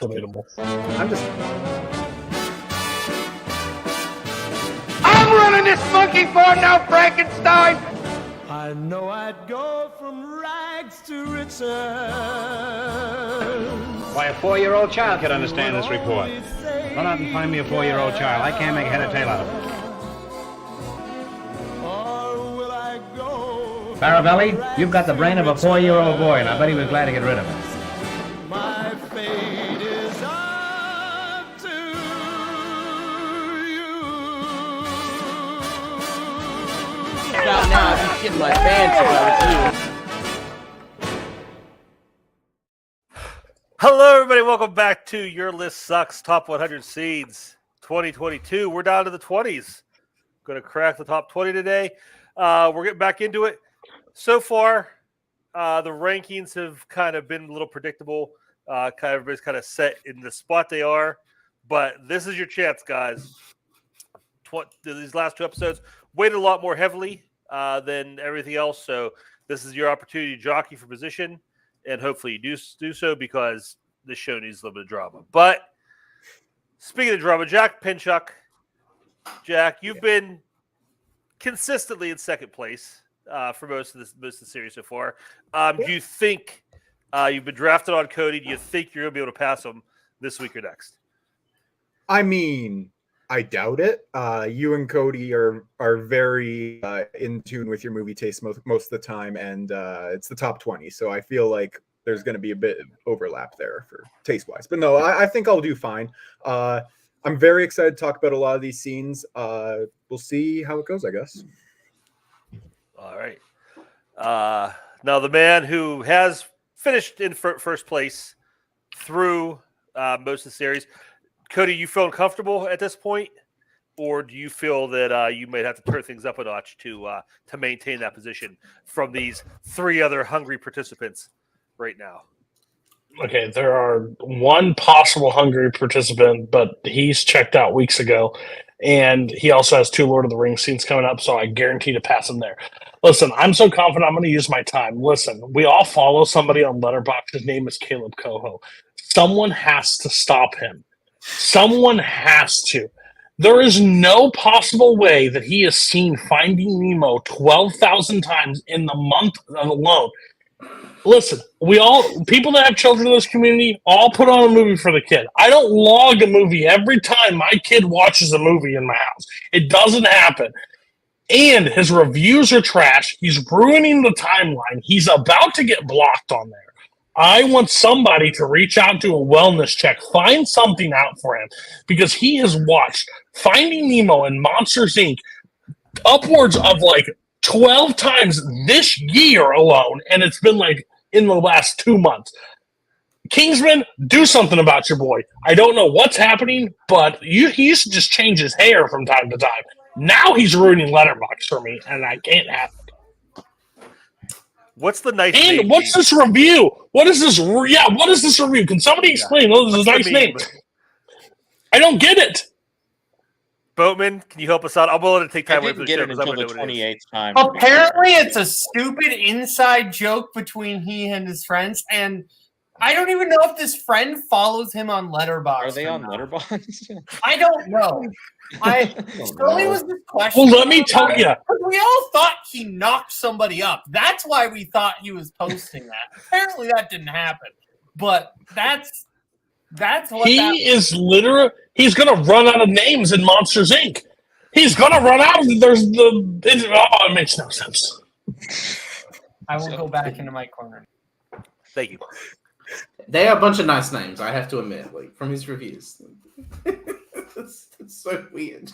Debatable. I'm running this monkey farm now, Frankenstein! I know I'd go from rags to riches. Why, a 4-year-old child could understand this report. Run out and find me a 4-year-old child. I can't make head or tail out of it. Faravelli, you've got the brain of a 4-year-old boy, and I bet he was glad to get rid of it. My fate is up to you. Now, I'd be shitting my pants if I was you. Hello, everybody. Welcome back to Your List Sucks Top 100 Seeds 2022. We're down to the 20s. Going to crack the top 20 today. We're getting back into it. So far, the rankings have kind of been a little predictable. Everybody's kind of set in the spot they are. But this is your chance, guys. These last two episodes weighted a lot more heavily than everything else. So this is your opportunity to jockey for position. And hopefully you do so because this show needs a little bit of drama. But speaking of drama, Jack Pinchuk. Jack, you've been consistently in second place for most of the series so far. Do you think you've been drafted on Cody? Do you think you're going to be able to pass him this week or next? I mean, I doubt it. You and Cody are very in tune with your movie taste most of the time, and it's the top 20. So I feel like there's going to be a bit of overlap there for taste-wise. But no, I think I'll do fine. I'm very excited to talk about a lot of these scenes. We'll see how it goes, I guess. All right. Now, the man who has finished in first place through most of the series, Cody, you feeling comfortable at this point, or do you feel that you might have to turn things up a notch to maintain that position from these three other hungry participants right now? Okay, there are one possible hungry participant, but he's checked out weeks ago, and he also has 2 Lord of the Rings scenes coming up, so I guarantee to pass him there. Listen, I'm so confident I'm going to use my time. Listen, we all follow somebody on Letterboxd. His name is Kaleb Koho. Someone has to stop him. Someone has to. There is no possible way that he has seen Finding Nemo 12,000 times in the month alone. Listen, people that have children in this community, all put on a movie for the kid. I don't log a movie every time my kid watches a movie in my house. It doesn't happen. And his reviews are trash. He's ruining the timeline. He's about to get blocked on there. I want somebody to reach out to a wellness check, find something out for him, because he has watched Finding Nemo and Monsters, Inc. upwards of 12 times this year alone, and it's been in the last 2 months. Kingsman, do something about your boy. I don't know what's happening, but he used to just change his hair from time to time. Now he's ruining Letterboxd for me, and I can't have it. What's the nice name? And what's this review? What is this? Yeah, what is this review? Can somebody explain? Oh, this is a nice name. I don't get it. Boatman, can you help us out? I'm willing to take time away from the show because I'm going to know the 28th time. Apparently, it's a stupid inside joke between he and his friends, and I don't even know if this friend follows him on Letterboxd. Are they on Letterboxd? I don't know. Sully was this question. Well, let me tell you. We all thought he knocked somebody up. That's why we thought he was posting that. Apparently, that didn't happen. But that's what is literally. He's going to run out of names in Monsters, Inc. He's going to run out. It makes no sense. I will go back into my corner. Thank you. They have a bunch of nice names, I have to admit, from his reviews. It's so weird.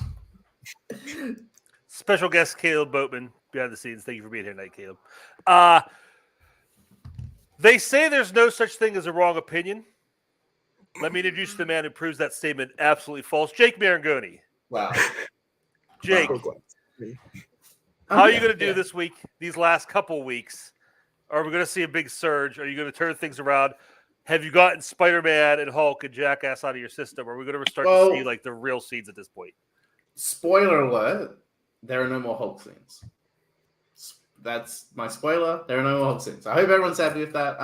Special guest Kaleb Boatman behind the scenes. Thank you for being here tonight, Kaleb. They say there's no such thing as a wrong opinion. Let me introduce the man who proves that statement absolutely false, Jake Marangoni. Wow. Jake, how are you going to do this week, these last couple weeks? Are we going to see a big surge? Are you going to turn things around? Have you gotten Spider-Man and Hulk and Jackass out of your system? Or are we going to start to see the real seeds at this point? Spoiler alert, there are no more Hulk scenes. That's my spoiler. There are no more Hulk scenes. I hope everyone's happy with that.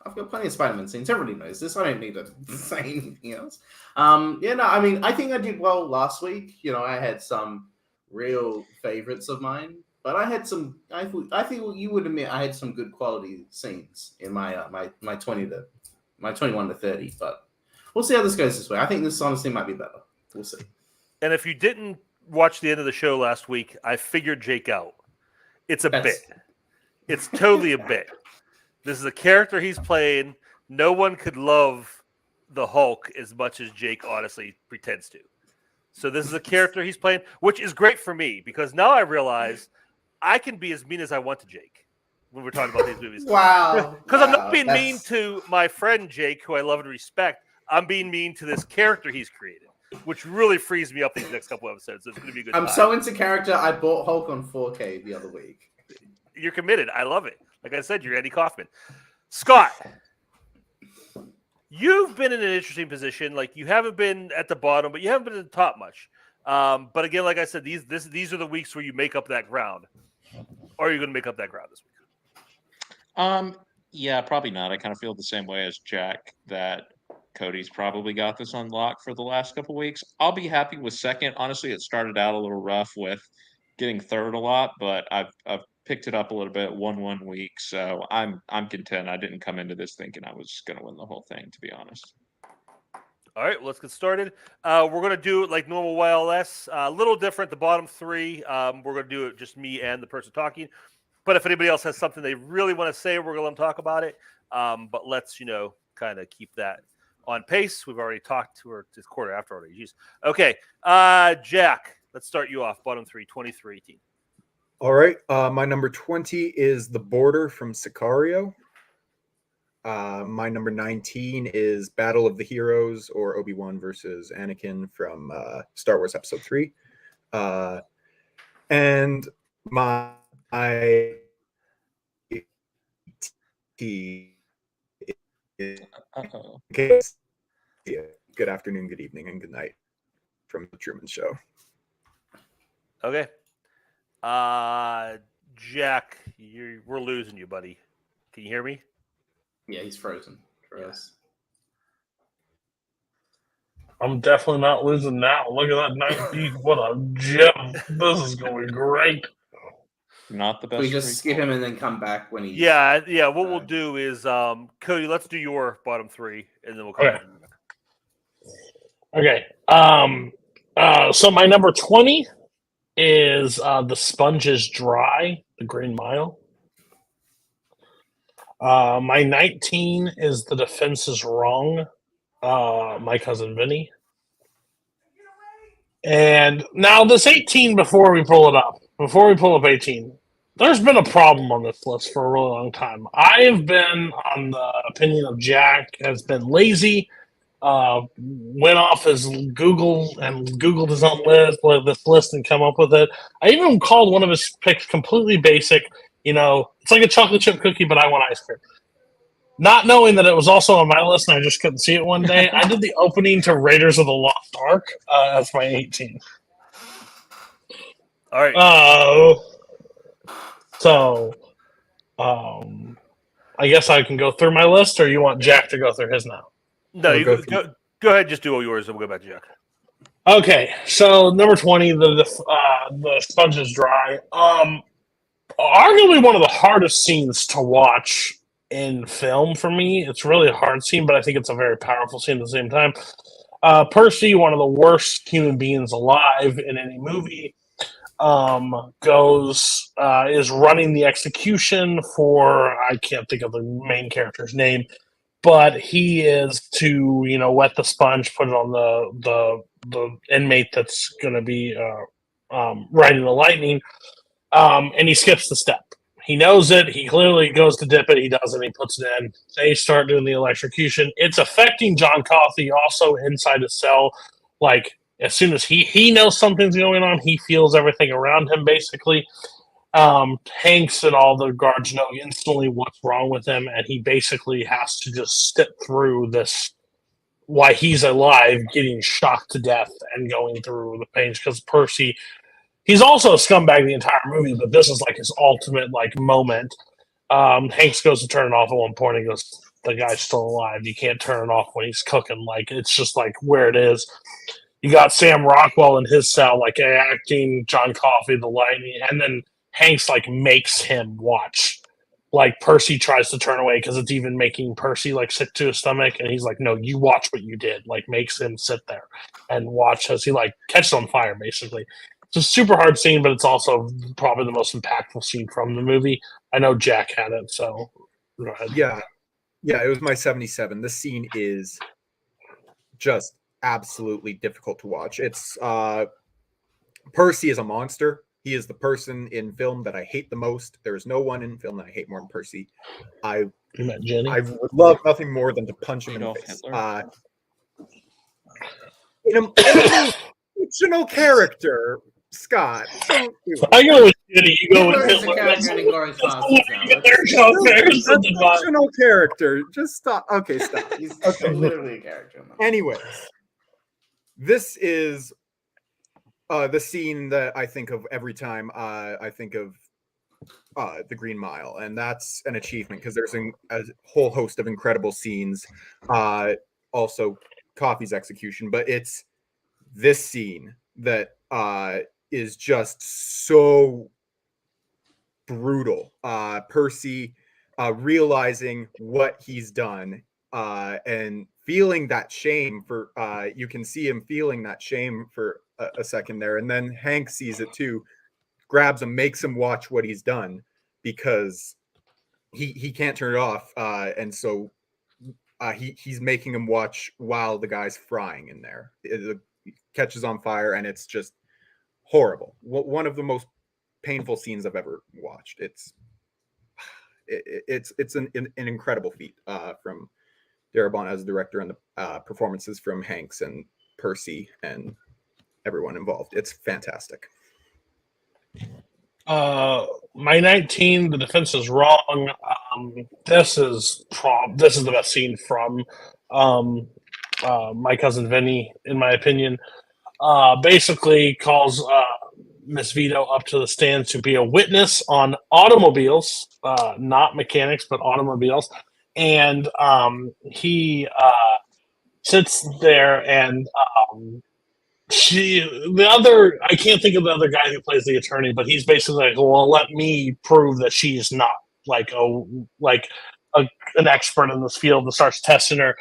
I've got plenty of Spider-Man scenes. Everybody knows this. I don't need to say anything else. I mean, I think I did well last week. I had some real favorites of mine, but I had some. I think you would admit I had some good quality scenes in my my 21 to 30. But we'll see how this goes this way. I think this honestly might be better. We'll see. And if you didn't watch the end of the show last week, I figured Jake out. It's a bit. It's totally a bit. This is a character he's playing. No one could love the Hulk as much as Jake honestly pretends to. So this is a character he's playing, which is great for me because now I realize I can be as mean as I want to Jake when we're talking about these movies. Wow. Because I'm not being mean to my friend Jake, who I love and respect. I'm being mean to this character he's created, which really frees me up these next couple episodes. So it's going to be a good I'm time. so into character. I bought Hulk on 4K the other week. You're committed. I love it. Like I said, you're Andy Kaufman. Scott, you've been in an interesting position. Like you haven't been at the bottom, but you haven't been at the top much. But again, like I said, these are the weeks where you make up that ground. Or are you going to make up that ground this week? Yeah, probably not. I kind of feel the same way as Jack that Cody's probably got this on lock for the last couple weeks. I'll be happy with second. Honestly, it started out a little rough with getting third a lot, but I've picked it up a little bit, won 1 week, so I'm content. I didn't come into this thinking I was going to win the whole thing, to be honest. All right, let's get started. We're going to do it like normal YLS. A little different, the bottom three. We're going to do it just me and the person talking. But if anybody else has something they really want to say, we're going to let them talk about it. But let's, kind of keep that on pace. We've already talked to her this quarter after already. Jeez. Okay, Jack, let's start you off. Bottom three, 2018. All right. My number 20 is The Border from Sicario. My number 19 is Battle of the Heroes, or Obi-Wan versus Anakin from Star Wars Episode 3. And my good afternoon, good evening, and good night from The Truman Show. Okay. Jack, we're losing you, buddy. Can you hear me? Yeah, he's frozen for us. I'm definitely not losing now. Look at that 19. What a gem. This is going great. Not the best. We just skip him and then come back when he. Yeah. What we'll do is, Cody, let's do your bottom three, and then we'll come back. Okay. So my number 20 is The Sponge is Dry, The Green Mile. My 19 is The Defense is Wrong, My Cousin Vinny. And now this 18, before we pull up 18, there's been a problem on this list for a really long time. I have been on the opinion of Jack has been lazy, went off his Google and Googled his own this list and come up with it. I even called one of his picks completely basic. It's like a chocolate chip cookie, but I want ice cream. Not knowing that it was also on my list and I just couldn't see it one day, I did the opening to Raiders of the Lost Ark. That's my 18. All right. So, I guess I can go through my list, or you want Jack to go through his now? No, you go ahead. Just do all yours, and we'll go back to Jack. Okay, so number 20, the Sponge is Dry. Arguably one of the hardest scenes to watch in film for me. It's really a hard scene, but I think it's a very powerful scene at the same time. Percy, one of the worst human beings alive in any movie, is running the execution for, I can't think of the main character's name, but he is to, wet the sponge, put it on the inmate that's going to be riding the lightning, and he skips the step. He knows it. He clearly goes to dip it. He doesn't. He puts it in. They start doing the electrocution. It's affecting John Coffey also inside his cell. Like, as soon as he knows something's going on, he feels everything around him, basically. Hanks and all the guards know instantly what's wrong with him, and he basically has to just step through this, why he's alive, getting shocked to death and going through the pains, because Percy, he's also a scumbag the entire movie, but this is like his ultimate moment. Hanks goes to turn it off at one point and goes, the guy's still alive. You can't turn it off when he's cooking. Like, it's just like where it is. You got Sam Rockwell in his cell, like acting John Coffey, the lightning, and then Hanks like makes him watch. Like Percy tries to turn away because it's even making Percy like sick to his stomach, and he's like, "No, you watch what you did." Like makes him sit there and watch as he like catches on fire. Basically, it's a super hard scene, but it's also probably the most impactful scene from the movie. I know Jack had it, so go ahead. Yeah, it was my 77. This scene is just absolutely difficult to watch. It's Percy is a monster. He is the person in film that I hate the most. There is no one in film that I hate more than Percy. I would love nothing more than to punch him in the face. In a fictional character, Scott. I go with Jenny. You go with Hitler. That's a fictional character. Just stop. Okay, stop. He's Okay. literally a character. Anyways, this is the scene that I think of every time I think of the Green Mile, and that's an achievement because there's a whole host of incredible scenes. Also, Coffey's execution, but it's this scene that is just so brutal. Percy realizing what he's done and feeling that shame for you can see him feeling that shame for a second there, and then Hank sees it too, grabs him, makes him watch what he's done because he can't turn it off, and so he's making him watch while the guy's frying in there. It catches on fire, and it's just horrible. One of the most painful scenes I've ever watched. It's an incredible feat from Darabont as a director, and the performances from Hanks and Percy and everyone involved. It's fantastic. My 19, the defense is wrong. This is the best scene from My Cousin Vinny, in my opinion. Basically calls Miss Vito up to the stand to be a witness on automobiles, not mechanics, but automobiles. And he sits there, and I can't think of the other guy who plays the attorney, but he's basically like, well, let me prove that she's not an expert in this field, and starts testing her.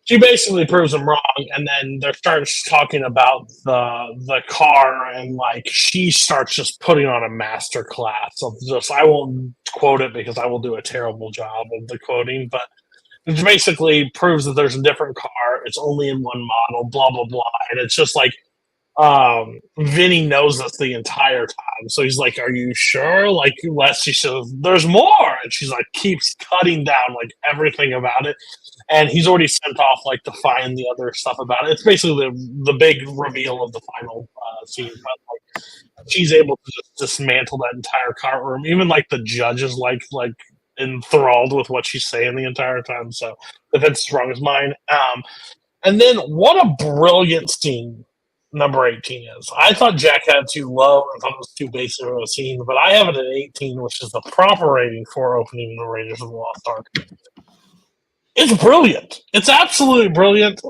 She basically proves him wrong, and then they starts talking about the car, and like she starts just putting on a master class of just, I won't quote it because I will do a terrible job of the quoting, but it basically proves that there's a different car, it's only in one model, blah blah blah, and it's just like Vinny knows this the entire time, so he's like, "Are you sure?" Like, Leslie says, "There's more," and she's like, keeps cutting down like everything about it, and he's already sent off like to find the other stuff about it. It's basically the big reveal of the final scene, but like she's able to just dismantle that entire car room. Even like the judge is like enthralled with what she's saying the entire time. So if it's strong as mine. And then what a brilliant scene number 18 is. I thought Jack had too low. I thought it was too basic of a scene, but I have it at 18, which is the proper rating for opening the Raiders of the Lost Ark. It's brilliant. It's absolutely brilliant.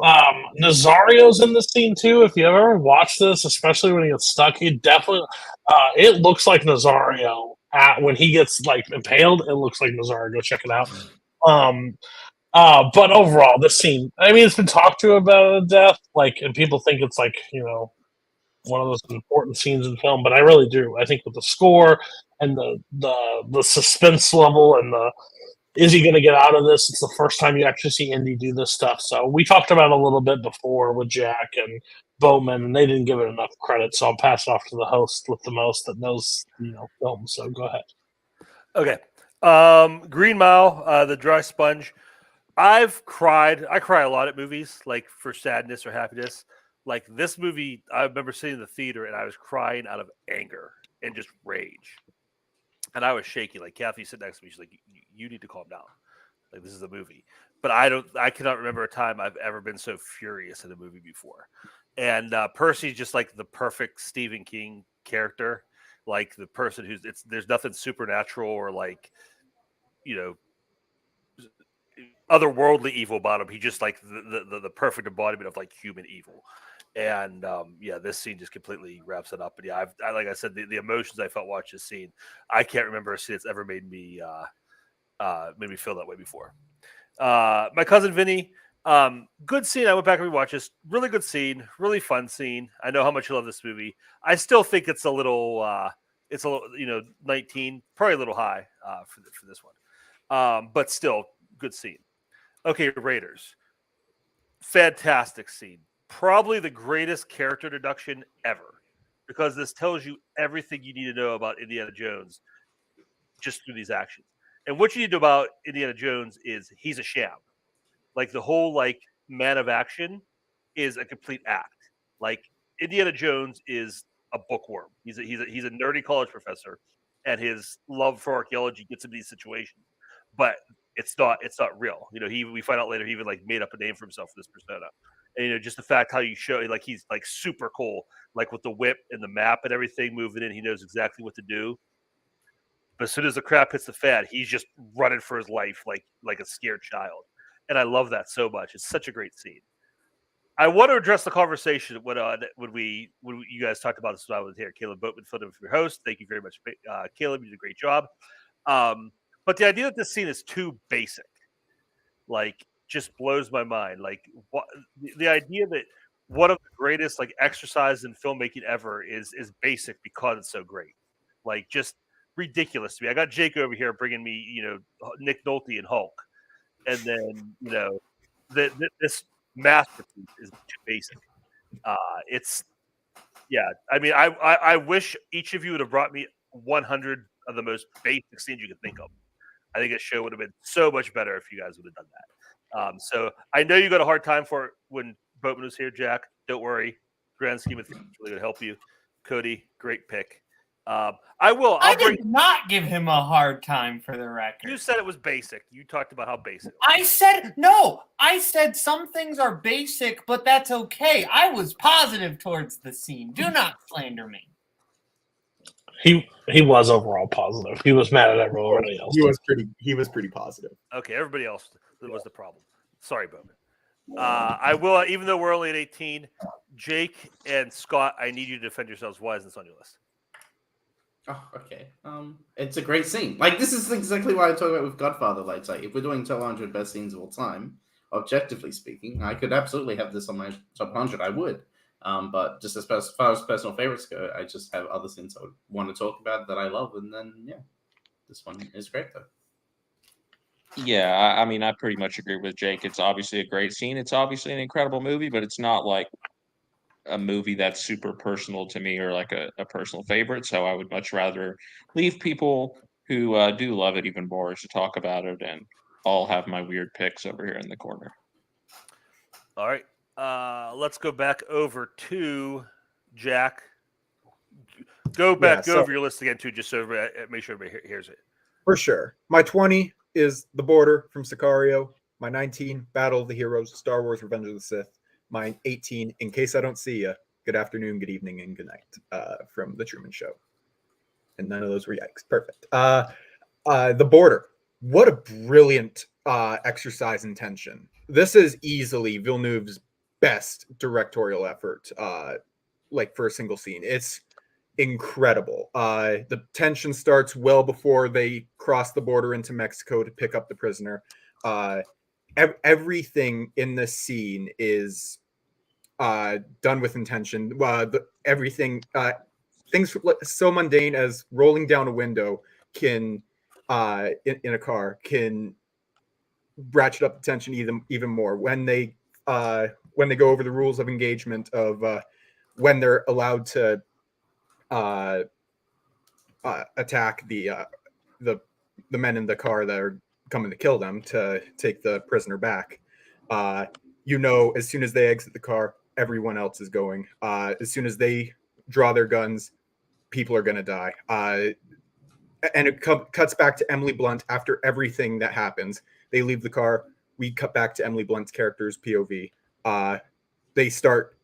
Nazario's in this scene too. If you ever watch this, especially when he gets stuck, he definitely it looks like Nazario when he gets like impaled. It looks like Nazario. Go check it out. But overall, this scene, I mean, it's been talked to about death, like, and people think it's like, one of those important scenes in film, but I really do. I think with the score and the suspense level and is he going to get out of this? It's the first time you actually see Indy do this stuff. So we talked about it a little bit before with Jack and Boatman, and they didn't give it enough credit. So I'll pass it off to the host with the most that knows, film. So go ahead. Okay. Green Mile, the dry sponge. I've cried. I cry a lot at movies, like for sadness or happiness. Like this movie, I remember sitting in the theater and I was crying out of anger and just rage. And I was shaking. Like Kathy sitting next to me, she's like, "You need to calm down. Like this is a movie." But I cannot remember a time I've ever been so furious in a movie before. And Percy's just like the perfect Stephen King character, like the person there's nothing supernatural or like, otherworldly evil about him. He just like the perfect embodiment of like human evil. And this scene just completely wraps it up. And yeah, I like I said, the emotions I felt watching this scene, I can't remember a scene that's ever made me feel that way before. My cousin Vinny, good scene. I went back and rewatched this. Really good scene, really fun scene. I know how much you love this movie. I still think it's a little 19, probably a little high for this one, but still good scene. Okay, Raiders, fantastic scene. Probably the greatest character introduction ever, because this tells you everything you need to know about Indiana Jones just through these actions. And what you need to know about Indiana Jones is he's a sham. Like the whole like man of action is a complete act. Like Indiana Jones is a bookworm. He's a nerdy college professor, and his love for archaeology gets him in these situations. But it's not real. We find out later he even like made up a name for himself for this persona. And just the fact how you show like he's like super cool, like with the whip and the map and everything moving in, he knows exactly what to do. But as soon as the crap hits the fan, he's just running for his life like a scared child. And I love that so much. It's such a great scene. I want to address the conversation when you guys talked about this when I was here. Kaleb Boatman, FANDOM, your host. Thank you very much, Kaleb. You did a great job. But the idea that this scene is too basic, like, just blows my mind. Like, the idea that one of the greatest like exercises in filmmaking ever is basic because it's so great. Like, just ridiculous to me. I got Jake over here bringing me, Nick Nolte and Hulk, and then this masterpiece is too basic. I wish each of you would have brought me 100 of the most basic scenes you could think of. I think this show would have been so much better if you guys would have done that. So I know you got a hard time for it when Boatman was here, Jack. Don't worry. Grand scheme of things, it's really going to help you. Cody, great pick. I did not give him a hard time, for the record. You said it was basic. You talked about how basic. I said some things are basic, but that's okay. I was positive towards the scene. Do not slander me. He was overall positive. He was mad at everybody else. He was pretty positive. Okay, everybody else was the problem. Sorry, Boatman. I will, even though we're only at 18, Jake and Scott, I need you to defend yourselves. Why is this on your list? Oh, okay. It's a great scene. Like, this is exactly what I talk about with Godfather. Like, if we're doing top 100 best scenes of all time, objectively speaking, I could absolutely have this on my top 100. I would. But just as far as personal favorites go, I just have other scenes I would want to talk about that I love. And then, this one is great, though. Yeah, I mean, I pretty much agree with Jake. It's obviously a great scene. It's obviously an incredible movie, but it's not like a movie that's super personal to me or like a personal favorite. So I would much rather leave people who do love it even more to talk about it, and I'll have my weird picks over here in the corner. All right. Let's go back over to Jack. Go over your list again, too, just so make sure everybody hears it. For sure. My 20 is The Border from Sicario. My 19, Battle of the Heroes, Star Wars Revenge of the Sith. My 18, In Case I Don't See Ya, Good Afternoon, Good Evening, and Good Night from The Truman Show. And none of those were yikes. Perfect. The Border. What a brilliant exercise in tension. This is easily Villeneuve's best directorial effort, for a single scene. It's incredible. The tension starts well before they cross the border into Mexico to pick up the prisoner. Everything in this scene is done with intention. Things so mundane as rolling down a window can, in a car, can ratchet up the tension even more when they go over the rules of engagement of when they're allowed to attack the men in the car that are coming to kill them to take the prisoner back. As soon as they exit the car, everyone else is going. As soon as they draw their guns, people are going to die. And it cuts back to Emily Blunt after everything that happens. They leave the car. We cut back to Emily Blunt's character's POV. They start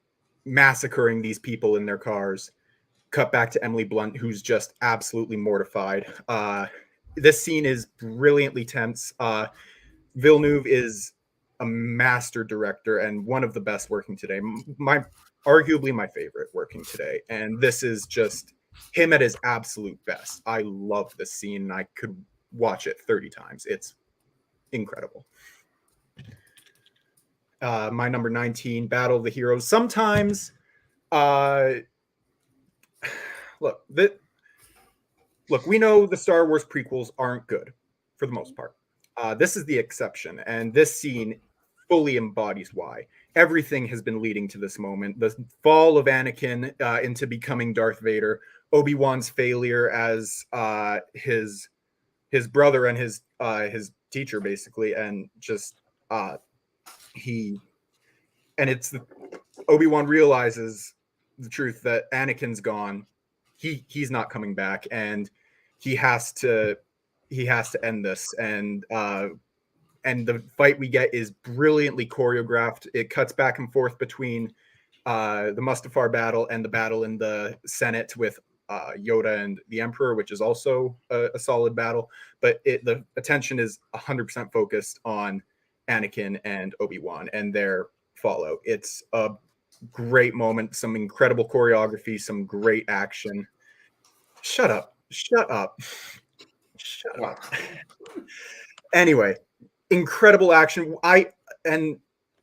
massacring these people in their cars. Cut back to Emily Blunt, who's just absolutely mortified. This scene is brilliantly tense. Villeneuve is a master director and one of the best working today. Arguably my favorite working today. And this is just him at his absolute best. I love this scene, and I could watch it 30 times. It's incredible. My number 19, Battle of the Heroes. Sometimes, look, we know the Star Wars prequels aren't good for the most part. This is the exception, and this scene fully embodies why. Everything has been leading to this moment. The fall of Anakin into becoming Darth Vader, Obi-Wan's failure as his brother and his teacher, basically, and just Obi-Wan realizes the truth that Anakin's gone. He's not coming back, and he has to end this. And the fight we get is brilliantly choreographed. It cuts back and forth between the Mustafar battle and the battle in the Senate with Yoda and the Emperor, which is also a solid battle. But the attention is 100% focused on Anakin and Obi-Wan and their fallout. It's a great moment, some incredible choreography, some great action. Shut up. Anyway, incredible action. And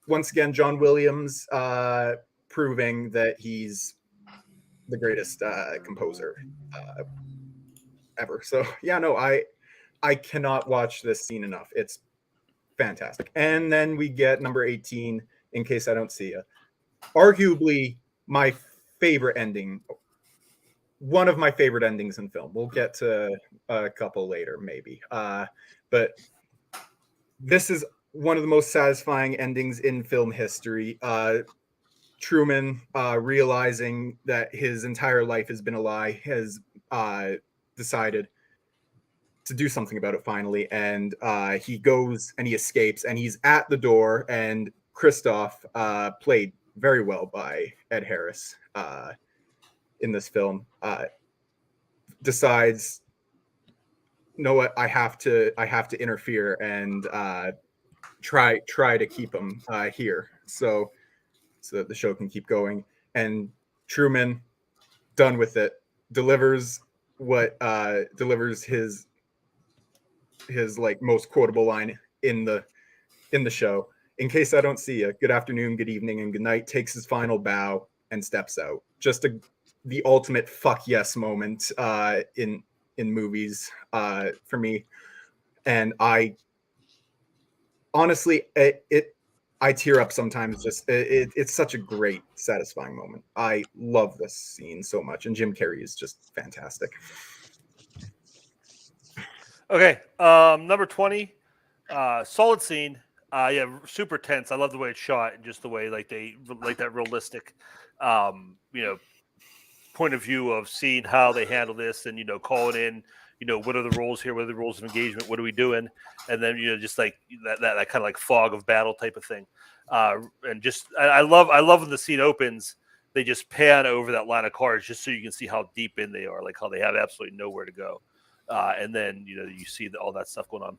once again, John Williams proving that he's the greatest composer ever. So yeah, no, I cannot watch this scene enough. It's fantastic. And then we get number 18, In Case I Don't See You. Arguably my favorite ending. One of my favorite endings in film. We'll get to a couple later, maybe. But this is one of the most satisfying endings in film history. Truman, realizing that his entire life has been a lie, has decided to do something about it finally. And he goes and he escapes, and he's at the door. And Christoph, played very well by Ed Harris in this film, decides, you know what, I have to interfere and try to keep him here, so that the show can keep going. And Truman, done with it, delivers his like most quotable line in the show. In case I don't see you, good afternoon, good evening, and good night. Takes his final bow and steps out. Just the ultimate fuck yes moment in movies for me. And I honestly, I tear up sometimes. Just it's such a great, satisfying moment. I love this scene so much, and Jim Carrey is just fantastic. Okay, number 20, solid scene. Yeah, super tense. I love the way it's shot and just the way like that realistic, point of view of seeing how they handle this and calling in. What are the rules here? What are the rules of engagement? What are we doing? And then just like that kind of like fog of battle type of thing. And just I love when the scene opens. They just pan over that line of cars just so you can see how deep in they are, like how they have absolutely nowhere to go. And then you see all that stuff going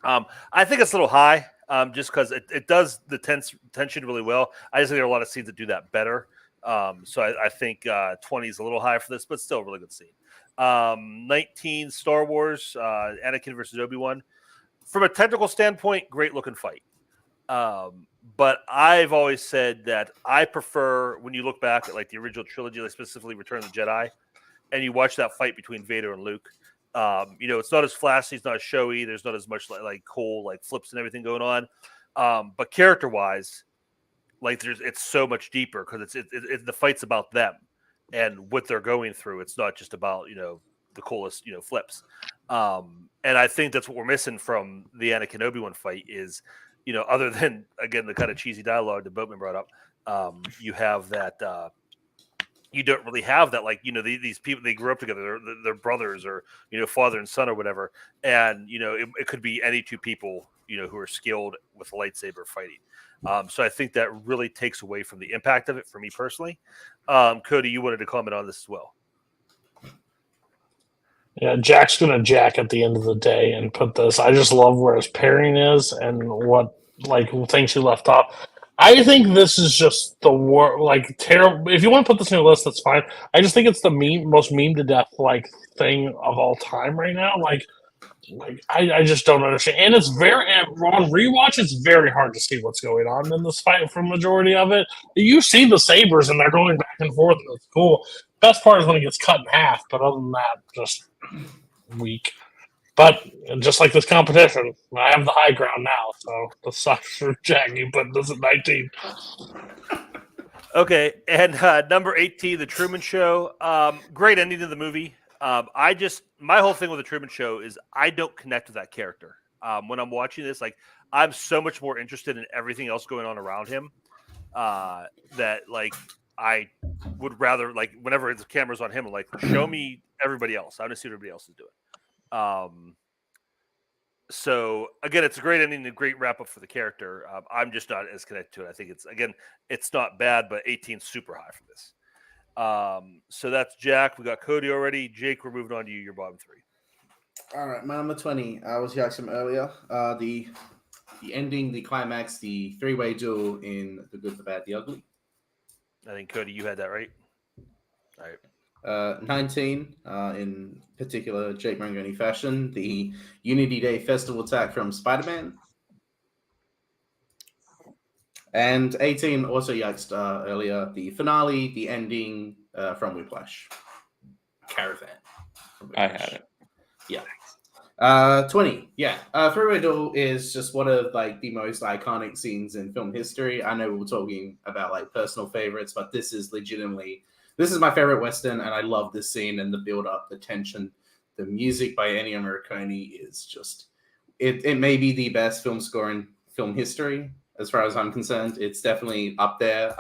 on. I think it's a little high, just because it does the tension really well. I just think there are a lot of scenes that do that better. So I think 20 is a little high for this, but still a really good scene. 19, Star Wars, Anakin versus Obi-Wan. From a technical standpoint, great looking fight. But I've always said that I prefer, when you look back at like the original trilogy, like specifically Return of the Jedi, and you watch that fight between Vader and Luke. It's not as flashy, it's not as showy. There's not as much like cool like flips and everything going on. But character wise, like it's so much deeper because it's the fight's about them and what they're going through. It's not just about the coolest flips. And I think that's what we're missing from the Anakin Obi-Wan fight is other than again the kind of cheesy dialogue that Boatman brought up, you have that. You don't really have that, like these people, they grew up together, they're brothers or father and son or whatever, and it could be any two people who are skilled with a lightsaber fighting. So I think that really takes away from the impact of it for me personally. Cody, you wanted to comment on this as well. Yeah, Jack's gonna jack at the end of the day and put this. I just love where his pairing is and what things he left off. I think this is just the terrible. If you want to put this in your list, that's fine. I just think it's the most meme to death thing of all time right now. I just don't understand. And it's on rewatch. It's very hard to see what's going on in this fight for majority of it. You see the sabers and they're going back and forth. And it's cool. Best part is when it gets cut in half. But other than that, just weak. But just like this competition, I have the high ground now. So the sucks for Jack. You put this at 19. Okay, and number 18, The Truman Show. Great ending to the movie. My whole thing with The Truman Show is I don't connect with that character. When I'm watching this, I'm so much more interested in everything else going on around him that I would rather whenever the camera's on him, show me everybody else. I want to see what everybody else is doing. So again, it's a great ending and a great wrap up for the character. I'm just not as connected to it. I think it's not bad, but 18's super high for this. So that's Jack. We got Cody already. Jake, we're moving on to you. Your bottom three. All right, my number 20. I was Jackson earlier. The ending, the climax, the three-way duel in The Good, the Bad, the Ugly. I think Cody, you had that right. All right. 19, in particular, Jake Mangoni fashion, the Unity Day Festival attack from Spider-Man. And 18, also yikes earlier, the finale, the ending from Whiplash. Caravan. I had it. Yeah. 20, yeah. Three-way duel is just one of the most iconic scenes in film history. I know we're talking about personal favorites, but this is legitimately... This is my favorite Western, and I love this scene and the build-up, the tension. The music by Ennio Morricone is just... It may be the best film score in film history, as far as I'm concerned. It's definitely up there.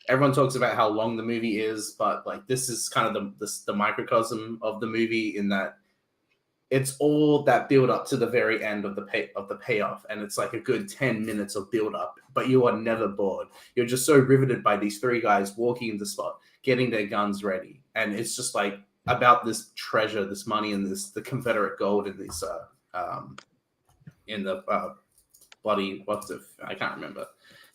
Everyone talks about how long the movie is, but this is kind of the microcosm of the movie in that it's all that build-up to the very end of the payoff, and it's a good 10 minutes of build-up, but you are never bored. You're just so riveted by these three guys walking in the spot, getting their guns ready, and it's just about this treasure, this money, and the Confederate gold in this in the bloody I can't remember,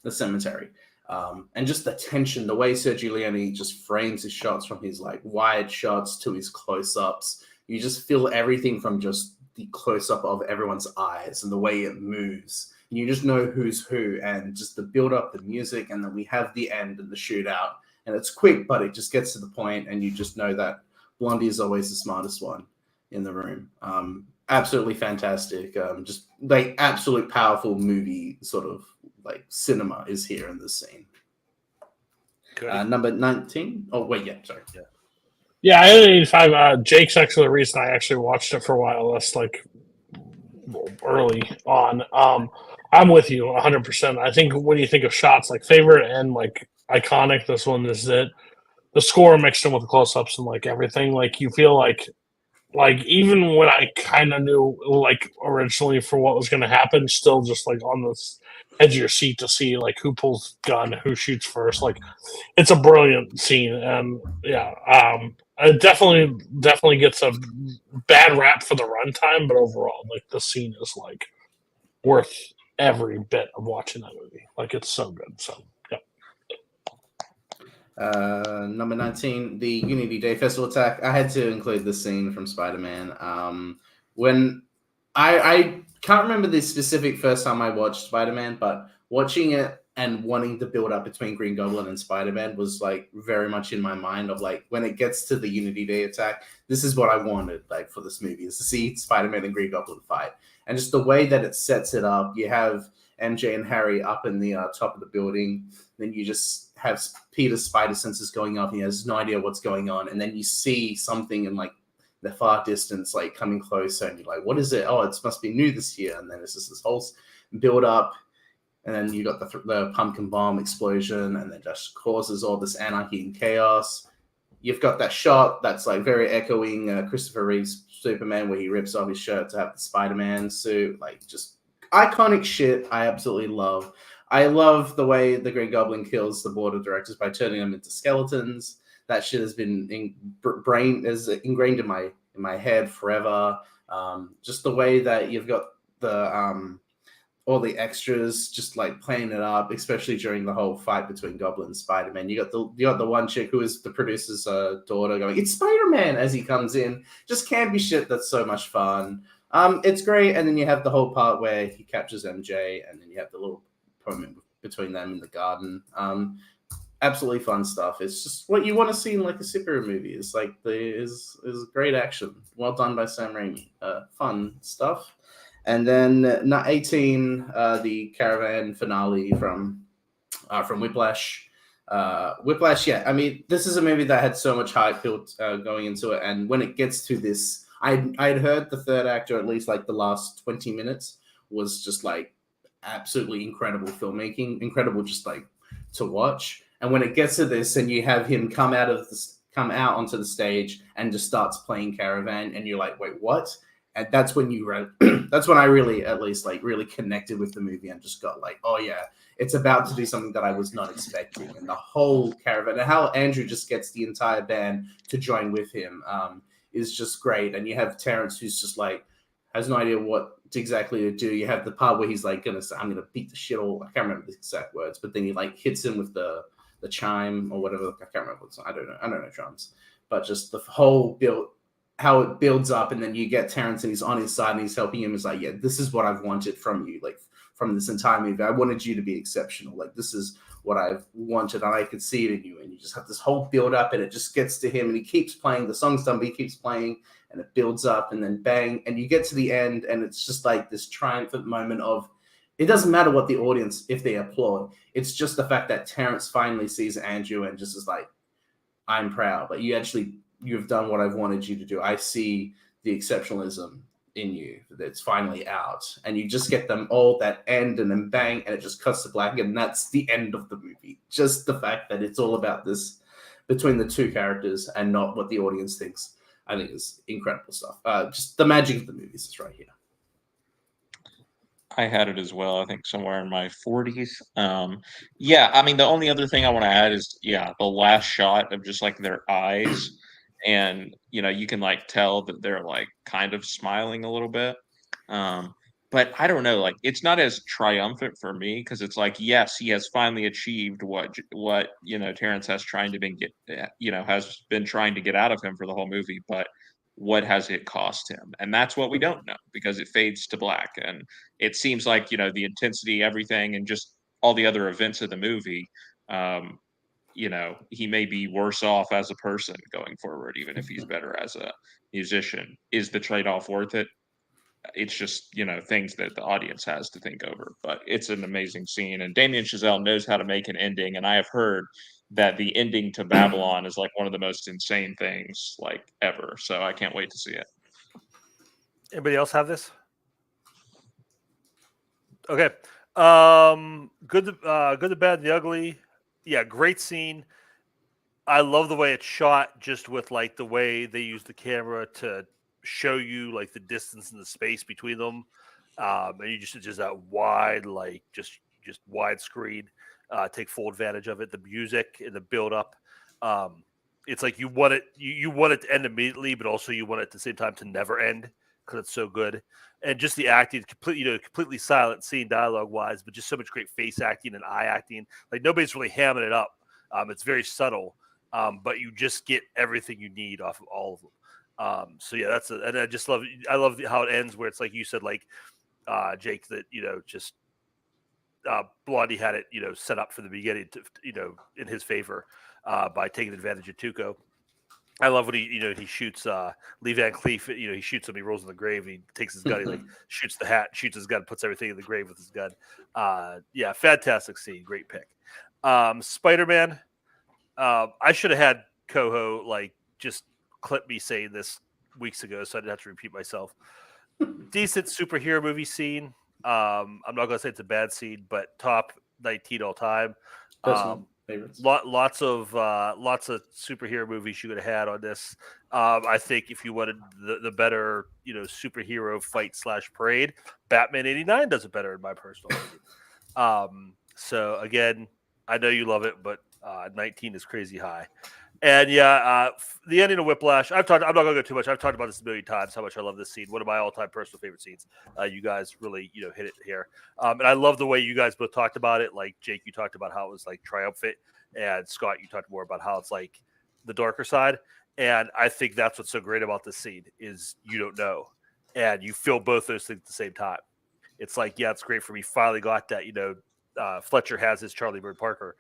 the cemetery, and just the tension, the way Sergio Leone just frames his shots, from his wide shots to his close-ups. You just feel everything from just the close-up of everyone's eyes and the way it moves. And you just know who's who, and just the build-up, the music, and then we have the end and the shootout. And it's quick, but it just gets to the point, and you just know that Blondie is always the smartest one in the room. Absolutely fantastic. Just absolute powerful movie sort of cinema is here in this scene. Number 19. Oh, wait, yeah, sorry. Yeah. Yeah, I had 85. Jake's actually the reason I actually watched it for a while. That's early on. I'm with you 100%. I think when you think of shots favorite and iconic, this one is it. The score mixed in with the close-ups and everything, you feel even when I kind of knew originally for what was going to happen, still just on this edge of your seat to see who pulls gun, who shoots first. It's a brilliant scene, and yeah, it definitely gets a bad rap for the runtime, but overall, the scene is worth every bit of watching that movie. It's so good. So yeah. Number 19, the Unity Day Festival attack. I had to include the scene from Spider-Man. When I can't remember the specific first time I watched Spider-Man, but watching it and wanting to build up between Green Goblin and Spider-Man was very much in my mind of when it gets to the Unity Day attack, this is what I wanted for this movie, is to see Spider-Man and Green Goblin fight. And just the way that it sets it up, you have MJ and Harry up in the top of the building, then you just have Peter's spider senses going off, he has no idea what's going on, and then you see something in the far distance coming closer, and you're what is it? Oh, it must be new this year. And then it's just this whole build up, and then you got the pumpkin bomb explosion, and then just causes all this anarchy and chaos. You've got that shot that's very echoing Christopher Reeve's Superman, where he rips off his shirt to have the Spider-Man suit. Just iconic shit I absolutely love. I love the way the Green Goblin kills the board of directors by turning them into skeletons. That shit has been ingrained in my in my head forever. Just the way that you've got the all the extras just like playing it up, especially during the whole fight between Goblin and Spider-Man. You got the one chick who is the producer's daughter going, "It's Spider-Man" as he comes in. Just campy shit that's so much fun. It's great, and then you have the whole part where he captures MJ, and then you have the little moment between them in the garden. Absolutely fun stuff. It's just what you want to see in like a superhero movie. It's like is great action. Well done by Sam Raimi. Fun stuff. And then 18, the Caravan finale from Whiplash. Whiplash, yeah. I mean, this is a movie that had so much hype built going into it, and when it gets to this, I'd heard the third act, or at least like the last 20 minutes, was just like absolutely incredible filmmaking, incredible just like to watch. And when it gets to this, and you have him come out onto the stage and just starts playing Caravan, and you're like, wait, what? And that's when that's when I really, at least, like really connected with the movie and just got like, oh yeah, it's about to do something that I was not expecting. And the whole Caravan, and how Andrew just gets the entire band to join with him is just great. And you have Terrence, who's just like has no idea what exactly to do. You have the part where he's like gonna say, "I'm gonna beat the shit all." I can't remember the exact words, but then he like hits him with the chime or whatever. I can't remember. I don't know drums, but just the whole build. How it builds up, and then you get Terrence and he's on his side and he's helping him. He's like, yeah, this is what I've wanted from you, like from this entire movie. I wanted you to be exceptional. Like, this is what I've wanted, and I could see it in you. And you just have this whole build up, and it just gets to him, and he keeps playing. The song's done, but he keeps playing, and it builds up, and then bang, and you get to the end, and it's just like this triumphant moment of, it doesn't matter what the audience, if they applaud. It's just the fact that Terrence finally sees Andrew and just is like, I'm proud. Like, you've done what I've wanted you to do. I see the exceptionalism in you that's finally out. And you just get them all that end, and then bang, and it just cuts to black, and that's the end of the movie. Just the fact that it's all about this between the two characters and not what the audience thinks, I think is incredible stuff. Just the magic of the movies is right here. I had it as well, I think somewhere in my 40s. Yeah, I mean, the only other thing I want to add is, yeah, the last shot of just like their eyes. And, you can like tell that they're like kind of smiling a little bit. But I don't know, like it's not as triumphant for me, because it's like, yes, he has finally achieved what Terrence has has been trying to get out of him for the whole movie, but what has it cost him? And that's what we don't know, because it fades to black, and it seems like the intensity, everything, and just all the other events of the movie, he may be worse off as a person going forward, even if he's better as a musician. Is the trade-off worth it? It's just, things that the audience has to think over. But it's an amazing scene, and Damien Chazelle knows how to make an ending, and I have heard that the ending to Babylon is like one of the most insane things like ever. So I can't wait to see it. Anybody else have this? Okay. Good, the bad, the ugly. Yeah, great scene. I love the way it's shot, just with like the way they use the camera to show you like the distance and the space between them, and you just that wide, like just widescreen. Take full advantage of it. The music and the build up. It's like you want it to end immediately, but also you want it at the same time to never end, because it's so good. And just the acting, completely silent scene dialogue wise, but just so much great face acting and eye acting. Like nobody's really hamming it up. It's very subtle, but you just get everything you need off of all of them. So yeah, and I love how it ends, where it's like you said, like Jake, that just Blondie had it set up from the beginning to in his favor by taking advantage of Tuco. I love when he shoots Lee Van Cleef. He shoots him. He rolls in the grave. And he takes his gun. He like shoots the hat, shoots his gun, puts everything in the grave with his gun. Yeah, fantastic scene. Great pick. Spider-Man. I should have had Koho like just clip me saying this weeks ago, so I didn't have to repeat myself. Decent superhero movie scene. I'm not gonna say it's a bad scene, but top 19 all time. Favorites. Lots of superhero movies you could have had on this. I think if you wanted the better, superhero fight / parade, Batman '89 does it better in my personal opinion. So again, I know you love it, but 19 is crazy high. And yeah, the ending of Whiplash. I'm not going to go too much. I've talked about this a million times. How much I love this scene. One of my all-time personal favorite scenes. You guys really, hit it here. And I love the way you guys both talked about it. Like Jake, you talked about how it was like triumphant, and Scott, you talked more about how it's like the darker side. And I think that's what's so great about this scene is you don't know, and you feel both those things at the same time. It's like, yeah, it's great for me. Finally got that. Fletcher has his Charlie Bird Parker,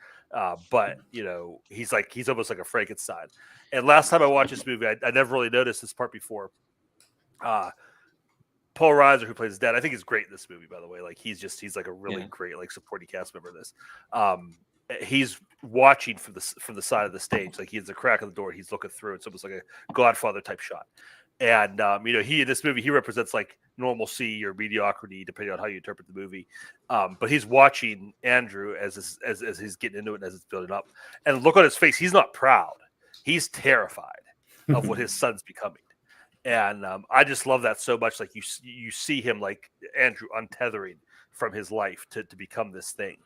but he's almost like a Frankenstein. And last time I watched this movie, I never really noticed this part before. Paul Reiser, who plays his dad, I think is great in this movie. By the way, like he's like a really great like supporting cast member in this. He's watching from the side of the stage, like he's a crack in the door. He's looking through. It's almost like a Godfather type shot. And he in this movie he represents like normalcy or mediocrity, depending on how you interpret the movie. But he's watching Andrew as he's getting into it and as it's building up. And look on his face; he's not proud. He's terrified of what his son's becoming. And I just love that so much. Like you see him like Andrew untethering from his life to become this thing.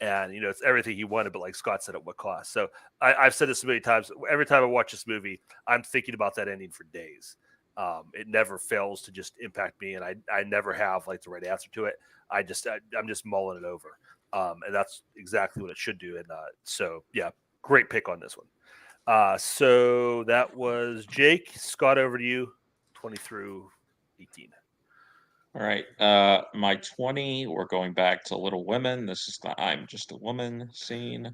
And it's everything he wanted, but like Scott said, at what cost? So I've said this many times. Every time I watch this movie, I'm thinking about that ending for days. It never fails to just impact me, and I never have like the right answer to it. I'm just mulling it over, and that's exactly what it should do. And so yeah, great pick on this one. So that was Jake. Scott, over to you. 20 through 18. All right. My 20, we're going back to Little Women. This is the I'm Just a Woman scene.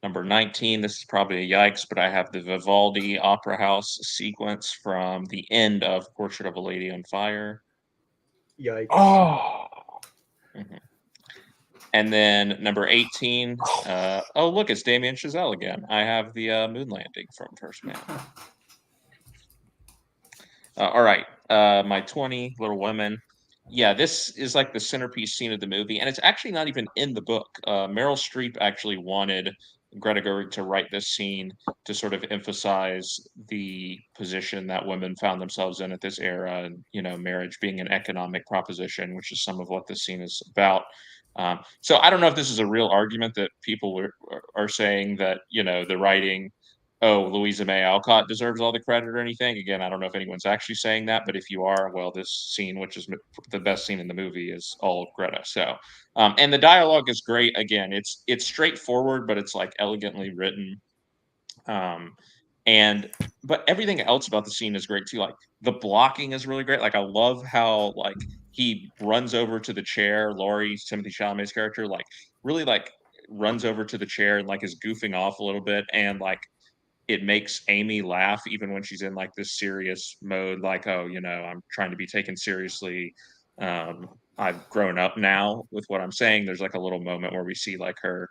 Number 19, this is probably a yikes, but I have the Vivaldi Opera House sequence from the end of Portrait of a Lady on Fire. Yikes. Oh. Mm-hmm. And then number 18, look, it's Damien Chazelle again. I have the moon landing from First Man. All right. My 20, Little Women. Yeah, this is like the centerpiece scene of the movie, and it's actually not even in the book. Meryl Streep actually wanted Greta Gerwig to write this scene to sort of emphasize the position that women found themselves in at this era, and marriage being an economic proposition, which is some of what this scene is about. So I don't know if this is a real argument that people are saying that the writing, Louisa May Alcott deserves all the credit or anything. Again, I don't know if anyone's actually saying that, but if you are, well, this scene, which is the best scene in the movie, is all Greta. So, and the dialogue is great. Again, it's straightforward, but it's like elegantly written. But everything else about the scene is great too. Like the blocking is really great. Like I love how like he runs over to the chair. Laurie, Timothy Chalamet's character, like really like runs over to the chair and like is goofing off a little bit, and like it makes Amy laugh even when she's in like this serious mode, like, I'm trying to be taken seriously. I've grown up now with what I'm saying. There's like a little moment where we see like her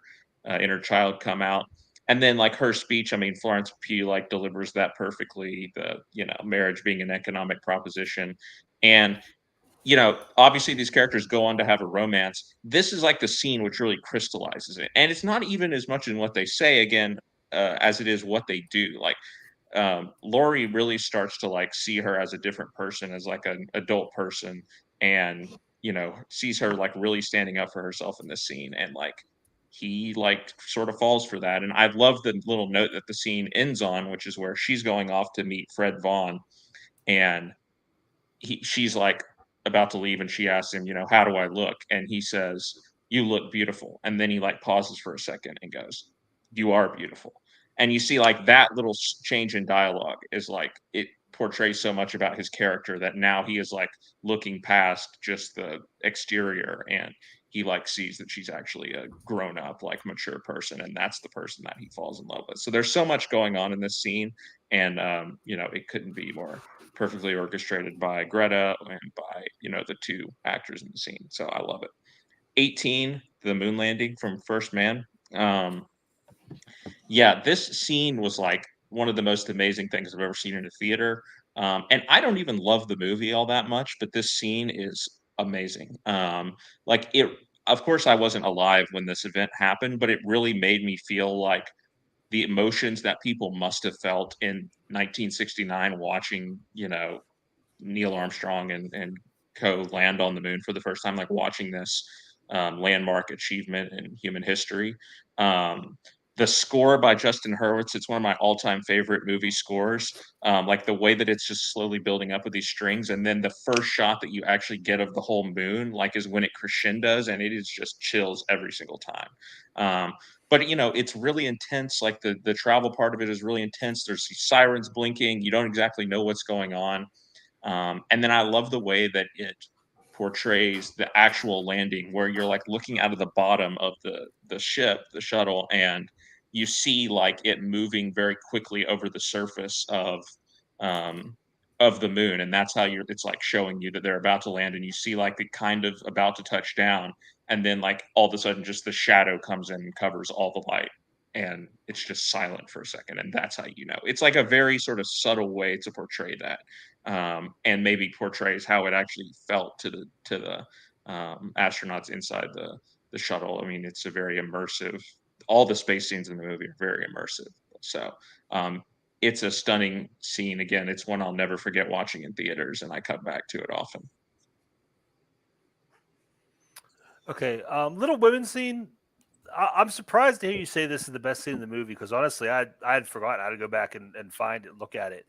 inner child come out. And then like her speech, I mean, Florence Pugh like delivers that perfectly, the, marriage being an economic proposition. And, obviously these characters go on to have a romance. This is like the scene which really crystallizes it. And it's not even as much in what they say, again, as it is what they do. Like Laurie really starts to like see her as a different person, as like an adult person, and sees her like really standing up for herself in this scene, and like he like sort of falls for that. And I love the little note that the scene ends on, which is where she's going off to meet Fred Vaughn, and she's like about to leave, and she asks him, how do I look? And he says, you look beautiful. And then he like pauses for a second and goes, you are beautiful. And you see like that little change in dialogue is like, it portrays so much about his character that now he is like looking past just the exterior, and he like sees that she's actually a grown up, like mature person, and that's the person that he falls in love with. So there's so much going on in this scene, and it couldn't be more perfectly orchestrated by Greta and by the two actors in the scene. So I love it. 18, the moon landing from First Man. Yeah, this scene was like one of the most amazing things I've ever seen in a theater. And I don't even love the movie all that much, but this scene is amazing. Like it, of course, I wasn't alive when this event happened, but it really made me feel like the emotions that people must have felt in 1969 watching, Neil Armstrong and co land on the moon for the first time, like watching this landmark achievement in human history. the score by Justin Hurwitz, it's one of my all-time favorite movie scores. Like the way that it's just slowly building up with these strings, and then the first shot that you actually get of the whole moon, like, is when it crescendos, and it is just chills every single time. But it's really intense. Like the travel part of it is really intense. There's these sirens blinking. You don't exactly know what's going on. And then I love the way that it portrays the actual landing, where you're like looking out of the bottom of the ship, the shuttle, and you see like it moving very quickly over the surface of the moon, and that's how it's like showing you that they're about to land, and you see like the kind of about to touch down, and then like all of a sudden just the shadow comes in and covers all the light, and it's just silent for a second, and that's how it's like a very sort of subtle way to portray that, and maybe portrays how it actually felt to the astronauts inside the shuttle. I mean, it's a very immersive. All the space scenes in the movie are very immersive. So it's a stunning scene. Again, it's one I'll never forget watching in theaters, and I come back to it often. Okay, Little Women scene. I'm surprised to hear you say this is the best scene in the movie, because honestly, I had forgotten how to go back and find it and look at it.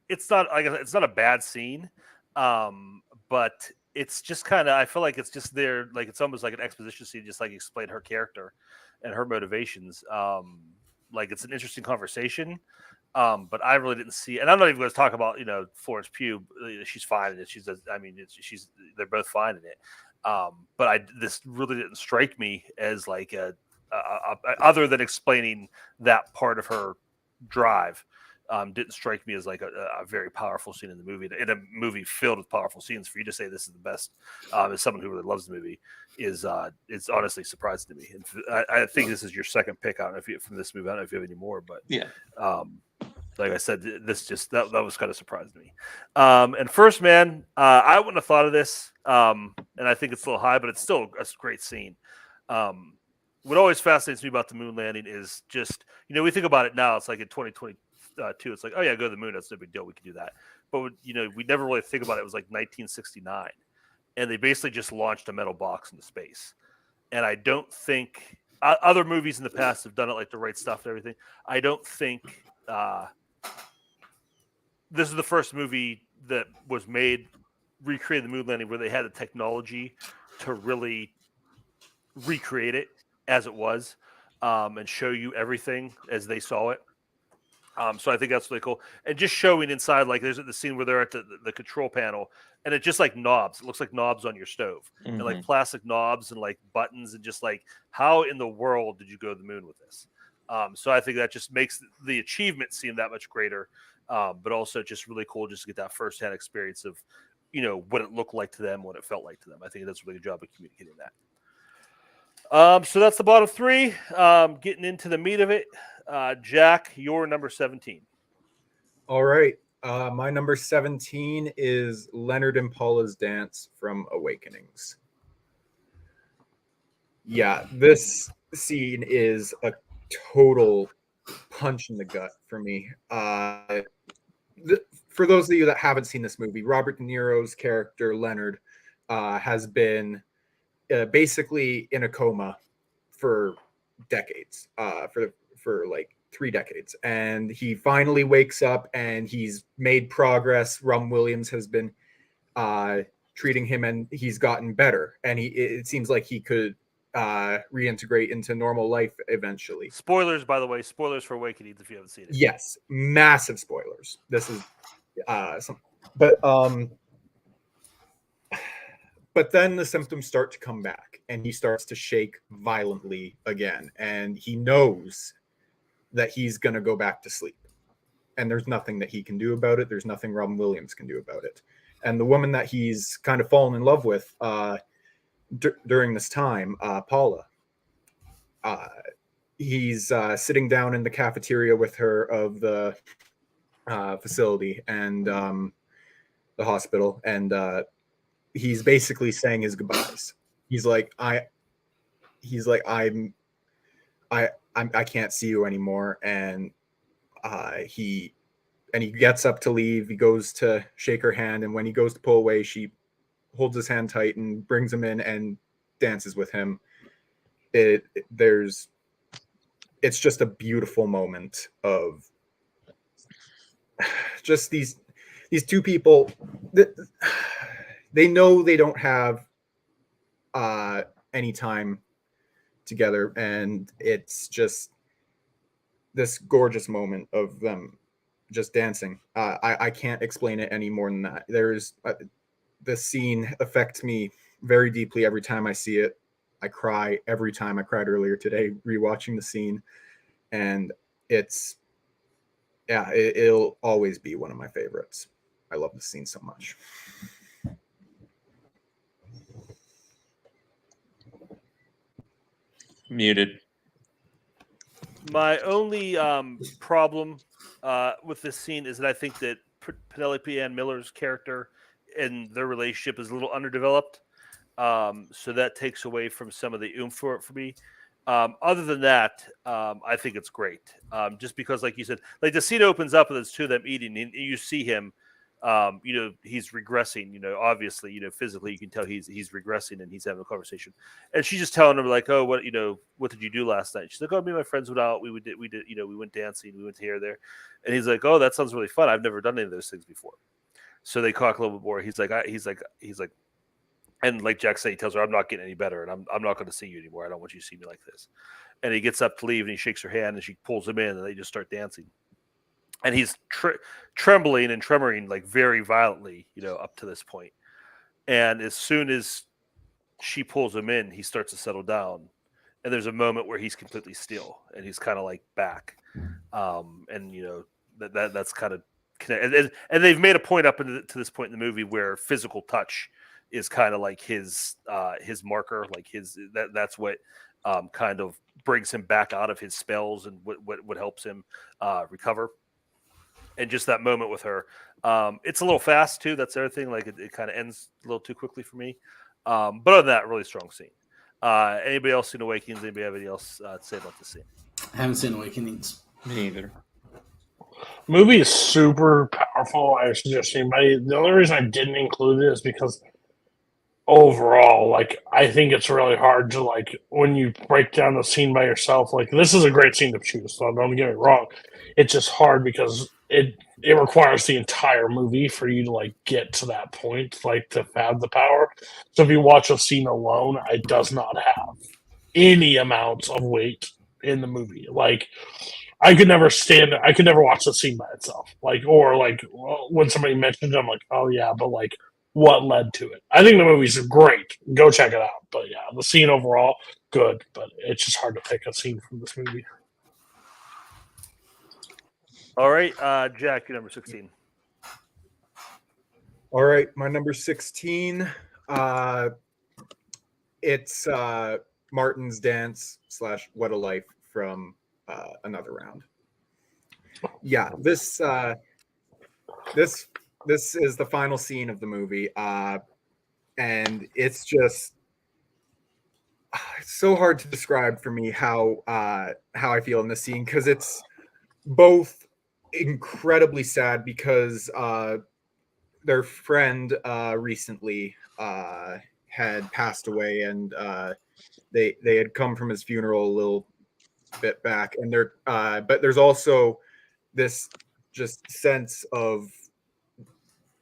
It's not like it's not a bad scene, but it's just kind of, I feel like it's just there, like it's almost like an exposition scene, just like explain her character and her motivations. Like it's an interesting conversation, but I really didn't see. And I'm not even going to talk about Florence Pugh. She's fine in it. They're both fine in it. But this really didn't strike me as like other than explaining that part of her drive. Didn't strike me as like a very powerful scene in the movie. In a movie filled with powerful scenes, for you to say this is the best, as someone who really loves the movie, is it's honestly surprising to me. And I think this is your second pick. I don't know if from this movie. I don't know if you have any more, but yeah. Like I said, this just that was kind of surprising to me. And First Man, I wouldn't have thought of this, and I think it's a little high, but it's still a great scene. What always fascinates me about the moon landing is just we think about it now. It's like in 2022, it's like, oh yeah, go to the moon. That's no big deal. We can do that. But we never really think about it. It was like 1969, and they basically just launched a metal box into space. And I don't think other movies in the past have done it like The Right Stuff and everything. I don't think this is the first movie that was made recreating the moon landing where they had the technology to really recreate it as it was, and show you everything as they saw it. So I think that's really cool. And just showing inside, like there's the scene where they're at the control panel, and it's just like knobs. It looks like knobs on your stove, and like plastic knobs and like buttons, and just like, how in the world did you go to the moon with this? So I think that just makes the achievement seem that much greater, but also just really cool just to get that firsthand experience of, what it looked like to them, what it felt like to them. I think that's a really good job of communicating that. So that's the bottom three. Getting into the meat of it. Jack, your number 17. All right. My number 17 is Leonard and Paula's dance from Awakenings. Yeah, this scene is a total punch in the gut for me. For those of you that haven't seen this movie, Robert De Niro's character Leonard has been basically in a coma for decades, for like 3 decades, and he finally wakes up and he's made progress. Rum Williams has been treating him, and he's gotten better, and it seems like he could reintegrate into normal life eventually. Spoilers, by the way, spoilers for Awakenings if you haven't seen it. Yes, massive spoilers. This is but then the symptoms start to come back, and he starts to shake violently again, and he knows that he's going to go back to sleep, and there's nothing that he can do about it. There's nothing Robin Williams can do about it. And the woman that he's kind of fallen in love with during this time, Paula, he's sitting down in the cafeteria with her of the facility and the hospital, and he's basically saying his goodbyes. He's like, I can't see you anymore. And he gets up to leave. He goes to shake her hand, and when he goes to pull away, she holds his hand tight and brings him in and dances with him. There's it's just a beautiful moment of just these two people that they know they don't have any time together, and it's just this gorgeous moment of them just dancing. I can't explain it any more than that. There's this scene affects me very deeply every time I see it. I cry every time. I cried earlier today rewatching the scene, and it's it'll always be one of my favorites. I love the scene so much. Muted. My only problem with this scene is that I think that Penelope Ann Miller's character and their relationship is a little underdeveloped. So that takes away from some of the oomph for it for me. Other than that, I think it's great. Just because, like you said, like the scene opens up and there's two of them eating, and you see him. He's regressing. Obviously, physically, you can tell he's regressing, and he's having a conversation. And she's just telling him like, "Oh, what did you do last night?" She's like, "Oh, me and my friends went out. We went dancing. We went here, there." And he's like, "Oh, that sounds really fun. I've never done any of those things before." So they talk a little bit more. He's like, and like Jack said, he tells her, "I'm not getting any better, and I'm not going to see you anymore. I don't want you to see me like this." And he gets up to leave, and he shakes her hand, and she pulls him in, and they just start dancing. And he's trembling and tremoring like very violently, up to this point. And as soon as she pulls him in, he starts to settle down. And there's a moment where he's completely still, and he's kind of like back. And that's kind of connected. And they've made a point up to this point in the movie where physical touch is kind of like his marker, like that's what kind of brings him back out of his spells and what helps him recover. And just that moment with her, it's a little fast too. That's the other thing. Like it kind of ends a little too quickly for me. But other than that, really strong scene. Anybody else seen Awakenings? Anybody have anything else to say about the scene? I haven't seen Awakenings. Me neither. Movie is super powerful. I suggest anybody. The only reason I didn't include it is because overall, like, I think it's really hard to, like, when you break down the scene by yourself, like, this is a great scene to choose, so don't get me wrong. It's just hard because it requires the entire movie for you to, like, get to that point, like, to have the power. So if you watch a scene alone, it does not have any amount of weight in the movie. Like, I could never watch the scene by itself. Like, or, like, when somebody mentioned it, I'm like, oh, yeah, but, like, what led to it? I think the movie's great. Go check it out. But yeah, the scene overall, good. But it's just hard to pick a scene from this movie. All right, Jack, you're number 16. All right, my number 16. It's Martin's dance / What a Life from Another Round. Yeah, this is the final scene of the movie, and it's just it's so hard to describe for me how I feel in this scene, because it's both incredibly sad because their friend recently had passed away, and they had come from his funeral a little bit back, and but there's also this just sense of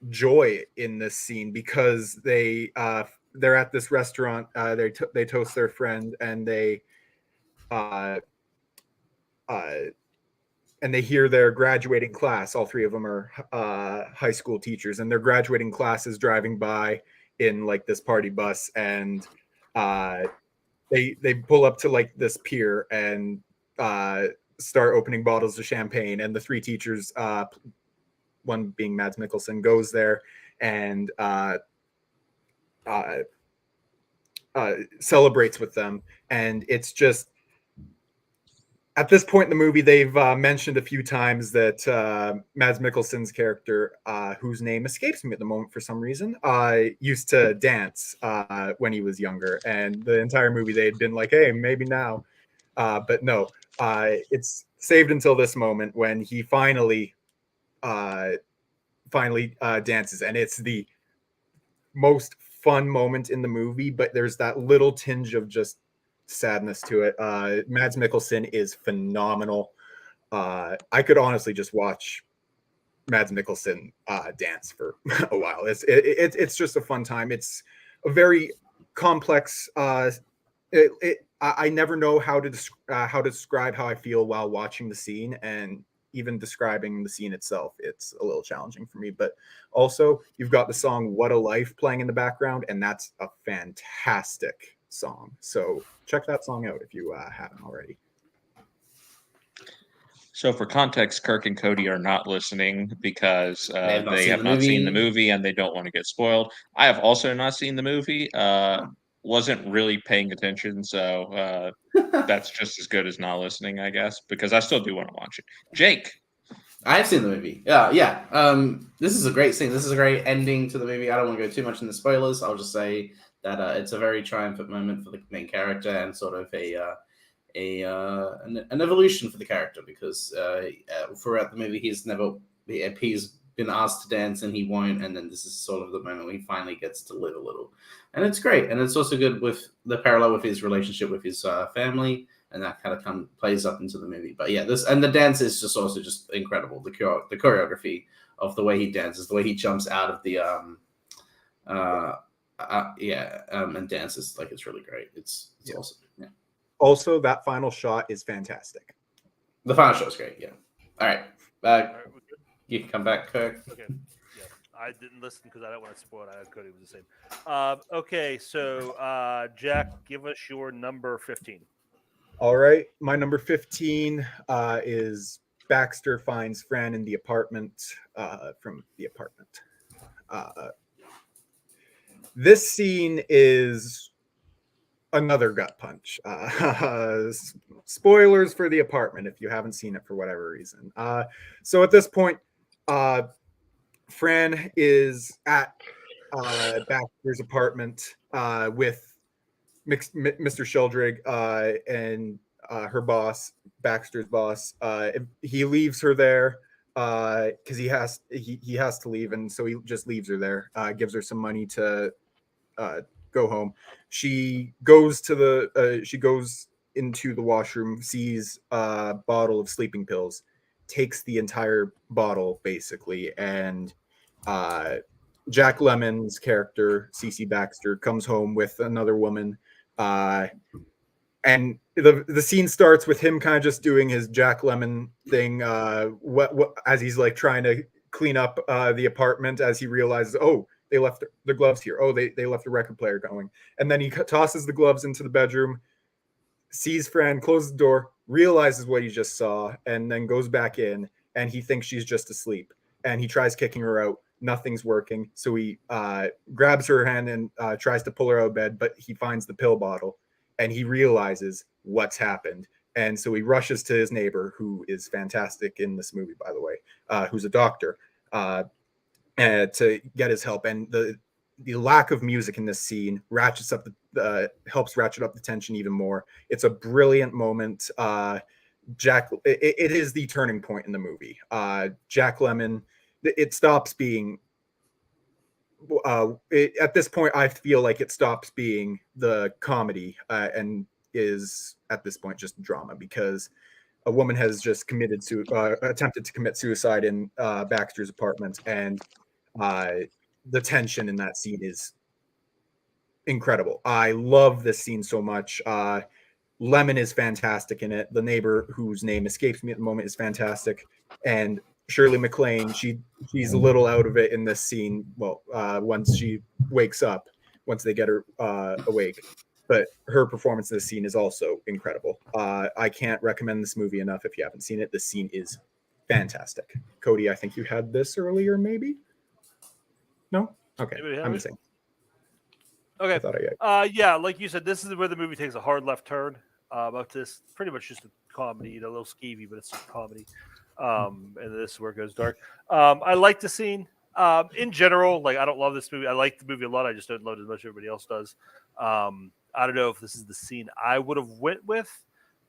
joy in this scene because they're at this restaurant, they toast their friend, and they hear their graduating class. All three of them are high school teachers, and their graduating class is driving by in like this party bus, and they pull up to like this pier and start opening bottles of champagne, and the three teachers, one being Mads Mikkelsen, goes there and celebrates with them. And it's just, at this point in the movie, they've mentioned a few times that Mads Mikkelsen's character, whose name escapes me at the moment for some reason, used to dance when he was younger. And the entire movie, they had been like, hey, maybe now. But no, it's saved until this moment when he finally dances, and it's the most fun moment in the movie, but there's that little tinge of just sadness to it. Mads Mikkelsen is phenomenal. I could honestly just watch Mads Mikkelsen dance for a while. It's just a fun time. It's a very complex. I never know how to describe how I feel while watching the scene, and even describing the scene itself, it's a little challenging for me. But also, you've got the song "What a Life" playing in the background, and that's a fantastic song. So check that song out if you haven't already. So for context, Kirk and Cody are not listening because they have not seen the movie and they don't want to get spoiled. I have also not seen the movie. Wasn't really paying attention, so that's just as good as not listening, I guess, because I still do want to watch it. Jake. I've seen the movie. Yeah. This is a great scene. This is a great ending to the movie. I don't want to go too much into spoilers. I'll just say that it's a very triumphant moment for the main character and sort of an evolution for the character, because throughout the movie he's been asked to dance and he won't, and then this is sort of the moment when he finally gets to live a little, and it's great. And it's also good with the parallel with his relationship with his family, and that kind of plays up into the movie. But yeah, the dance is just also just incredible. The choreography of the way he dances, the way he jumps out of the and dances, like, it's really great. It's awesome. Yeah. Also, that final shot is fantastic. The final shot is great. Yeah. All right. You can come back, Kirk. Okay. Yeah. I didn't listen because I don't want to spoil it. I thought it was the same. Okay. So, Jack, give us your number 15. All right. My number 15 is Baxter finds Fran in the apartment from the apartment. This scene is another gut punch. Spoilers for the apartment if you haven't seen it for whatever reason. So at this point, Fran is at Baxter's apartment with Mr. Sheldrig and her boss, Baxter's boss. He leaves her there because he has to leave, and so he just leaves her there. Gives her some money to go home. She goes into the washroom, sees a bottle of sleeping pills, takes the entire bottle basically, and Jack Lemmon's character, Cece Baxter, comes home with another woman, and the scene starts with him kind of just doing his Jack Lemmon thing, as he's like trying to clean up the apartment, as he realizes, oh, they left the gloves here. Oh, they left the record player going. And then he tosses the gloves into the bedroom, sees Fran, closes the door, realizes what he just saw, and then goes back in, and he thinks she's just asleep. And he tries kicking her out. Nothing's working. So he grabs her hand and tries to pull her out of bed, but he finds the pill bottle, and he realizes what's happened. And so he rushes to his neighbor, who is fantastic in this movie, by the way, who's a doctor, to get his help. And the lack of music in this scene helps ratchet up the tension even more. It's a brilliant moment. It is the turning point in the movie. Jack Lemmon, it stops being at this point, I feel like it stops being the comedy and is at this point just drama, because a woman has just attempted to commit suicide in Baxter's apartment, and the tension in that scene is incredible. I love this scene so much. Lemon is fantastic in it. The neighbor, whose name escapes me at the moment, is fantastic, and Shirley MacLaine, she's a little out of it in this scene. Well, once she wakes up, once they get her awake, but her performance in this scene is also incredible. I can't recommend this movie enough if you haven't seen it. This scene is fantastic. Cody, I think you had this earlier, maybe? No? Okay, I'm missing. Okay. I thought I had. Yeah, like you said, this is where the movie takes a hard left turn. Up to this, pretty much just a comedy, a little skeevy, but it's a comedy. And this is where it goes dark. I like the scene. In general, like, I don't love this movie. I like the movie a lot. I just don't love it as much as everybody else does. I don't know if this is the scene I would have went with,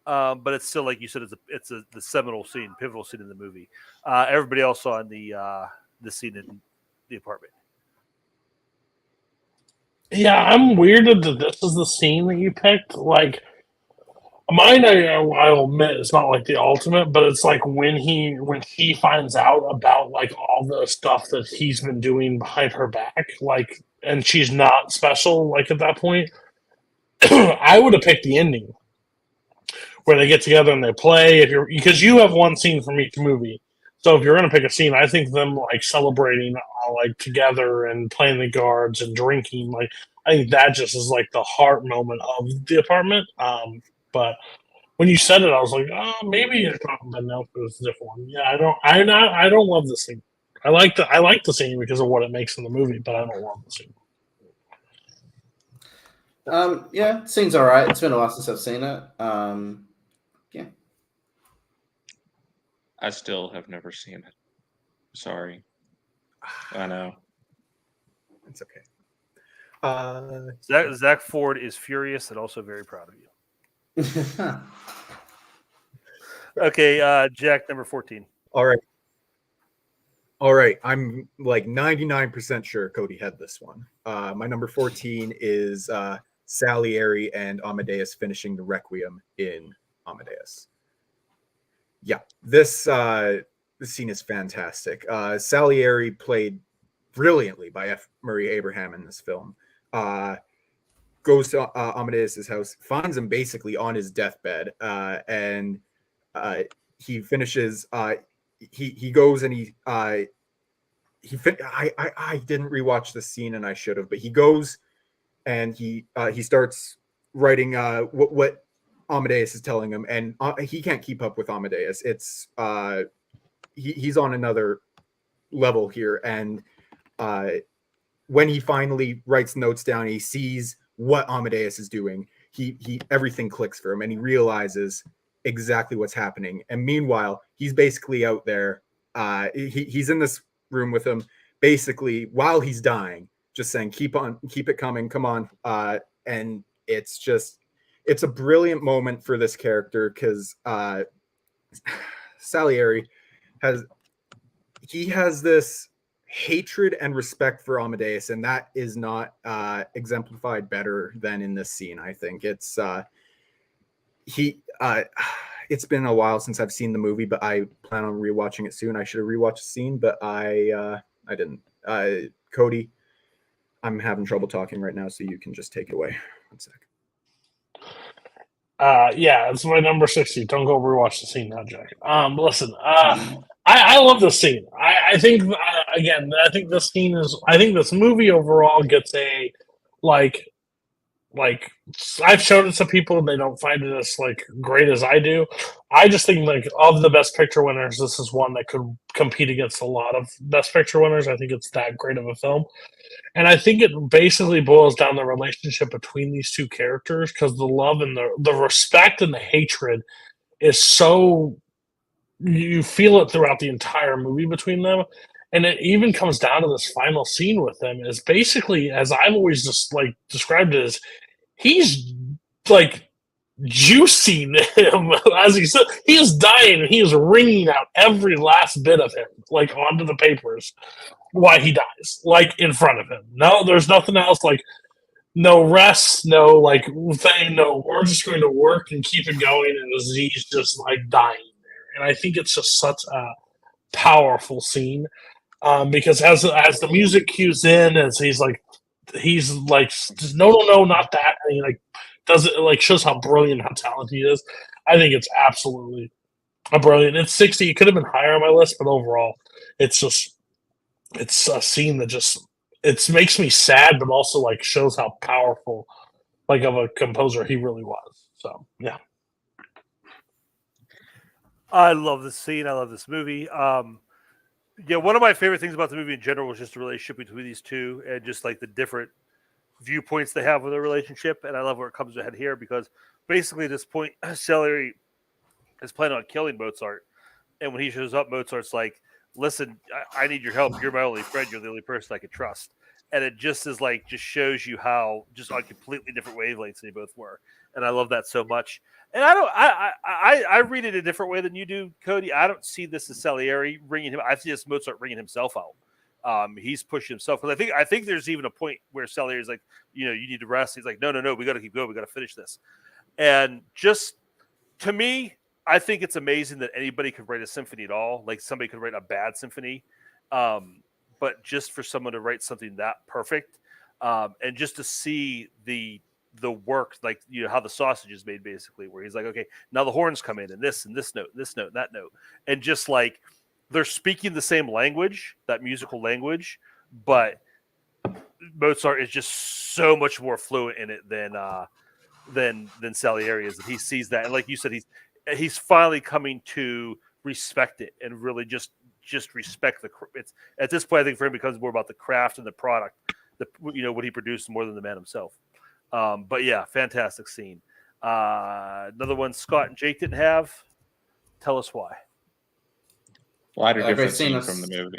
but it's still, like you said, it's the seminal scene, pivotal scene in the movie. Everybody else saw in the scene in the apartment. Yeah, I'm weirded that this is the scene that you picked. Like, Mine, I'll admit, it's not like the ultimate, but it's like when he finds out about like all the stuff that he's been doing behind her back, like, and she's not special, like at that point. I would have picked the ending where they get together and they play. Because you have one scene from each movie, so if you're gonna pick a scene, I think them like celebrating like together and playing the guards and drinking, like I think that just is like the heart moment of the apartment. But when you said it, I was like, oh, maybe it's not, but no, it was a different one. Yeah, I don't love the scene. I like the scene because of what it makes in the movie, but I don't love the scene. Yeah, seems all right. It's been a while since I've seen it. Yeah. I still have never seen it. Sorry. I know. It's okay. Zach Ford is furious and also very proud of you. Okay, Jack, number 14. All right. I'm like 99% sure Cody had this one. My number 14 is Salieri and Amadeus finishing the Requiem in Amadeus. Yeah, this scene is fantastic. Salieri played brilliantly by F. Murray Abraham in this film. Goes to Amadeus's house, finds him basically on his deathbed, and he finishes. He goes and I didn't rewatch the scene and I should have, but he goes and he starts writing what Amadeus is telling him, and he can't keep up with Amadeus. It's he's on another level here, and when he finally writes notes down, he sees what Amadeus is doing. He everything clicks for him, and he realizes exactly what's happening. And meanwhile, he's basically out there. He's in this room with him, basically while he's dying, just saying, "Keep it coming, come on." And it's a brilliant moment for this character because Salieri has this hatred and respect for Amadeus, and that is not exemplified better than in this scene. I think it's it's been a while since I've seen the movie, but I plan on rewatching it soon. I should have rewatched the scene, but I didn't. Cody, I'm having trouble talking right now, so you can just take it away. 1 sec. Yeah, it's my number 60. Don't go rewatch the scene now, Jack. Listen, I love this scene. I think I think this scene is. I think this movie overall gets a like I've shown it to people and they don't find it as like great as I do. I just think like of the Best Picture winners, this is one that could compete against a lot of Best Picture winners. I think it's that great of a film. And I think it basically boils down the relationship between these two characters because the love and the respect and the hatred is so you feel it throughout the entire movie between them. And it even comes down to this final scene with them is basically, as I've always just like described it as, he's like juicing him as he said, he is dying and he is wringing out every last bit of him like onto the papers why he dies, like in front of him. No, there's nothing else, like no rest, no like thing, no, we're just going to work and keep it going, and he's just like dying there. And I think it's just such a powerful scene because as the music cues in, as he's like no, not that, and he like does it, like shows how brilliant, how talented he is. I think it's absolutely a brilliant. It's 60. It could have been higher on my list, but overall, it's a scene that just makes me sad, but also like shows how powerful like of a composer he really was. So yeah, I love this scene. I love this movie. Yeah, one of my favorite things about the movie in general was just the relationship between these two and just like the different viewpoints they have with their relationship. And I love where it comes ahead here because basically at this point, Salieri is planning on killing Mozart. And when he shows up, Mozart's like, listen, I need your help. You're my only friend. You're the only person I can trust. And it just is like, just shows you how just on completely different wavelengths they both were. And I love that so much. And I read it a different way than you do, Cody. I don't see this as Salieri ringing him. I see this Mozart ringing himself out. He's pushing himself. Because I think there's even a point where Salieri's like, you need to rest. He's like, no, we got to keep going. We got to finish this. And just to me, I think it's amazing that anybody could write a symphony at all. Like somebody could write a bad symphony, but just for someone to write something that perfect, and just to see the work, like how the sausage is made, basically, where he's like, okay, now the horns come in, and this note, that note, and just like they're speaking the same language, that musical language, but Mozart is just so much more fluent in it than Salieri is. That he sees that, and like you said, he's finally coming to respect it and really just respect it's at this point. I think for him, it becomes more about the craft and the product, what he produced more than the man himself. But yeah, fantastic scene. Another one Scott and Jake didn't have. Tell us why. Wider different scene from the movie.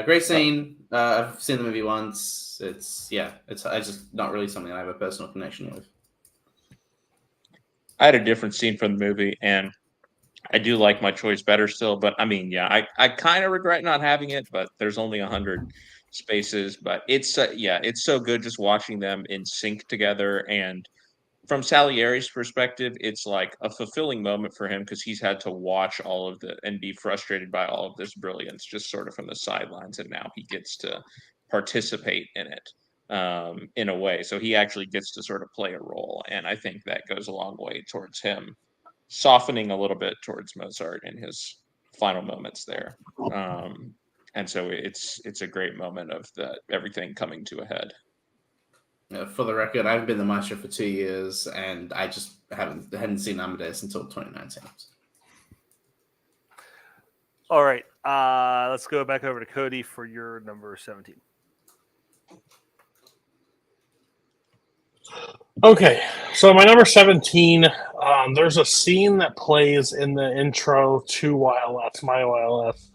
Great scene. I've seen the movie once. It's just not really something I have a personal connection with. I had a different scene from the movie, and I do like my choice better still. But I mean, yeah, I kind of regret not having it, but there's only 100 spaces. But it's it's so good just watching them in sync together. And from Salieri's perspective, it's like a fulfilling moment for him because he's had to watch all of and be frustrated by all of this brilliance just sort of from the sidelines, and now he gets to participate in it in a way. So he actually gets to sort of play a role, and I think that goes a long way towards him softening a little bit towards Mozart in his final moments there. And so it's a great moment of everything coming to a head. For the record, I've been the maestro for 2 years, and I just hadn't seen Amadeus until 2019. All right, let's go back over to Cody for your number 17. Okay, so my number 17, there's a scene that plays in the intro to YLS, my YLS,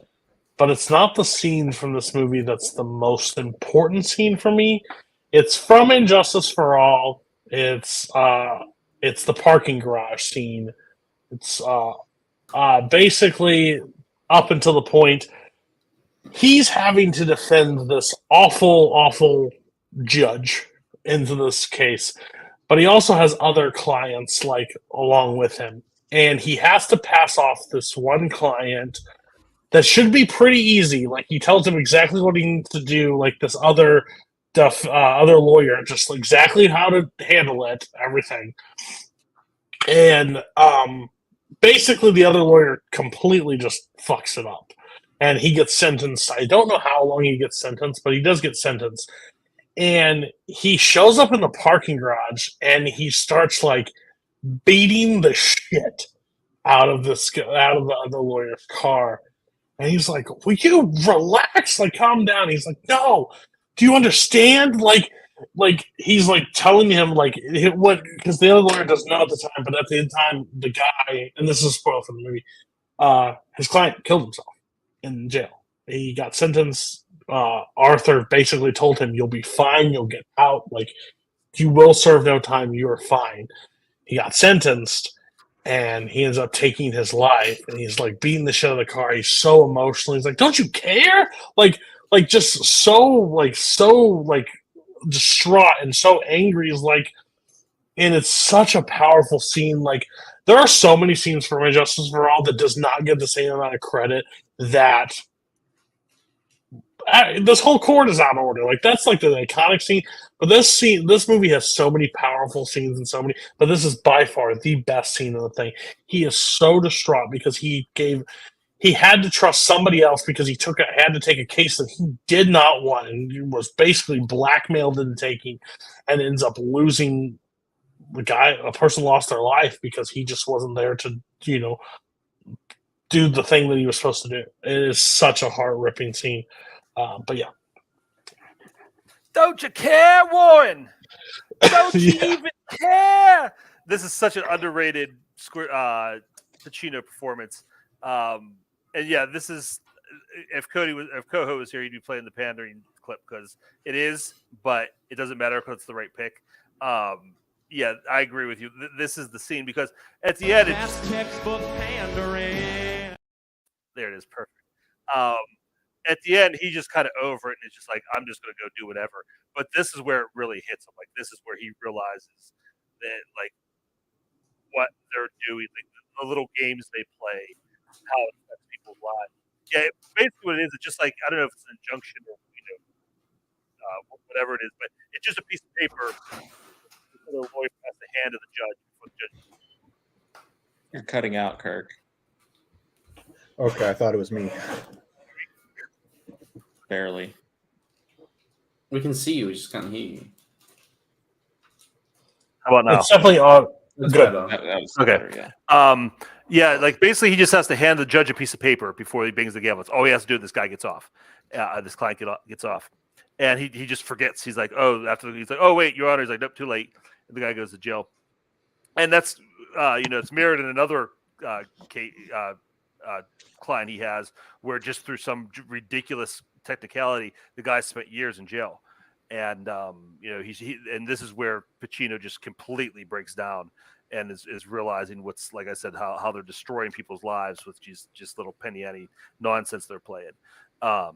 but it's not the scene from this movie that's the most important scene for me. It's from Injustice for All. It's the parking garage scene. It's basically up until the point he's having to defend this awful judge into this case, but he also has other clients like along with him, and he has to pass off this one client that should be pretty easy. Like he tells him exactly what he needs to do. Like this other lawyer, just exactly how to handle it, everything. And basically the other lawyer completely just fucks it up. And he gets sentenced. I don't know how long he gets sentenced, but he does get sentenced. And he shows up in the parking garage and he starts like beating the shit out of the other lawyer's car. And he's like, will you relax? Like, calm down. He's like, no. Do you understand? Like he's like telling him like what, because the other lawyer doesn't know at the time, but at the time the guy, and this is a spoil from the movie, his client killed himself in jail. He got sentenced. Arthur basically told him, "You'll be fine. You'll get out. Like you will serve no time. You are fine." He got sentenced, and he ends up taking his life. And he's like beating the shit out of the car. He's so emotional. He's like, "Don't you care?" Like just so distraught and so angry. Is like, and it's such a powerful scene. Like there are so many scenes from Injustice for All that does not get the same amount of credit that this whole court is out of order. Like that's like the iconic scene. But this movie has so many powerful scenes and so many. But this is by far the best scene of the thing. He is so distraught because he had to trust somebody else because he had to take a case that he did not want and was basically blackmailed into taking, and ends up losing a person lost their life because he just wasn't there to, do the thing that he was supposed to do. It is such a heart-ripping scene. But yeah. Don't you care, Warren? Don't you even care? This is such an underrated Pacino performance. And yeah, this is if Koho was here, he'd be playing the pandering clip because it is, but it doesn't matter because it's the right pick. Yeah, I agree with you. This is the scene because at the end, it's textbook pandering. There it is, perfect. At the end, he just kind of over it, and it's just like, I'm just going to go do whatever. But this is where it really hits him. Like this is where he realizes that, like, what they're doing, like the little games they play, how it affects people's lives. Yeah, basically what it is, it's just like, I don't know if it's an injunction or whatever it is, but it's just a piece of paper the lawyer has the hand of the judge. Before the judge. You're cutting out, Kirk. Okay, I thought it was me. Barely. We can see you, we just can't hear you. How about now? It's definitely on. That's Good. better. That was Okay. better, yeah. Yeah, like basically he just has to hand the judge a piece of paper before he bangs the gavel. It's all he has to do. This guy gets off. This client gets off. And he just forgets. He's like, he's like, oh, wait, Your Honor. He's like, nope, too late. And the guy goes to jail. And that's, it's mirrored in another client he has where just through some ridiculous technicality, the guy spent years in jail. And, and this is where Pacino just completely breaks down and is realizing what's, like I said, how they're destroying people's lives with just little penny ante nonsense they're playing.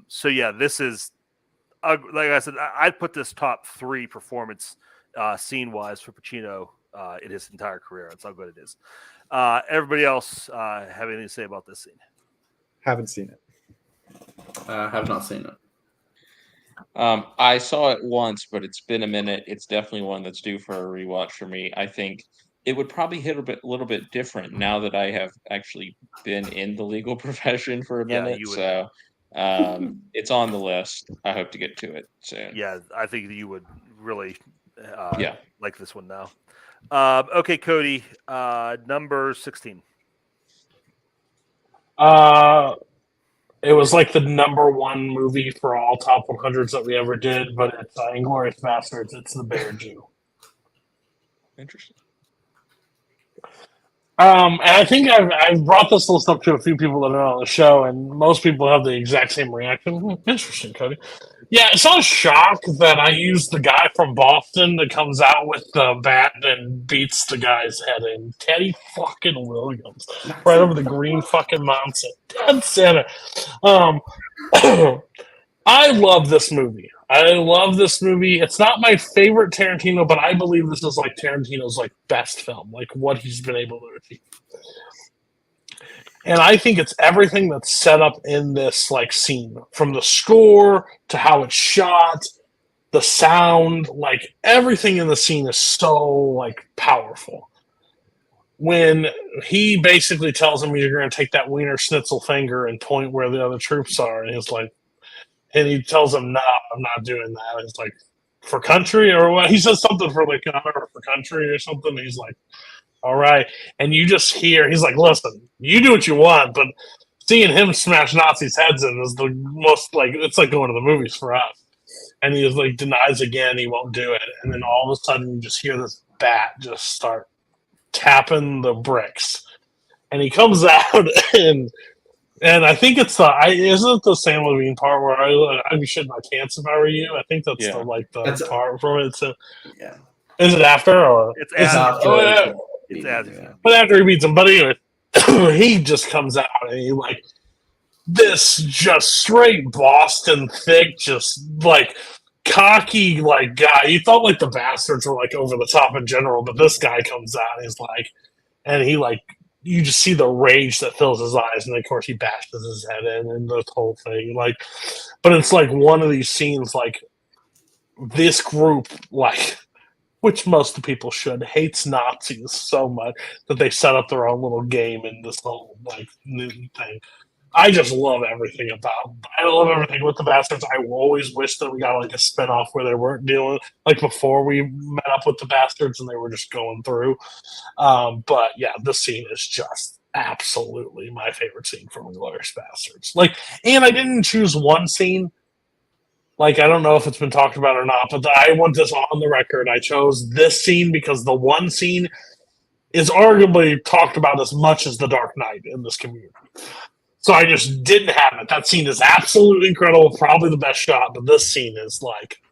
So, yeah, this is, like I said, I'd put this top 3 performance scene-wise for Pacino in his entire career. That's how good it is. Everybody else have anything to say about this scene? Haven't seen it. Have not seen it. I saw it once, but it's been a minute. It's definitely one that's due for a rewatch for me. I think it would probably hit a little bit different now that I have actually been in the legal profession for a minute. So it's on the list. I hope to get to it soon. Yeah, I think that you would really like this one now. Okay, Cody, number 16. It was like the number 1 movie for all top 100s that we ever did, but it's Inglourious Basterds. It's The Bear Jew. Interesting. And I think I've brought this list up to a few people that are on the show, and most people have the exact same reaction. Interesting, Cody. Yeah, it's not a shock that I used the guy from Boston that comes out with the bat and beats the guy's head in. Teddy fucking Williams. Right over the green fucking mountain. Dead center. I love this movie. It's not my favorite Tarantino, but I believe this is like Tarantino's like best film, like what he's been able to achieve. And I think it's everything that's set up in this like scene, from the score to how it's shot, the sound, like everything in the scene is so like powerful. When he basically tells him you're going to take that Wiener Schnitzel finger and point where the other troops are, and he's like, and he tells him, "No, I'm not doing that." And it's like, for country, or what? He says something for like honor for country or something. And he's like, all right. And you just hear, he's like, listen, you do what you want, but seeing him smash Nazis' heads in is the most, like, it's like going to the movies for us. And he like denies again, he won't do it. And then all of a sudden you just hear this bat just start tapping the bricks. And he comes out and I think it's isn't it the Sam Levine part where I'd be shitting my pants if I were you? I think that's the part from it. So, yeah. Is it after or it's after? Oh, yeah. It's after. But after he beats him, but anyway, he just comes out and he like this just straight Boston thick, just like cocky like guy. You thought like the Bastards were like over the top in general, but this guy comes out and he's like, and he like, you just see the rage that fills his eyes, and of course he bashes his head in and the whole thing. Like, but it's like one of these scenes, like this group, like, which most of the people should, hates Nazis so much that they set up their own little game in this whole like new thing. I just love everything about. I love everything with the Bastards. I always wish that we got like a spinoff where they weren't dealing like before we met up with the Bastards and they were just going through. But yeah, this scene is just absolutely my favorite scene from Inglourious Bastards. Like, and I didn't choose one scene. Like, I don't know if it's been talked about or not, but I want this on the record. I chose this scene because the one scene is arguably talked about as much as The Dark Knight in this community. So I just didn't have it. That scene is absolutely incredible, probably the best shot, but this scene is like,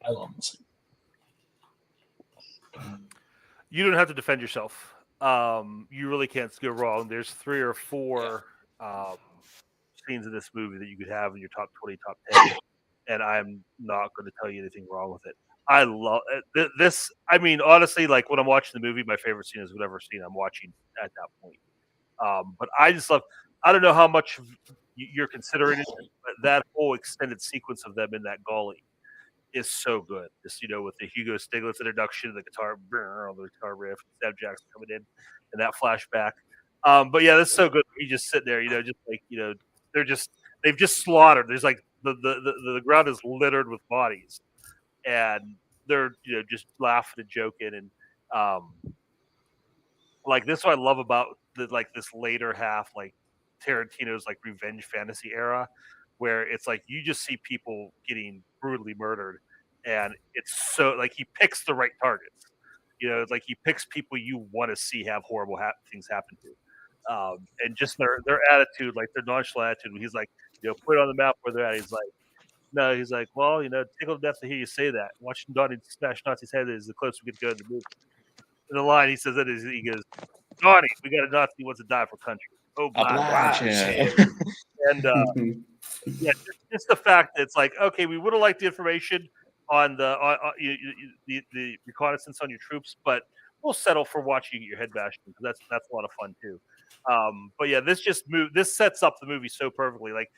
I love this scene. You don't have to defend yourself. You really can't go wrong. There's 3 or 4 scenes in this movie that you could have in your top 20, top 10, and I'm not going to tell you anything wrong with it. I love this. I mean, honestly, like when I'm watching the movie, my favorite scene is whatever scene I'm watching at that point. But I just love. I don't know how much you're considering it, but that whole extended sequence of them in that gully is so good. Just with the Hugo Stiglitz introduction, the guitar, the guitar riff, Sam Jackson coming in, and that flashback. But yeah, that's so good. You just sit there, just like they've just slaughtered. There's like the ground is littered with bodies, and they're just laughing and joking, and like this. What I love about this later half, like Tarantino's like revenge fantasy era, where it's like you just see people getting brutally murdered, and it's so like he picks the right targets. Like he picks people you want to see have horrible things happen to, and just their attitude, like their nonchalant attitude. He's like, put it on the map where they're at. He's like, no, he's like, well, tickle to death to hear you say that. Watching Donnie smash Nazi's head is the closest we can go to the movie. In the line, he says that he goes, Donnie, we got a Nazi who wants to die for country. Oh, Oblige. And yeah, just the fact that it's like, okay, we would have liked the information on the reconnaissance on your troops, but we'll settle for watching you get your head bashed because that's a lot of fun too. But yeah, this sets up the movie so perfectly. Like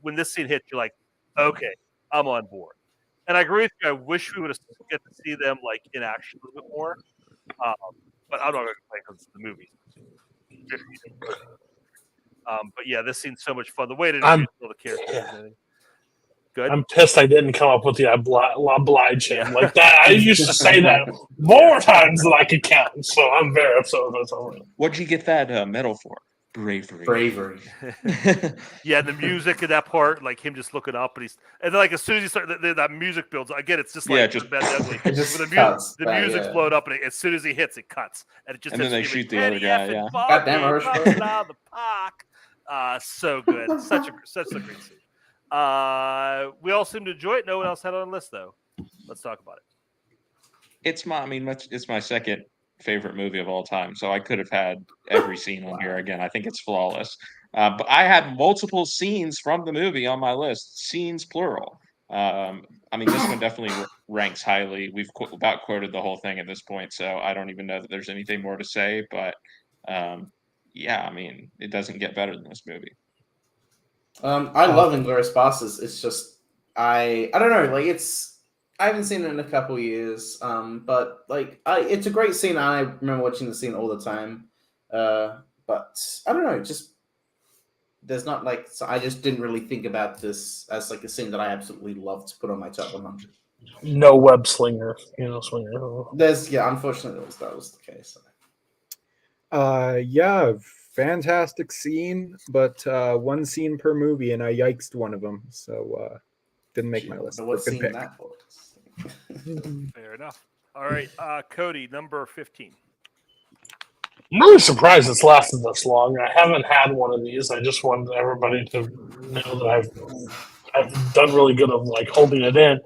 when this scene hits, you're like, okay, I'm on board. And I agree with you. I wish we would have get to see them like in action a little bit more. But I'm not going to complain because it's the movie. But yeah, this scene's so much fun. The way to introduce all the characters. Yeah. Good. I'm pissed I didn't come up with the oblige him like that. I used to say that more times than I could count, so I'm very upset with myself. What'd you get that medal for? Bravery. Yeah, the music in that part, like him just looking up, and then like as soon as he starts, that music builds. Again, it's just like just Bad Deadly. The music's blown up, and as soon as he hits, it cuts, and it just. And then they shoot the other guy. Yeah. Goddamn the park. So good. Such a great scene. We all seem to enjoy it. No one else had on the list though. Let's talk about it. It's my second favorite movie of all time, so I could have had every scene on here again. I think it's flawless. But I had multiple scenes from the movie on my list. Scenes plural. I mean, this one definitely ranks highly. We've about quoted the whole thing at this point, so I don't even know that there's anything more to say. But yeah, I mean, it doesn't get better than this movie. I love Inglourious Basterds. It's just I don't know, like I haven't seen it in a couple years, but like it's a great scene. I remember watching the scene all the time, but I don't know, just there's not like I just didn't really think about this as like a scene that I absolutely love to put on my top 100. No web slinger, swinger. Unfortunately that was the case. Yeah, fantastic scene, but one scene per movie, and I yikesed one of them, so didn't make my list. So what scene that for? Fair enough. All right, Cody, number 15. I'm really surprised it's lasted this long. I haven't had one of these. I just wanted everybody to know that I've done really good of like holding it in.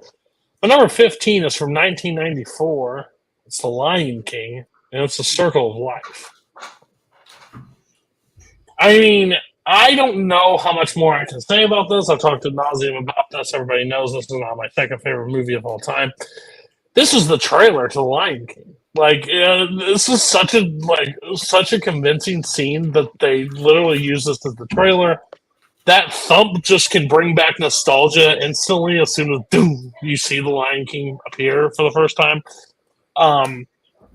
But number 15 is from 1994. It's The Lion King, and it's The Circle of Life. I mean, I don't know how much more I can say about this. I've talked to nauseam about this. Everybody knows this is not my second favorite movie of all time. This is the trailer to The Lion King. Like, this is such a convincing scene that they literally use this as the trailer. That thump just can bring back nostalgia instantly as soon as boom, you see The Lion King appear for the first time.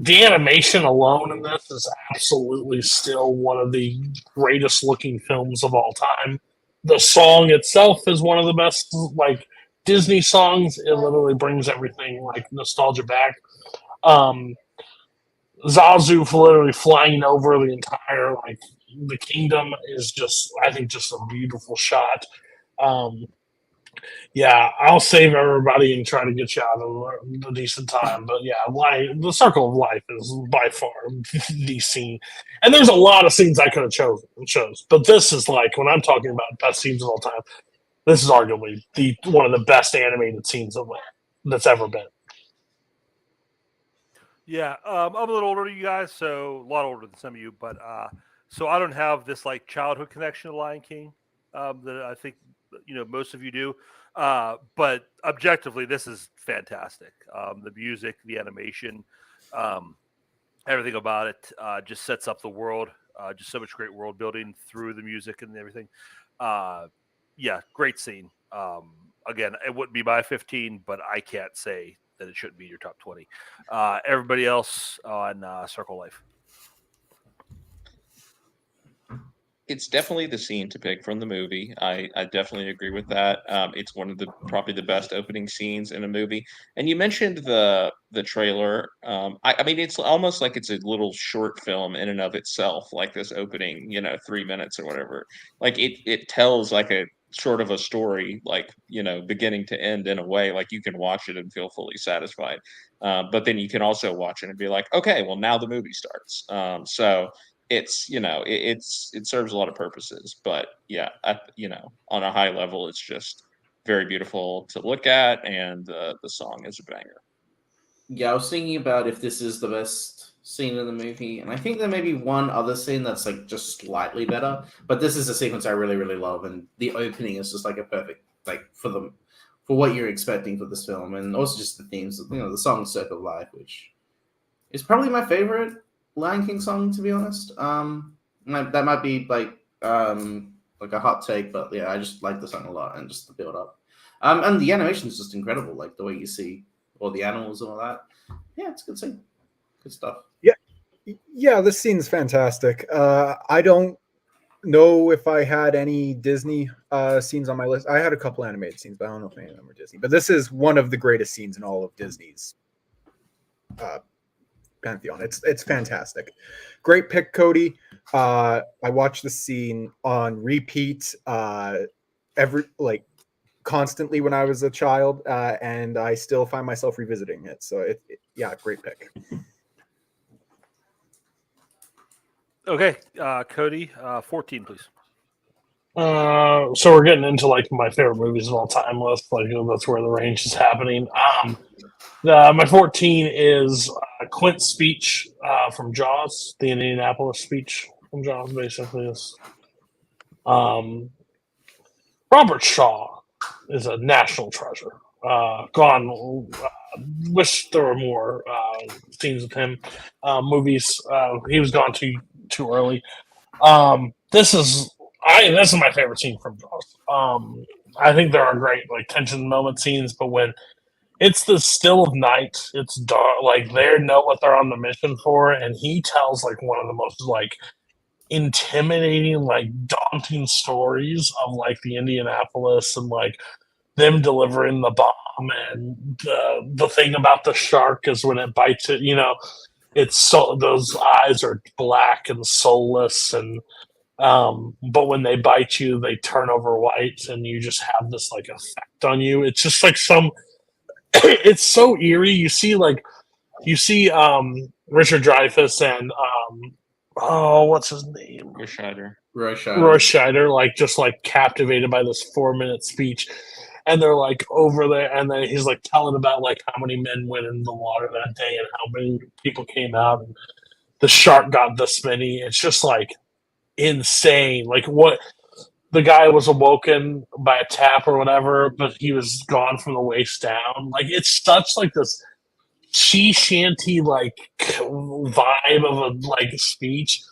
The animation alone in this is absolutely still one of the greatest looking films of all time. The song itself is one of the best, like, Disney songs. It literally brings everything, like, nostalgia back. Zazu literally flying over the entire, like, the kingdom is just, I think, just a beautiful shot. Yeah, I'll save everybody and try to get you out of a decent time. But yeah, The Circle of Life is by far the scene. And there's a lot of scenes I could have chosen, but this is like, when I'm talking about best scenes of all time, this is arguably one of the best animated scenes that's ever been. Yeah, I'm a little older than you guys, so a lot older than some of you, but so I don't have this like childhood connection to Lion King that I think most of you do. But objectively, this is fantastic. The music, the animation, everything about it just sets up the world. Just so much great world building through the music and everything. Yeah, great scene. Again, it wouldn't be my 15, but I can't say that it shouldn't be your top 20. Everybody else on Circle Life. It's definitely the scene to pick from the movie. I definitely agree with that. It's one of probably the best opening scenes in a movie. And you mentioned the trailer. I mean, it's almost like it's a little short film in and of itself, like this opening, 3 minutes or whatever. Like it tells like a sort of a story, like, beginning to end in a way, like you can watch it and feel fully satisfied. But then you can also watch it and be like, okay, well, now the movie starts. So it's it serves a lot of purposes, but yeah, on a high level, it's just very beautiful to look at, and the song is a banger. Yeah, I was thinking about if this is the best scene in the movie, and I think there may be one other scene that's like just slightly better, but this is a sequence I really, really love, and the opening is just like a perfect for what you're expecting for this film, and also just the themes, the song "Circle of Life," which is probably my favorite Lion King song, to be honest. That might be like a hot take, but yeah, I just like the song a lot and just the build up. And the animation is just incredible, like the way you see all the animals and all that. Yeah, it's a good scene. Good stuff. Yeah, this scene's fantastic. I don't know if I had any Disney scenes on my list. I had a couple animated scenes, but I don't know if any of them were Disney. But this is one of the greatest scenes in all of Disney's pantheon. It's fantastic. Great pick, Cody. I watched the scene on repeat constantly when I was a child, and I still find myself revisiting it. So yeah, great pick. Okay, Cody, 14, please. So we're getting into like my favorite movies of all time list. Like that's where the range is happening. My 14 is Quint's speech from Jaws, the Indianapolis speech from Jaws, basically is. Robert Shaw is a national treasure. Wish there were more scenes with him. Movies. He was gone too early. This is my favorite scene from Jaws. I think there are great like tension moment scenes, but when it's the still of night, it's dark, like they know what they're on the mission for, and he tells like one of the most like intimidating, like daunting stories of like the Indianapolis and like them delivering the bomb, and the thing about the shark is when it bites it, it's so those eyes are black and soulless, and but when they bite you, they turn over white, and you just have this like effect on you. It's just like it's so eerie. You see Richard Dreyfuss and what's his name? Roy Scheider, like just like captivated by this 4-minute speech. And they're like over there, and then he's like telling about like how many men went in the water that day and how many people came out, and the shark got this many. It's just like insane. Like what the guy was awoken by a tap or whatever, but he was gone from the waist down. Like it's such like this sea shanty like vibe of a like speech.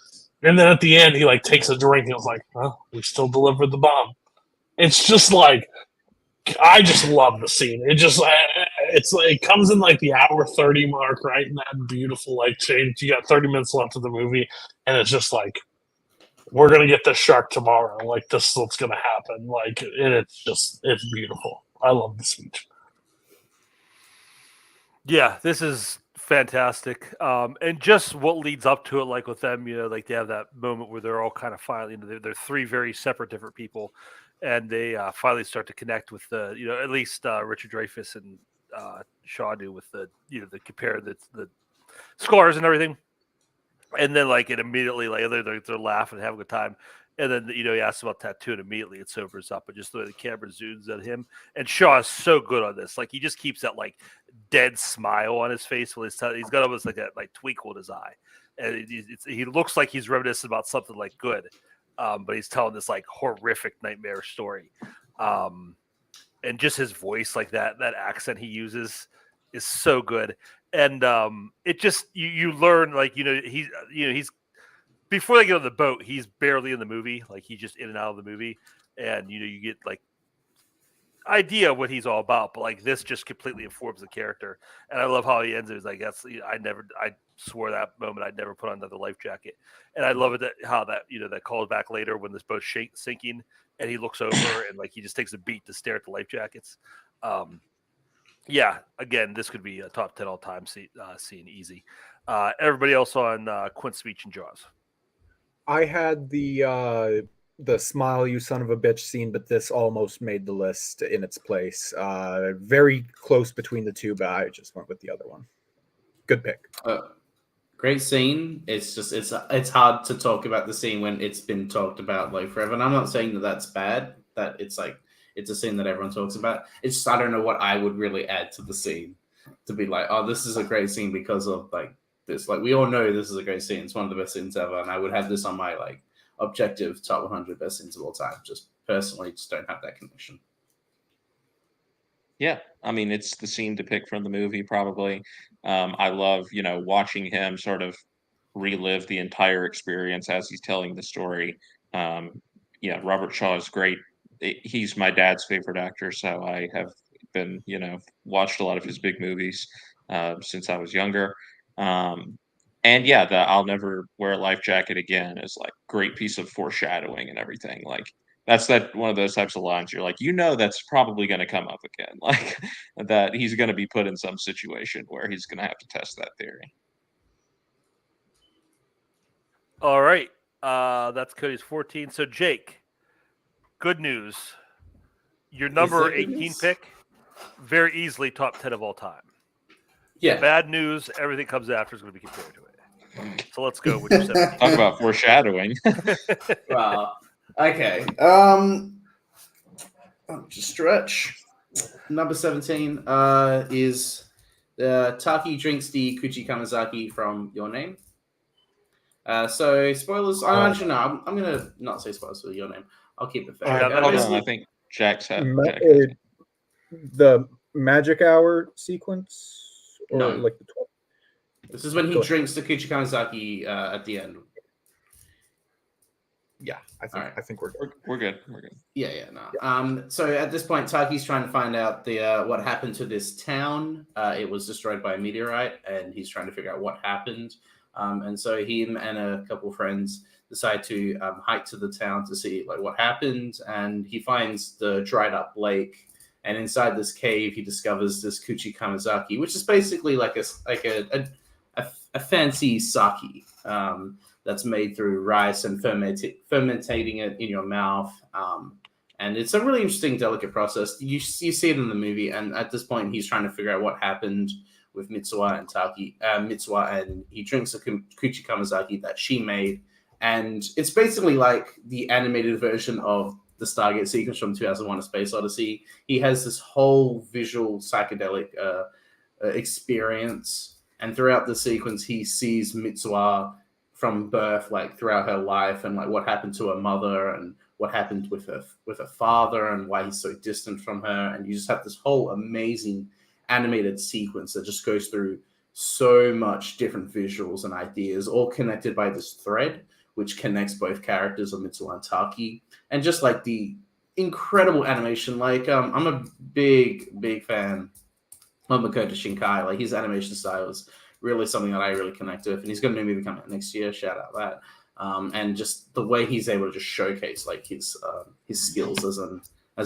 And then at the end, he like takes a drink and was like, "Oh, we still delivered the bomb." It's just like. I just love the scene. It comes in like the hour 30 mark, right? And that beautiful like change. You got 30 minutes left of the movie, and it's just like we're gonna get this shark tomorrow. Like this is what's gonna happen. Like and it's beautiful. I love the speech. Yeah, this is fantastic. And just what leads up to it, like with them, like they have that moment where they're all kind of finally, they're three very separate different people. And they finally start to connect with the, at least Richard Dreyfuss and Shaw do with the, the compare the scars and everything. And then like it immediately, like they're laughing and having a good time. And then, he asks about tattoo and immediately it sobers up. But just the way the camera zooms at him. And Shaw is so good on this. Like he just keeps that like dead smile on his face. While he's got almost like a like twinkle in his eye. And he looks like he's reminiscent about something like good. But he's telling this like horrific nightmare story. And just his voice, like that accent he uses is so good. And it just you learn, like, he's before they get on the boat, he's barely in the movie, like he's just in and out of the movie, and you get like idea what he's all about, but like this just completely informs the character. And I love how he ends it. He's like, I swore that moment I'd never put on another life jacket. And I love it how that calls back later when this boat's sinking and he looks over and like he just takes a beat to stare at the life jackets. Yeah, again, this could be a top 10 all time scene easy. Everybody else on Quint's speech and Jaws. I had the smile you son of a bitch scene, but this almost made the list in its place. Very close between the two, but I just went with the other one. Good pick. Great scene. It's just it's hard to talk about the scene when it's been talked about like forever. And I'm not saying that that's bad. That it's like it's a scene that everyone talks about. It's just I don't know what I would really add to the scene to be like, oh, this is a great scene because of like this. Like we all know this is a great scene. It's one of the best scenes ever, and I would have this on my like objective top 100 best scenes of all time. Just personally, just don't have that connection. Yeah, I mean, it's the scene to pick from the movie, probably. I love, watching him sort of relive the entire experience as he's telling the story. Yeah, Robert Shaw is great. He's my dad's favorite actor, so I have been, watched a lot of his big movies since I was younger. And yeah, the "I'll never wear a life jacket again" is like great piece of foreshadowing and everything. Like that's one of those types of lines you're like, that's probably going to come up again, like that he's going to be put in some situation where he's going to have to test that theory. All right, that's Cody's 14. So Jake, good news. Your number 18 pick, very easily top 10 of all time. Yeah. Bad news, everything comes after is going to be compared to it. So let's go with your 17. Talk about foreshadowing. Wow. Okay. Just stretch. Number 17 is Taki drinks the Kuchi Kamazaki from Your Name. So spoilers. Actually, no, I'm gonna not say spoilers for Your Name. I'll keep it fair. I think Jack's had the magic hour sequence. Or no, like the 12. This is when he drinks the Kuchi Kamazaki at the end. Yeah, I think we're good. We're good. We're good. Yeah, no. So at this point, Taki's trying to find out what happened to this town. It was destroyed by a meteorite, and he's trying to figure out what happened. And so him and a couple friends decide to hike to the town to see like what happened. And he finds the dried up lake. And inside this cave, he discovers this Kuchi Kamazaki, which is basically like a fancy sake that's made through rice and fermentating it in your mouth. And it's a really interesting, delicate process. You see it in the movie, and at this point, he's trying to figure out what happened with Mitsuha and Taki. Mitsuha, and he drinks a Kuchi Kamazaki that she made, and it's basically like the animated version of the Stargate sequence from 2001: A Space Odyssey. He has this whole visual psychedelic experience, and throughout the sequence, he sees Mitsuha from birth, like throughout her life, and like what happened to her mother, and what happened with her father, and why he's so distant from her. And you just have this whole amazing animated sequence that just goes through so much different visuals and ideas, all connected by this thread, which connects both characters of Mitsuha and Taki, and just like the incredible animation. Like I'm a big fan of Makoto Shinkai. Like his animation style is really something that I really connect with, and he's got a new movie coming out next year. Shout out that. And just the way he's able to just showcase like his skills as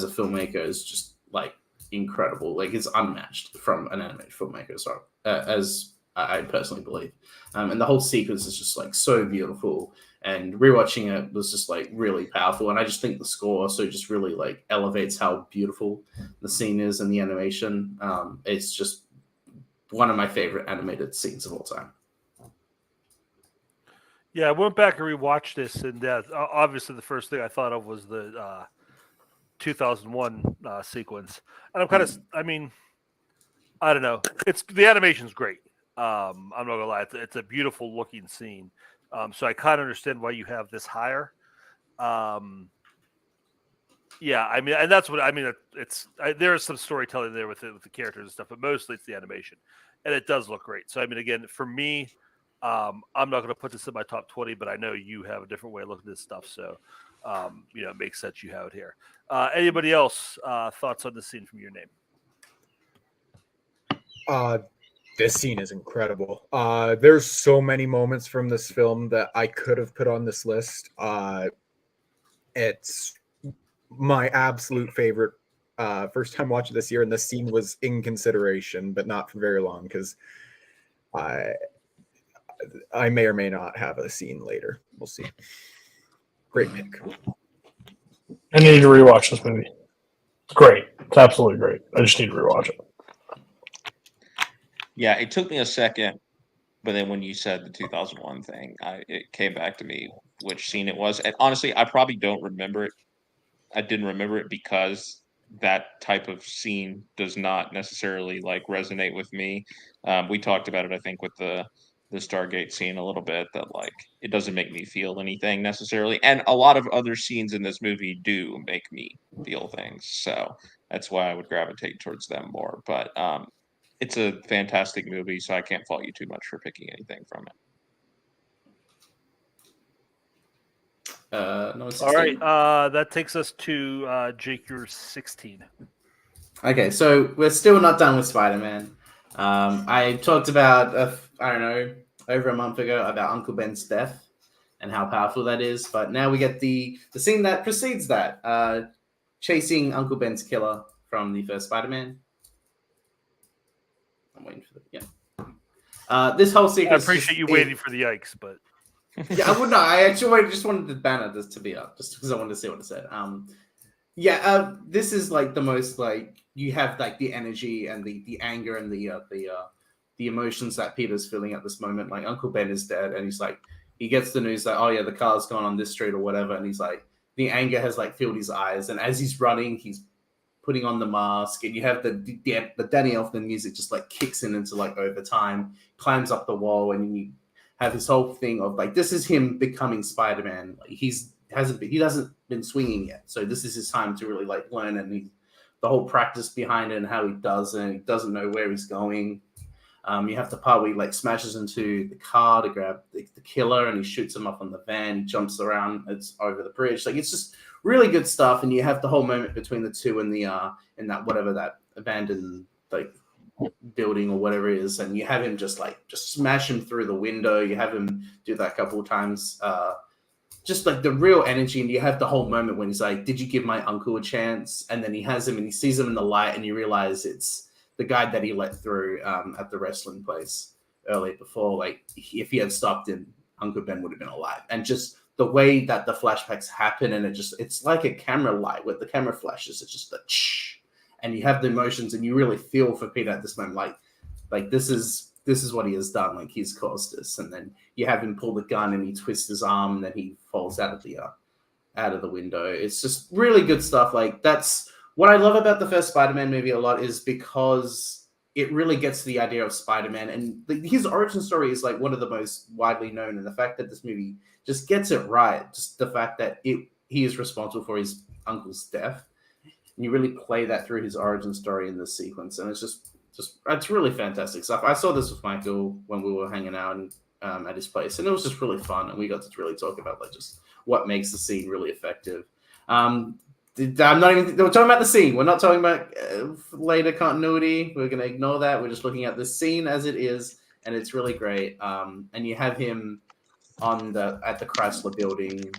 a filmmaker is just like incredible. Like it's unmatched from an animated filmmaker. So as I personally believe, and the whole sequence is just like so beautiful. And rewatching it was just like really powerful. And I just think the score also just really like elevates how beautiful the scene is and the animation. It's just one of my favorite animated scenes of all time. Yeah, I went back and rewatched this, and obviously the first thing I thought of was the 2001 sequence. And I'm kind of, I mean, I don't know. The animation's great. I'm not gonna lie, it's a beautiful looking scene. So I kind of understand why you have this higher. Yeah, I mean, and that's what I mean. There is some storytelling there with the characters and stuff, but mostly it's the animation, and it does look great. So I mean, again, for me, I'm not going to put this in my top 20, but I know you have a different way of looking at this stuff, so it makes sense you have it here. Anybody else thoughts on this scene from your name? This scene is incredible. There's so many moments from this film that I could have put on this list. It's my absolute favorite first time watching this year, and this scene was in consideration, but not for very long because I may or may not have a scene later. We'll see. Great pick. I need to rewatch this movie. It's great. It's absolutely great. I just need to rewatch it. Yeah, it took me a second, but then when you said the 2001 thing, it came back to me which scene it was. And honestly, I probably don't remember it. I didn't remember it because that type of scene does not necessarily like resonate with me. We talked about it, I think, with the Stargate scene a little bit, that like it doesn't make me feel anything necessarily. And a lot of other scenes in this movie do make me feel things. So that's why I would gravitate towards them more. But it's a fantastic movie, so I can't fault you too much for picking anything from it. No, All right, that takes us to Jake. You're 16. Okay, so we're still not done with Spider-Man. I talked about I don't know, over a month ago about Uncle Ben's death and how powerful that is. But now we get the scene that precedes that, chasing Uncle Ben's killer from the first Spider-Man. I'm waiting for this whole sequence. I appreciate you waiting for the yikes, but yeah, I would not. I actually just wanted the banner to be up, just because I wanted to see what it said. This is like the most like you have like the energy and the anger and the emotions that Peter's feeling at this moment. Like Uncle Ben is dead, and he's like he gets the news that, oh yeah, the car's gone on this street or whatever, and he's like the anger has like filled his eyes, and as he's running, he's putting on the mask, and you have the Danny Elfman music just like kicks in into like overtime, climbs up the wall, and you have this whole thing of like this is him becoming Spider-Man. Like he hasn't been swinging yet, so this is his time to really like learn, and the whole practice behind it and how he does it. He doesn't know where he's going. You have the part where he like smashes into the car to grab the killer, and he shoots him up on the van. He jumps around, it's over the bridge. Like it's just really good stuff. And you have the whole moment between the two in the in that whatever that abandoned like building or whatever it is, and you have him just smash him through the window. You have him do that a couple of times. Just like the real energy, and you have the whole moment when he's like, "Did you give my uncle a chance?" And then he has him, and he sees him in the light, and you realize it's the guy that he let through at the wrestling place earlier before. Like if he had stopped him, Uncle Ben would have been alive. And just the way that the flashbacks happen, and it's like a camera light where the camera flashes. It's just a shh, and you have the emotions, and you really feel for Peter at this moment, like this is what he has done. Like he's caused this, and then you have him pull the gun, and he twists his arm, and then he falls out of the window. It's just really good stuff. Like that's what I love about the first Spider-Man movie a lot, is because it really gets to the idea of Spider-Man, and his origin story is like one of the most widely known. And the fact that this movie just gets it right, just the fact that he is responsible for his uncle's death, and you really play that through his origin story in this sequence, and it's it's really fantastic stuff. I saw this with Michael when we were hanging out at his place, and it was just really fun, and we got to really talk about like just what makes the scene really effective. We're talking about the scene. We're not talking about later continuity. We're going to ignore that. We're just looking at the scene as it is, and it's really great. And you have him at the Chrysler Building,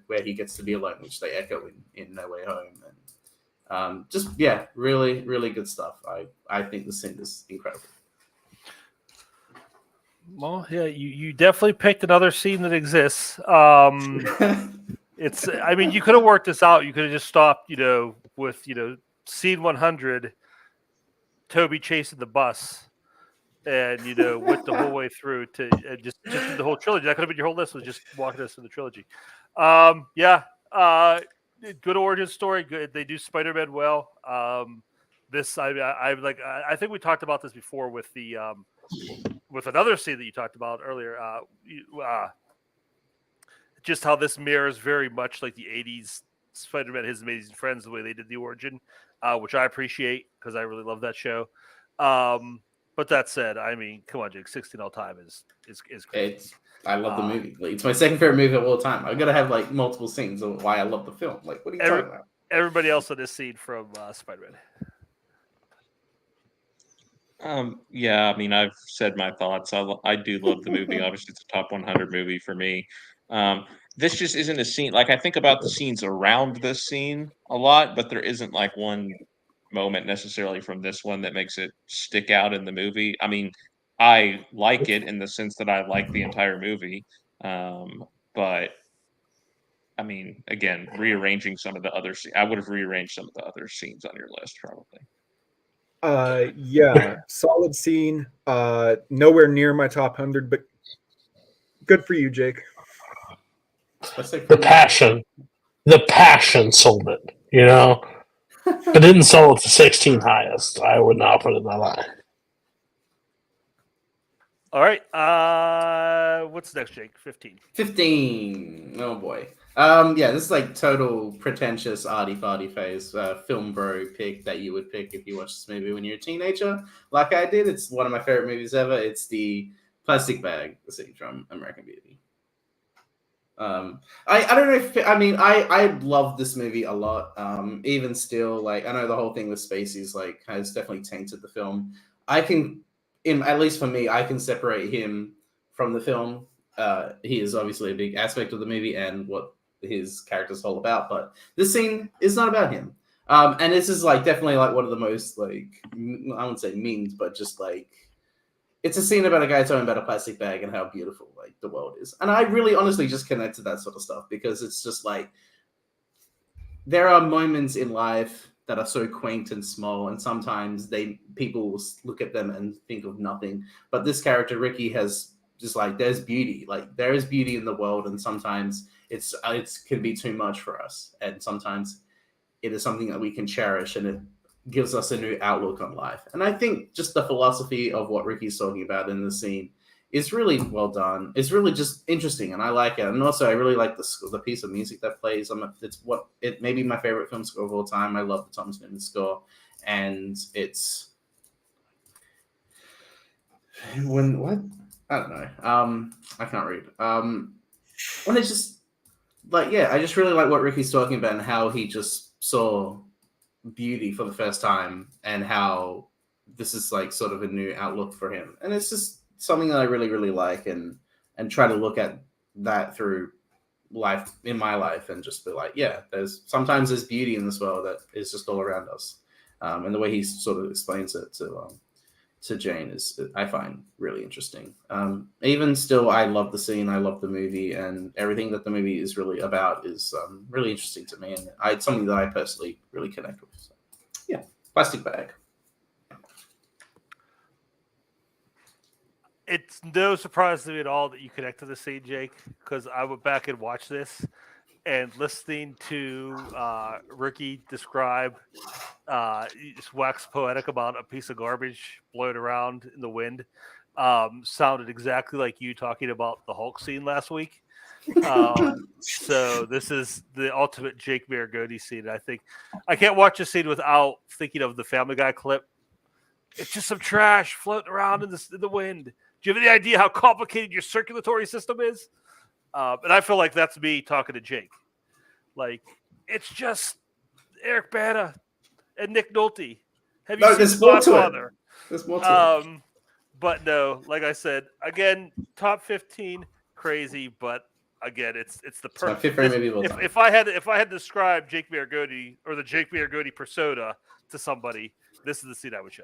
where he gets to be alone, which they echo in No Way Home. And really, really good stuff. I think the scene is incredible. Well, yeah, you definitely picked another scene that exists. I mean, you could have worked this out. You could have just stopped, with, scene 100, Toby chasing the bus, and, went the whole way through to just the whole trilogy. That could have been your whole list, was just walking us through the trilogy. Good origin story. Good. They do Spider-Man well. I think we talked about this before with the with another scene that you talked about earlier. Just how this mirrors very much like the 80s Spider-Man His Amazing Friends the way they did the origin, which I appreciate because I really love that show. But that said, I mean, come on, Jake, 16 all time is crazy. I love the movie. Like, it's my second favorite movie of all time. I've got to have like multiple scenes of why I love the film. Like, what are you talking about? Everybody else on this scene from Spider-Man. Yeah, I mean, I've said my thoughts. I do love the movie. Obviously, it's a top 100 movie for me. This just isn't a scene. Like, I think about the scenes around this scene a lot, but there isn't like one moment necessarily from this one that makes it stick out in the movie. I mean, I like it in the sense that I like the entire movie. But I mean, again, rearranging some of the other scenes, I would have rearranged some of the other scenes on your list probably. Yeah, solid scene. Nowhere near my top 100, but good for you, Jake. The passion sold it, you know. But didn't sell it to 16 highest. I would not put it that high. All right. What's next, Jake? 15. 15. Oh boy. Yeah, this is like total pretentious arty farty face film bro pick that you would pick if you watched this movie when you're a teenager, like I did. It's one of my favorite movies ever. It's the plastic bag scene from American Beauty. I don't know if I love this movie a lot. Even still, like I know the whole thing with Spacey's like has definitely tainted the film. At least for me, I can separate him from the film. He is obviously a big aspect of the movie and what his character's all about, but this scene is not about him. And this is like definitely like one of the most like I wouldn't say memes, but just like it's a scene about a guy talking about a plastic bag and how beautiful like the world is. And I really honestly just connect to that sort of stuff because it's just like there are moments in life that are so quaint and small, and sometimes people look at them and think of nothing. But this character, Ricky, has just like there's beauty. Like there is beauty in the world, and sometimes it can be too much for us. And sometimes it is something that we can cherish, and it gives us a new outlook on life. And I think just the philosophy of what Ricky's talking about in the scene is really well done. It's really just interesting, and I like it. And also, I really like the piece of music that plays. It may be my favorite film score of all time. I love the Thomas Newman score, and it's I don't know. I can't read. And it's just like I just really like what Ricky's talking about and how he just saw beauty for the first time and how this is like sort of a new outlook for him. And it's just something that I really, really like and try to look at that through life in my life and just be like, yeah, sometimes there's beauty in this world that is just all around us. And the way he sort of explains it to Jane I find really interesting. Even still, I love the scene, I love the movie, and everything that the movie is really about is really interesting to me, and it's something that I personally really connect with. So, yeah, plastic bag. It's no surprise to me at all that you connect to the scene, Jake, because I went back and watched this, and listening to Ricky describe just wax poetic about a piece of garbage blowing around in the wind sounded exactly like you talking about the Hulk scene last week. So this is the ultimate Jake Maragoni scene. I think I can't watch a scene without thinking of the Family Guy clip. It's just some trash floating around in the wind. Do you have any idea how complicated your circulatory system is? And I feel like that's me talking to Jake. Like, it's just Eric Bana and Nick Nolte. Have you seen there's more to Godfather? it. There's more to it. But no, like I said, again, top 15, crazy. But again, it's the perfect. If I had to describe Jake Maragoni or the Jake Maragoni persona to somebody, this is the scene I would show.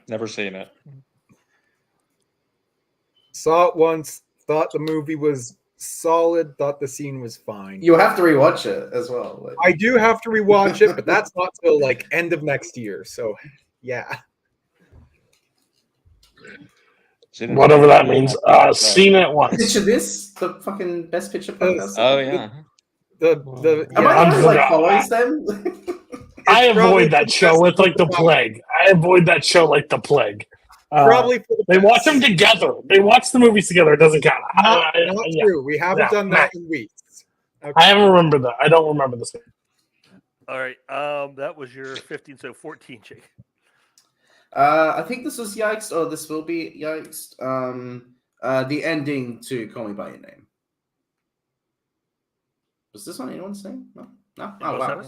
Never seen it. Saw it once, thought the movie was solid, thought the scene was fine. You have to rewatch it as well. Like. I do have to rewatch it, but that's not till like end of next year. So, yeah. Whatever that means. Seen it once. Picture this, the fucking best picture podcast. Oh yeah. Am I like follows them? I avoid that show with like the plague. I avoid that show like the plague. Probably they watch them together. They watch the movies together. It doesn't count. Not true. We haven't done that in weeks. I don't remember that. I don't remember this. All right. That was your 15. So 14, Jake. I think this was Yikes, or this will be Yikes. The ending to Call Me by Your Name. Was this on anyone's name? No. Oh wow.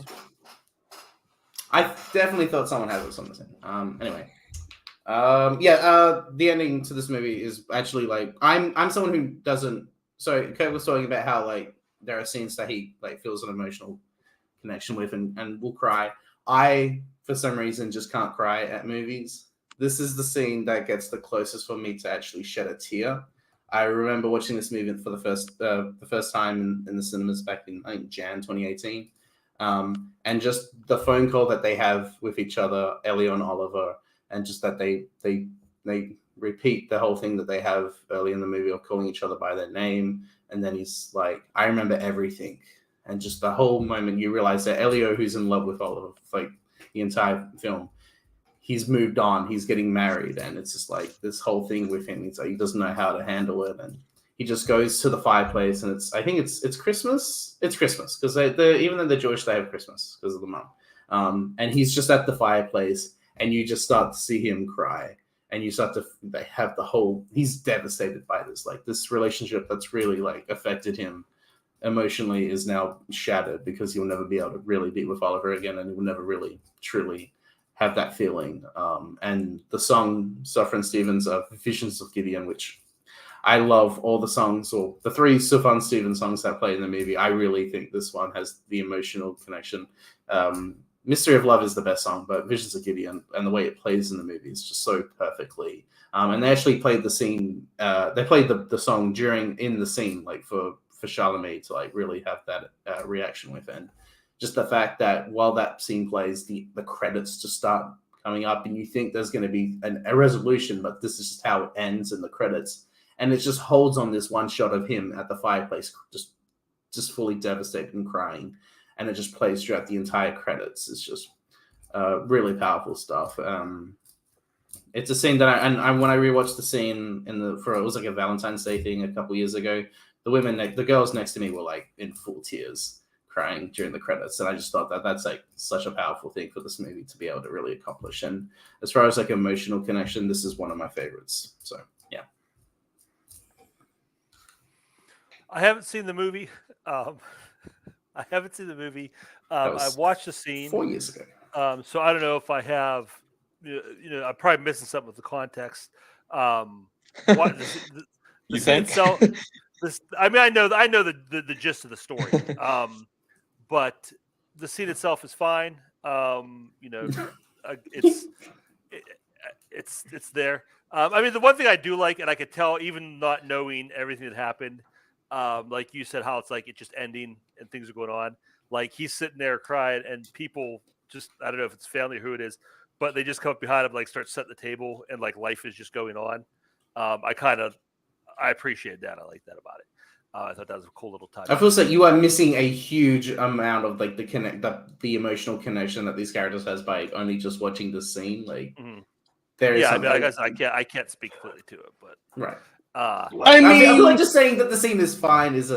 I definitely thought someone had this on the same. Anyway. The ending to this movie is actually like I'm someone who doesn't. So Kurt was talking about how like there are scenes that he like feels an emotional connection with and will cry. I for some reason just can't cry at movies. This is the scene that gets the closest for me to actually shed a tear. I remember watching this movie for the first time in the cinemas back in I think Jan 2018, and just the phone call that they have with each other, Elio and Oliver. And just that they repeat the whole thing that they have early in the movie of calling each other by their name. And then he's like, I remember everything. And just the whole moment you realize that Elio, who's in love with Oliver, like the entire film, he's moved on, he's getting married. And it's just like this whole thing with him. He's like, he doesn't know how to handle it. And he just goes to the fireplace and I think it's Christmas. It's Christmas because even though they're Jewish, they have Christmas because of the mom. And he's just at the fireplace. And you just start to see him cry, and you start to have he's devastated by this. Like this relationship that's really like affected him emotionally is now shattered because he'll never be able to really be with Oliver again, and he will never really truly have that feeling. And the song Sufjan Stevens of Visions of Gideon, which I love all the songs, or the three Sufjan Stevens songs that play in the movie. I really think this one has the emotional connection. Mystery of Love is the best song, but Visions of Gideon and the way it plays in the movie is just so perfectly. And they actually played the scene. They played the song in the scene, like for Charlemagne to like really have that reaction with, and just the fact that while that scene plays, the credits just start coming up, and you think there's going to be a resolution, but this is just how it ends in the credits, and it just holds on this one shot of him at the fireplace, just fully devastated and crying. And it just plays throughout the entire credits. It's just really powerful stuff. It's a scene that when I rewatched the scene it was like a Valentine's Day thing a couple years ago. The girls next to me were like in full tears, crying during the credits, and I just thought that's like such a powerful thing for this movie to be able to really accomplish. And as far as like emotional connection, this is one of my favorites. So yeah. I haven't seen the movie. I watched the scene 4 years ago. So I don't know if I have, I'm probably missing something with the context. You think? I mean, I know the gist of the story, but the scene itself is fine. It's there. I mean, the one thing I do like, and I could tell even not knowing everything that happened, like you said, how it's like it's just ending and things are going on. Like he's sitting there crying, and people just, I don't know if it's family or who it is, but they just come up behind him, like start setting the table, and like life is just going on. I appreciate that. I like that about it. I thought that was a cool little touch. I feel like you are missing a huge amount of like the emotional connection that these characters has by only just watching the scene. Like there is. Yeah, I mean, I guess I can't speak completely to it, but right. I mean, like just saying that the scene is fine is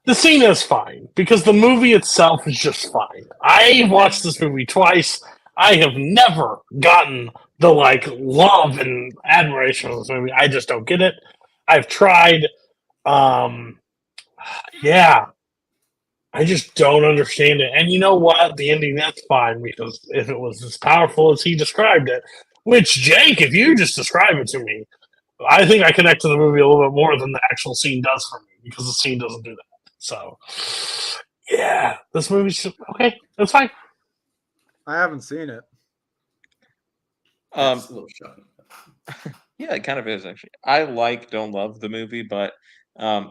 the scene is fine because the movie itself is just fine. I watched this movie twice. I have never gotten the like love and admiration of this movie. I just don't get it. I've tried. Yeah. I just don't understand it. And you know what? The ending, that's fine, because if it was as powerful as he described it, which, Jake, if you just describe it to me, I think I connect to the movie a little bit more than the actual scene does for me, because the scene doesn't do that. So, yeah, this movie's okay. That's fine. I haven't seen it. That's a little shocking. Yeah, it kind of is, actually. I don't love the movie, but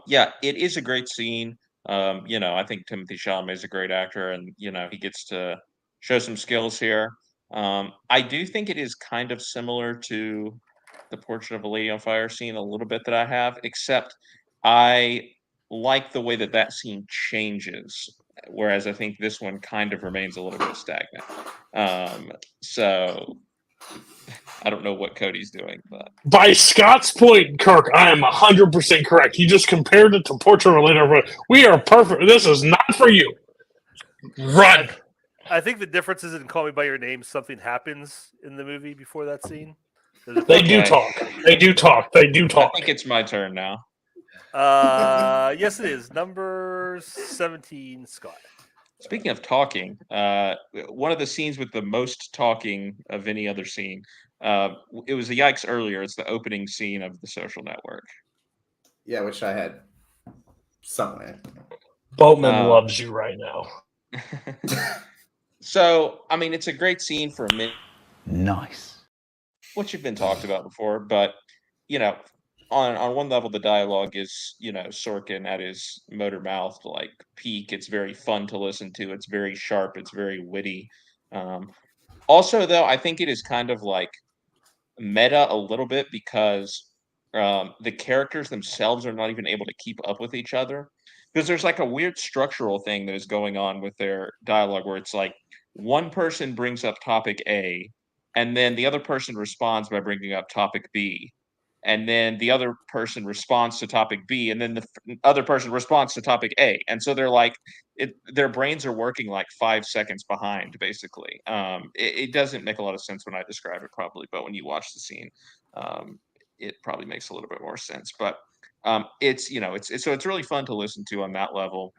yeah, it is a great scene. I think Timothée Chalamet is a great actor, and he gets to show some skills here. I do think it is kind of similar to the Portrait of a Lady on Fire scene a little bit that I have, except I like the way that scene changes, whereas I think this one kind of remains a little bit stagnant. So I don't know what Cody's doing, but By Scott's point, Kirk, I am 100% correct. He just compared it to Portrait of a Lady. We are perfect. This is not for you. Run. I think the difference is in Call Me by Your Name. Something happens in the movie before that scene. They do talk. They do talk. They do talk. I think it's my turn now. Yes, it is. Number 17, Scott. Speaking of talking, one of the scenes with the most talking of any other scene, it was a yikes earlier. It's the opening scene of The Social Network. Yeah, which I had somewhere. Boatman loves you right now. So, I mean, it's a great scene for a minute. Nice. Which have been talked about before, but, you know, on one level, the dialogue is, you know, Sorkin at his motor mouth, like, peak. It's very fun to listen to. It's very sharp. It's very witty. Also, though, I think it is kind of like meta a little bit because the characters themselves are not even able to keep up with each other. Because there's like a weird structural thing that is going on with their dialogue where it's like one person brings up topic A, and then the other person responds by bringing up topic B. And then the other person responds to topic B, and then the other person responds to topic A. And so they're like, their brains are working like 5 seconds behind, basically. It doesn't make a lot of sense when I describe it probably, but when you watch the scene, it probably makes a little bit more sense. But it's, you know, it's really fun to listen to on that level.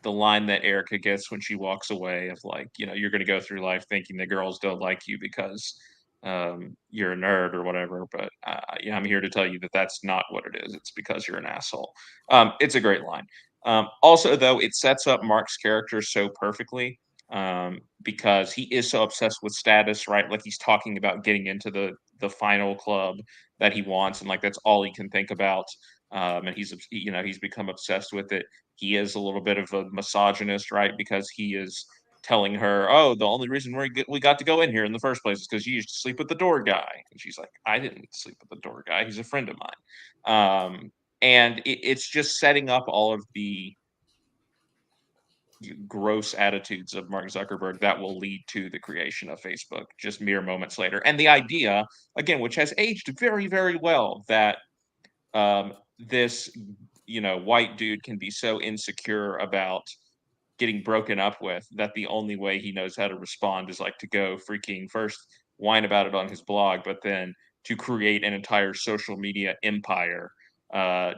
The line that Erica gets when she walks away of like, you know, you're going to go through life thinking that girls don't like you because you're a nerd or whatever, but yeah, I'm here to tell you that that's not what it is. It's because you're an asshole. It's a great line. Also, though, it sets up Mark's character so perfectly because he is so obsessed with status, right? Like he's talking about getting into the final club that he wants, and like that's all he can think about. And he's become obsessed with it. He is a little bit of a misogynist, right? Because he is telling her, "Oh, the only reason we got to go in here in the first place is because you used to sleep with the door guy." And she's like, "I didn't sleep with the door guy. He's a friend of mine." And it's just setting up all of the gross attitudes of Mark Zuckerberg that will lead to the creation of Facebook just mere moments later. And the idea, again, which has aged very, very well, that this, you know, white dude can be so insecure about getting broken up with that the only way he knows how to respond is like to go freaking first whine about it on his blog, but then to create an entire social media empire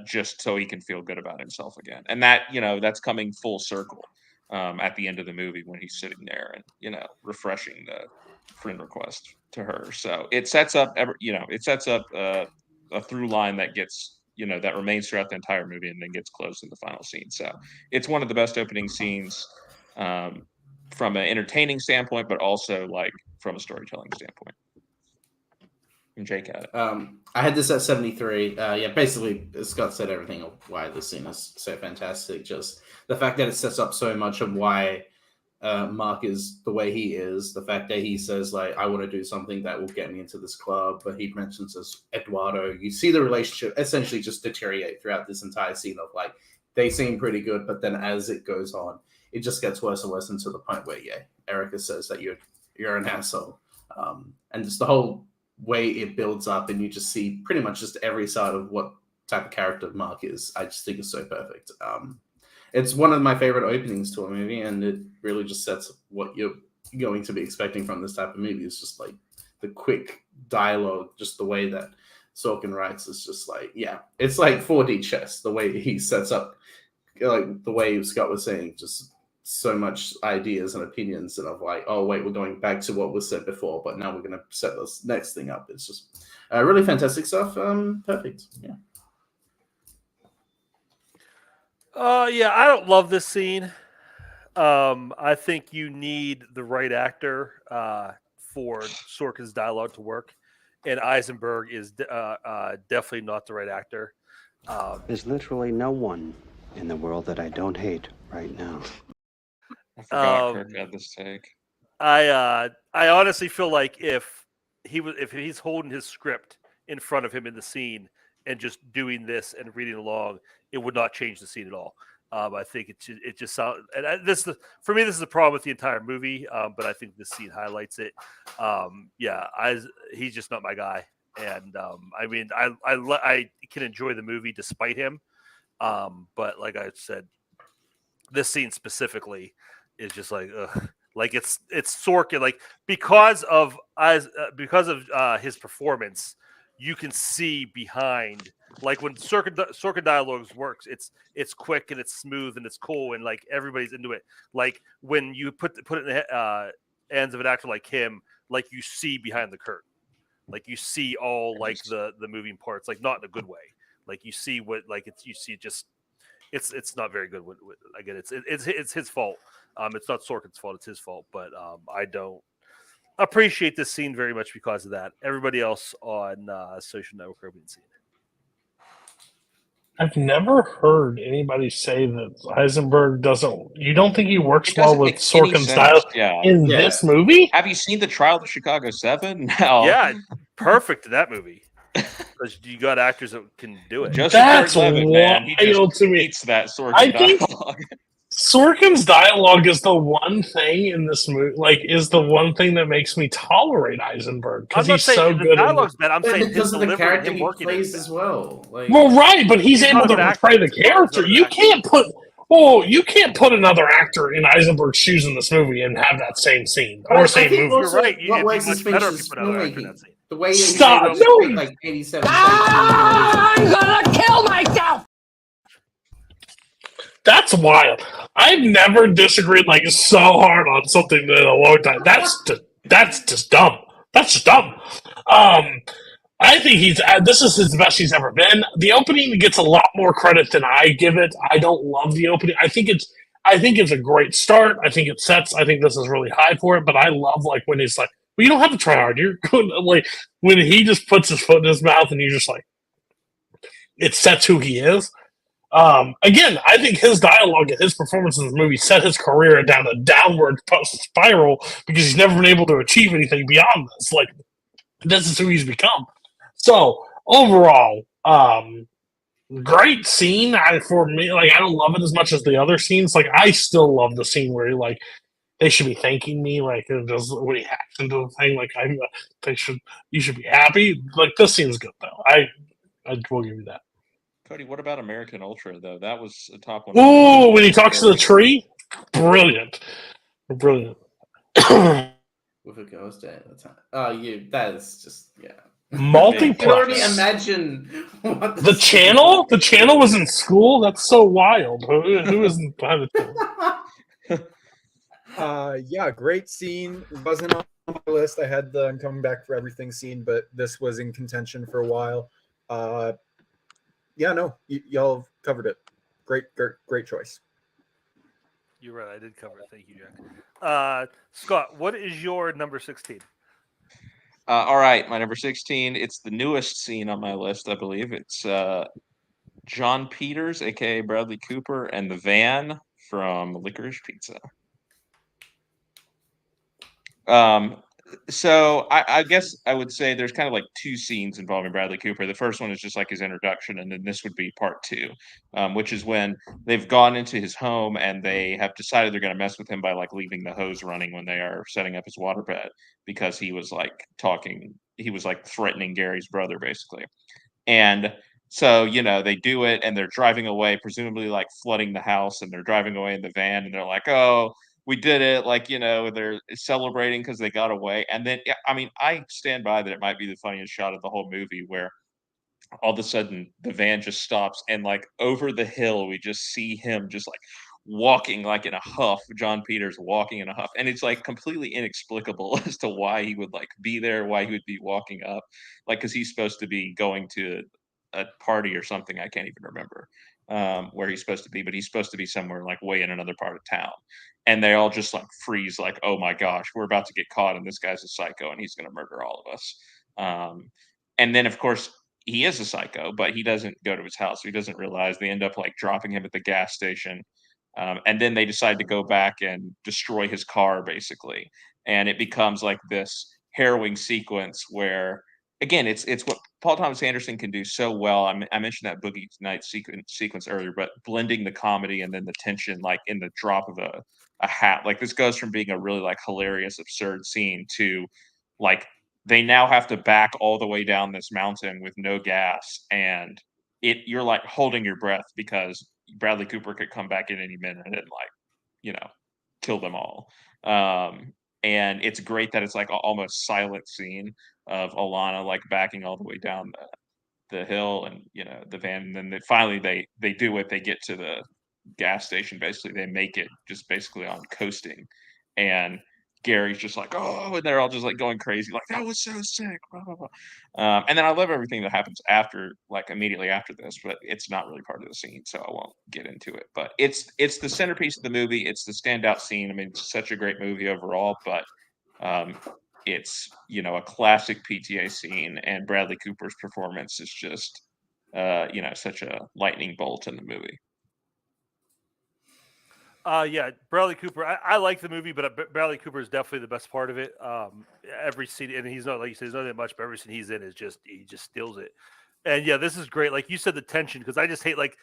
just so he can feel good about himself again. And that, you know, that's coming full circle at the end of the movie when he's sitting there and, you know, refreshing the friend request to her. So it sets up, a through line that gets, you know, that remains throughout the entire movie and then gets closed in the final scene. So it's one of the best opening scenes from an entertaining standpoint, but also like from a storytelling standpoint. And Jake had it. I had this at 73. Yeah, basically, Scott said everything of why this scene is so fantastic. Just the fact that it sets up so much of why Mark is the way he is. The fact that he says, like, I want to do something that will get me into this club, but he mentions as Eduardo. You see the relationship essentially just deteriorate throughout this entire scene of, like, they seem pretty good, but then as it goes on, it just gets worse and worse until the point where, yeah, Erica says that you're an asshole. And just the whole way it builds up and you just see pretty much just every side of what type of character Mark is, I just think is so perfect. It's one of my favorite openings to a movie, and it really just sets what you're going to be expecting from this type of movie. It's just like the quick dialogue, just the way that Sorkin writes is just like, yeah, it's like 4D chess, the way he sets up, like the way Scott was saying, just so much ideas and opinions and of like, oh wait, we're going back to what was said before, but now we're going to set this next thing up. It's just really fantastic stuff. Perfect. Yeah. Yeah, I don't love this scene. I think you need the right actor for Sorkin's dialogue to work, and Eisenberg is definitely not the right actor. There's literally no one in the world that I don't hate right now. I forgot Kirk had this take. I honestly feel like if he's holding his script in front of him in the scene and just doing this and reading along, it would not change the scene at all. I think it just sounds, and for me, this is a problem with the entire movie. But I think this scene highlights it. He's just not my guy, and I mean, I can enjoy the movie despite him. But like I said, this scene specifically is just like, ugh. Like it's Sorkin, like because of his performance, you can see behind. Like when Sorkin dialogues works, it's quick and it's smooth and it's cool and like everybody's into it. Like when you put it in the hands of an actor like him, like you see behind the curtain, like you see all like the moving parts, like not in a good way. Like you see it's not very good. Again, it's his fault. It's not Sorkin's fault; it's his fault. But I don't appreciate this scene very much because of that. Everybody else on Social Network haven't seen it. I've never heard anybody say that Eisenberg doesn't. You don't think he works well with Sorkin's style in this movie? Have you seen the Trial of Chicago 7? No. Yeah, perfect in that movie. Because you got actors that can do it. That's wild to me. That Sorkin I think dialogue. Sorkin's dialogue is the one thing in this movie, is the one thing that makes me tolerate Eisenberg because he's so good. Dialogue's bad. I'm saying because of the his character him he working plays as well. Like, well, right, but he's able to portray the character. You can't put another actor in Eisenberg's shoes in this movie and have that same scene or same movie. You're right. What It'd makes be this much better makes if this you put another actor in that scene. The way Stop! no, like 87. I'm gonna kill myself. That's wild. I've never disagreed like so hard on something in a long time. That's just dumb. That's just dumb. I think this is his best he's ever been. The opening gets a lot more credit than I give it. I don't love the opening. I think it's a great start. I think this is really high for it, but I love like when he's like, well, you don't have to try hard. You're good. Like when he just puts his foot in his mouth and you're just like, it sets who he is. Again, I think his dialogue and his performance in this movie set his career down a downward spiral because he's never been able to achieve anything beyond this. Like, this is who he's become. So, overall, great scene. For me, like, I don't love it as much as the other scenes. Like, I still love the scene where, like, they should be thanking me, like, when he hacks into the thing, like, you should be happy. Like, this scene's good, though. I will give you that. Cody, what about American Ultra, though? That was a top one. Ooh, when he talks to the tree? Brilliant. Brilliant. With a ghost at the time. That is just, yeah. Multiplex. I can already imagine what the channel? The channel was in school? That's so wild. Who isn't behind the channel? Yeah, great scene. It wasn't on my list. I had the I'm coming back for everything scene, but this was in contention for a while. Yeah, no, y'all covered it. Great choice. You're right. I did cover it. Thank you, Jack. Scott, what is your number 16? All right, my number 16. It's the newest scene on my list, I believe. It's John Peters, a.k.a. Bradley Cooper, and the van from Licorice Pizza. So I guess I would say there's kind of like two scenes involving Bradley Cooper. The first one is just like his introduction, and then this would be part two, which is when they've gone into his home and they have decided they're going to mess with him by like leaving the hose running when they are setting up his waterbed because he was like threatening Gary's brother basically. And so, they do it and they're driving away, presumably like flooding the house, and they're driving away in the van and they're like, oh, we did it, like, they're celebrating because they got away. And then, I mean, I stand by that it might be the funniest shot of the whole movie where all of a sudden the van just stops and like over the hill, we just see him just like walking like in a huff, John Peters walking in a huff. And it's like completely inexplicable as to why he would like be there, why he would be walking up, like, because he's supposed to be going to a party or something. I can't even remember where he's supposed to be, but he's supposed to be somewhere like way in another part of town. And they all just like freeze, like, oh my gosh, we're about to get caught, and this guy's a psycho, and he's going to murder all of us. And then, of course, he is a psycho, but he doesn't go to his house. So he doesn't realize. They end up like dropping him at the gas station, and then they decide to go back and destroy his car, basically. And it becomes like this harrowing sequence where, again, it's what Paul Thomas Anderson can do so well. I mentioned that Boogie Nights sequence earlier, but blending the comedy and then the tension, like in the drop of a hat. Like this goes from being a really like hilarious, absurd scene to like they now have to back all the way down this mountain with no gas, and you're like holding your breath because Bradley Cooper could come back in any minute and like, you know, kill them all. And it's great that it's like an almost silent scene of Alana like backing all the way down the hill, and you know the van, and then finally they do it. They get to the gas station. Basically, they make it just basically on coasting, and Gary's just like, oh, and they're all just like going crazy, like that was so sick, blah, blah, blah. And then I love everything that happens after, like immediately after this, but it's not really part of the scene, so I won't get into it. But it's the centerpiece of the movie. It's the standout scene. I mean, it's such a great movie overall, but it's, you know, a classic PTA scene, and Bradley Cooper's performance is just, you know, such a lightning bolt in the movie. Yeah, Bradley Cooper. I like the movie, but Bradley Cooper is definitely the best part of it. Every scene, and he's not, like you said, he's not that much, but every scene he's in is just, he just steals it. And yeah, this is great. Like you said, the tension, because I just hate, like,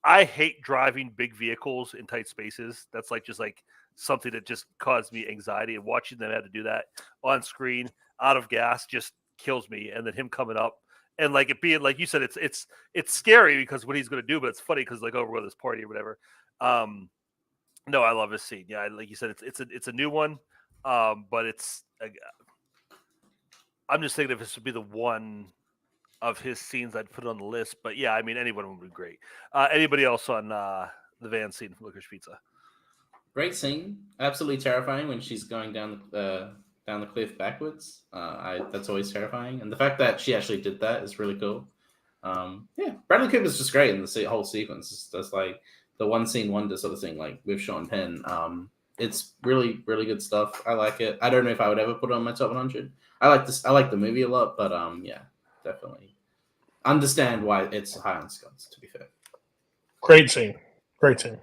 I hate driving big vehicles in tight spaces. That's like just like something that just caused me anxiety, and watching them have to do that on screen out of gas just kills me. And then him coming up and like it being, like you said, it's scary because what he's going to do, but it's funny because like, over with this party or whatever. No, I love this scene. Yeah, like you said, it's a new one, but I'm just thinking if this would be the one of his scenes, I'd put it on the list. But yeah, I mean, anyone would be great. Anybody else on the van scene from Licorice Pizza? Great scene, absolutely terrifying when she's going down the cliff backwards. That's always terrifying, and the fact that she actually did that is really cool. Yeah, Bradley Cooper's just great in the whole sequence. That's like the one scene wonder sort of thing, like with Sean Penn. It's really, really good stuff. I like it. I don't know if I would ever put it on my top 100. I like this. I like the movie a lot, but yeah, definitely understand why it's high on Scott's. To be fair, great scene. Great scene.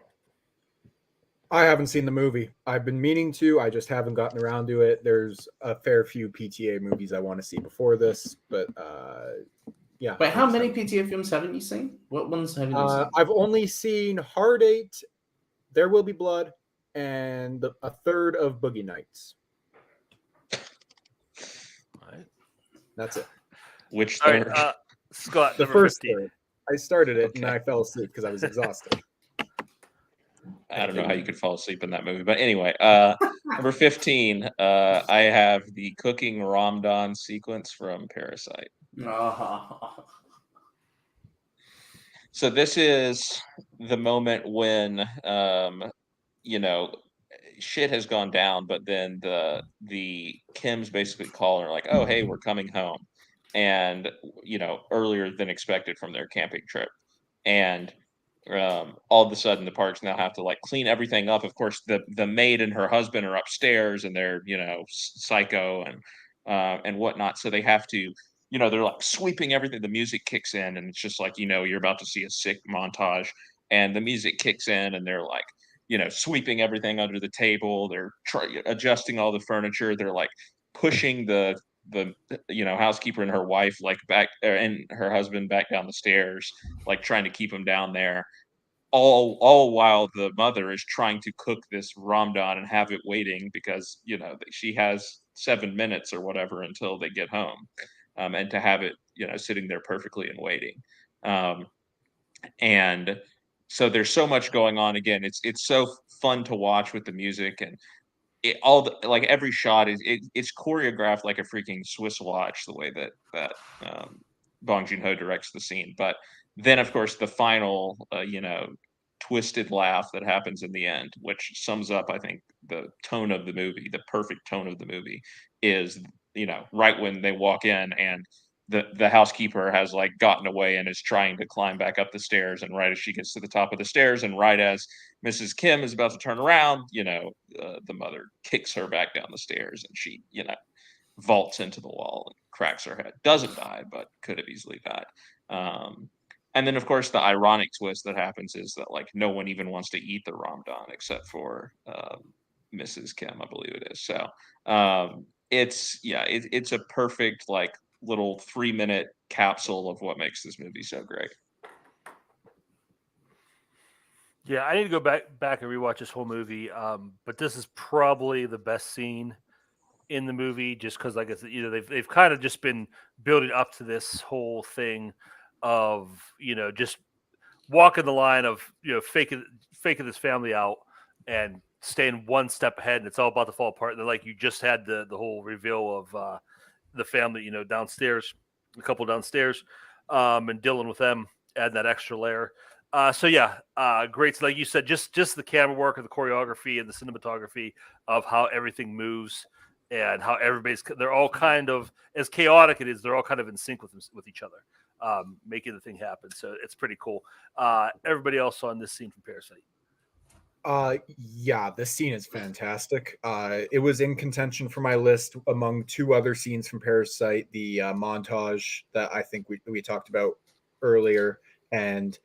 I haven't seen the movie. I've been meaning to. I just haven't gotten around to it. There's a fair few PTA movies I want to see before this, but yeah. Wait, how many PTA films haven't you seen? What ones haven't you seen? I've only seen Hard 8, There Will Be Blood, and a third of Boogie Nights. All right. That's it. Which third? Right, Scott, the first third. I started it and I fell asleep because I was exhausted. I don't know how you could fall asleep in that movie, but anyway, number 15, I have the cooking Ramadan sequence from Parasite. So this is the moment when, you know, shit has gone down, but then the Kims basically call her like, oh, hey, we're coming home. And, you know, earlier than expected from their camping trip. And all of a sudden the Parks now have to like clean everything up. Of course, the maid and her husband are upstairs and they're, you know, psycho and whatnot. So they have to, you know, they're like sweeping everything. The music kicks in and it's just like, you know, you're about to see a sick montage, and the music kicks in and they're like, you know, sweeping everything under the table. They're adjusting all the furniture. They're like pushing the you know, housekeeper and her wife like back, and her husband back down the stairs, like trying to keep them down there, all while the mother is trying to cook this Ramadan and have it waiting because, you know, she has 7 minutes or whatever until they get home, and to have it, you know, sitting there perfectly and waiting. And so there's so much going on. Again, it's so fun to watch with the music, and like every shot it's choreographed like a freaking Swiss watch, the way that Bong Joon-ho directs the scene. But then of course the final you know, twisted laugh that happens in the end, which sums up I think the tone of the movie, the perfect tone of the movie, is, you know, right when they walk in and the housekeeper has like gotten away and is trying to climb back up the stairs, and right as she gets to the top of the stairs and right as Mrs. Kim is about to turn around, you know, the mother kicks her back down the stairs and she, you know, vaults into the wall and cracks her head. Doesn't die, but could have easily died. And then of course the ironic twist that happens is that like no one even wants to eat the Ramadan except for Mrs. Kim, I believe it is. So it's a perfect like little 3-minute capsule of what makes this movie so great. Yeah, I need to go back and rewatch this whole movie. But this is probably the best scene in the movie, just because, like I said, they've kind of just been building up to this whole thing of just walking the line of faking this family out and staying one step ahead, and it's all about to fall apart. And then, like, you just had the whole reveal of the family, downstairs, the couple downstairs, and dealing with them, adding that extra layer. So yeah, great. So like you said, just the camera work and the choreography and the cinematography of how everything moves and how they're all kind of, as chaotic it is, they're all kind of in sync with each other, making the thing happen. So it's pretty cool. Everybody else on this scene from Parasite? Yeah, this scene is fantastic. It was in contention for my list among two other scenes from Parasite, the montage that I think we talked about earlier, and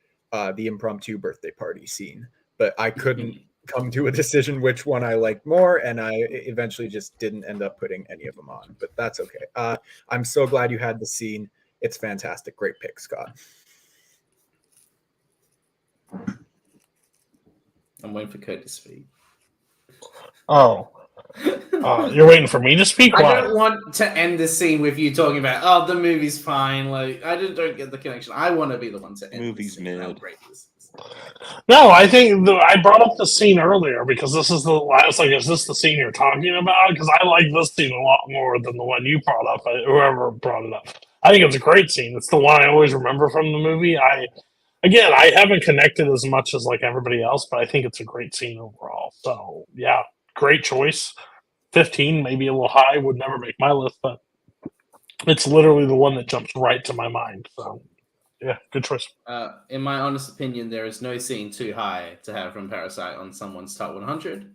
the impromptu birthday party scene. But I couldn't come to a decision which one I liked more, and I eventually just didn't end up putting any of them on. But that's okay. I'm so glad you had the scene. It's fantastic. Great pick, Scott. I'm waiting for Cody to speak. Oh. You're waiting for me to speak? I Why? don't want to end the scene with you talking about, oh, the movie's fine. Like, I just don't get the connection. I want to be the one to end Movie's mid. No, I think I brought up the scene earlier because this is the last. Like, is this the scene you're talking about? Because I like this scene a lot more than the one you brought up. Whoever brought it up, I think it's a great scene. It's the one I always remember from the movie. I haven't connected as much as like everybody else, but I think it's a great scene overall. So yeah, great choice. 15, maybe a little high, would never make my list, but it's literally the one that jumps right to my mind. So yeah, good choice. In my honest opinion, there is no scene too high to have from Parasite on someone's top 100.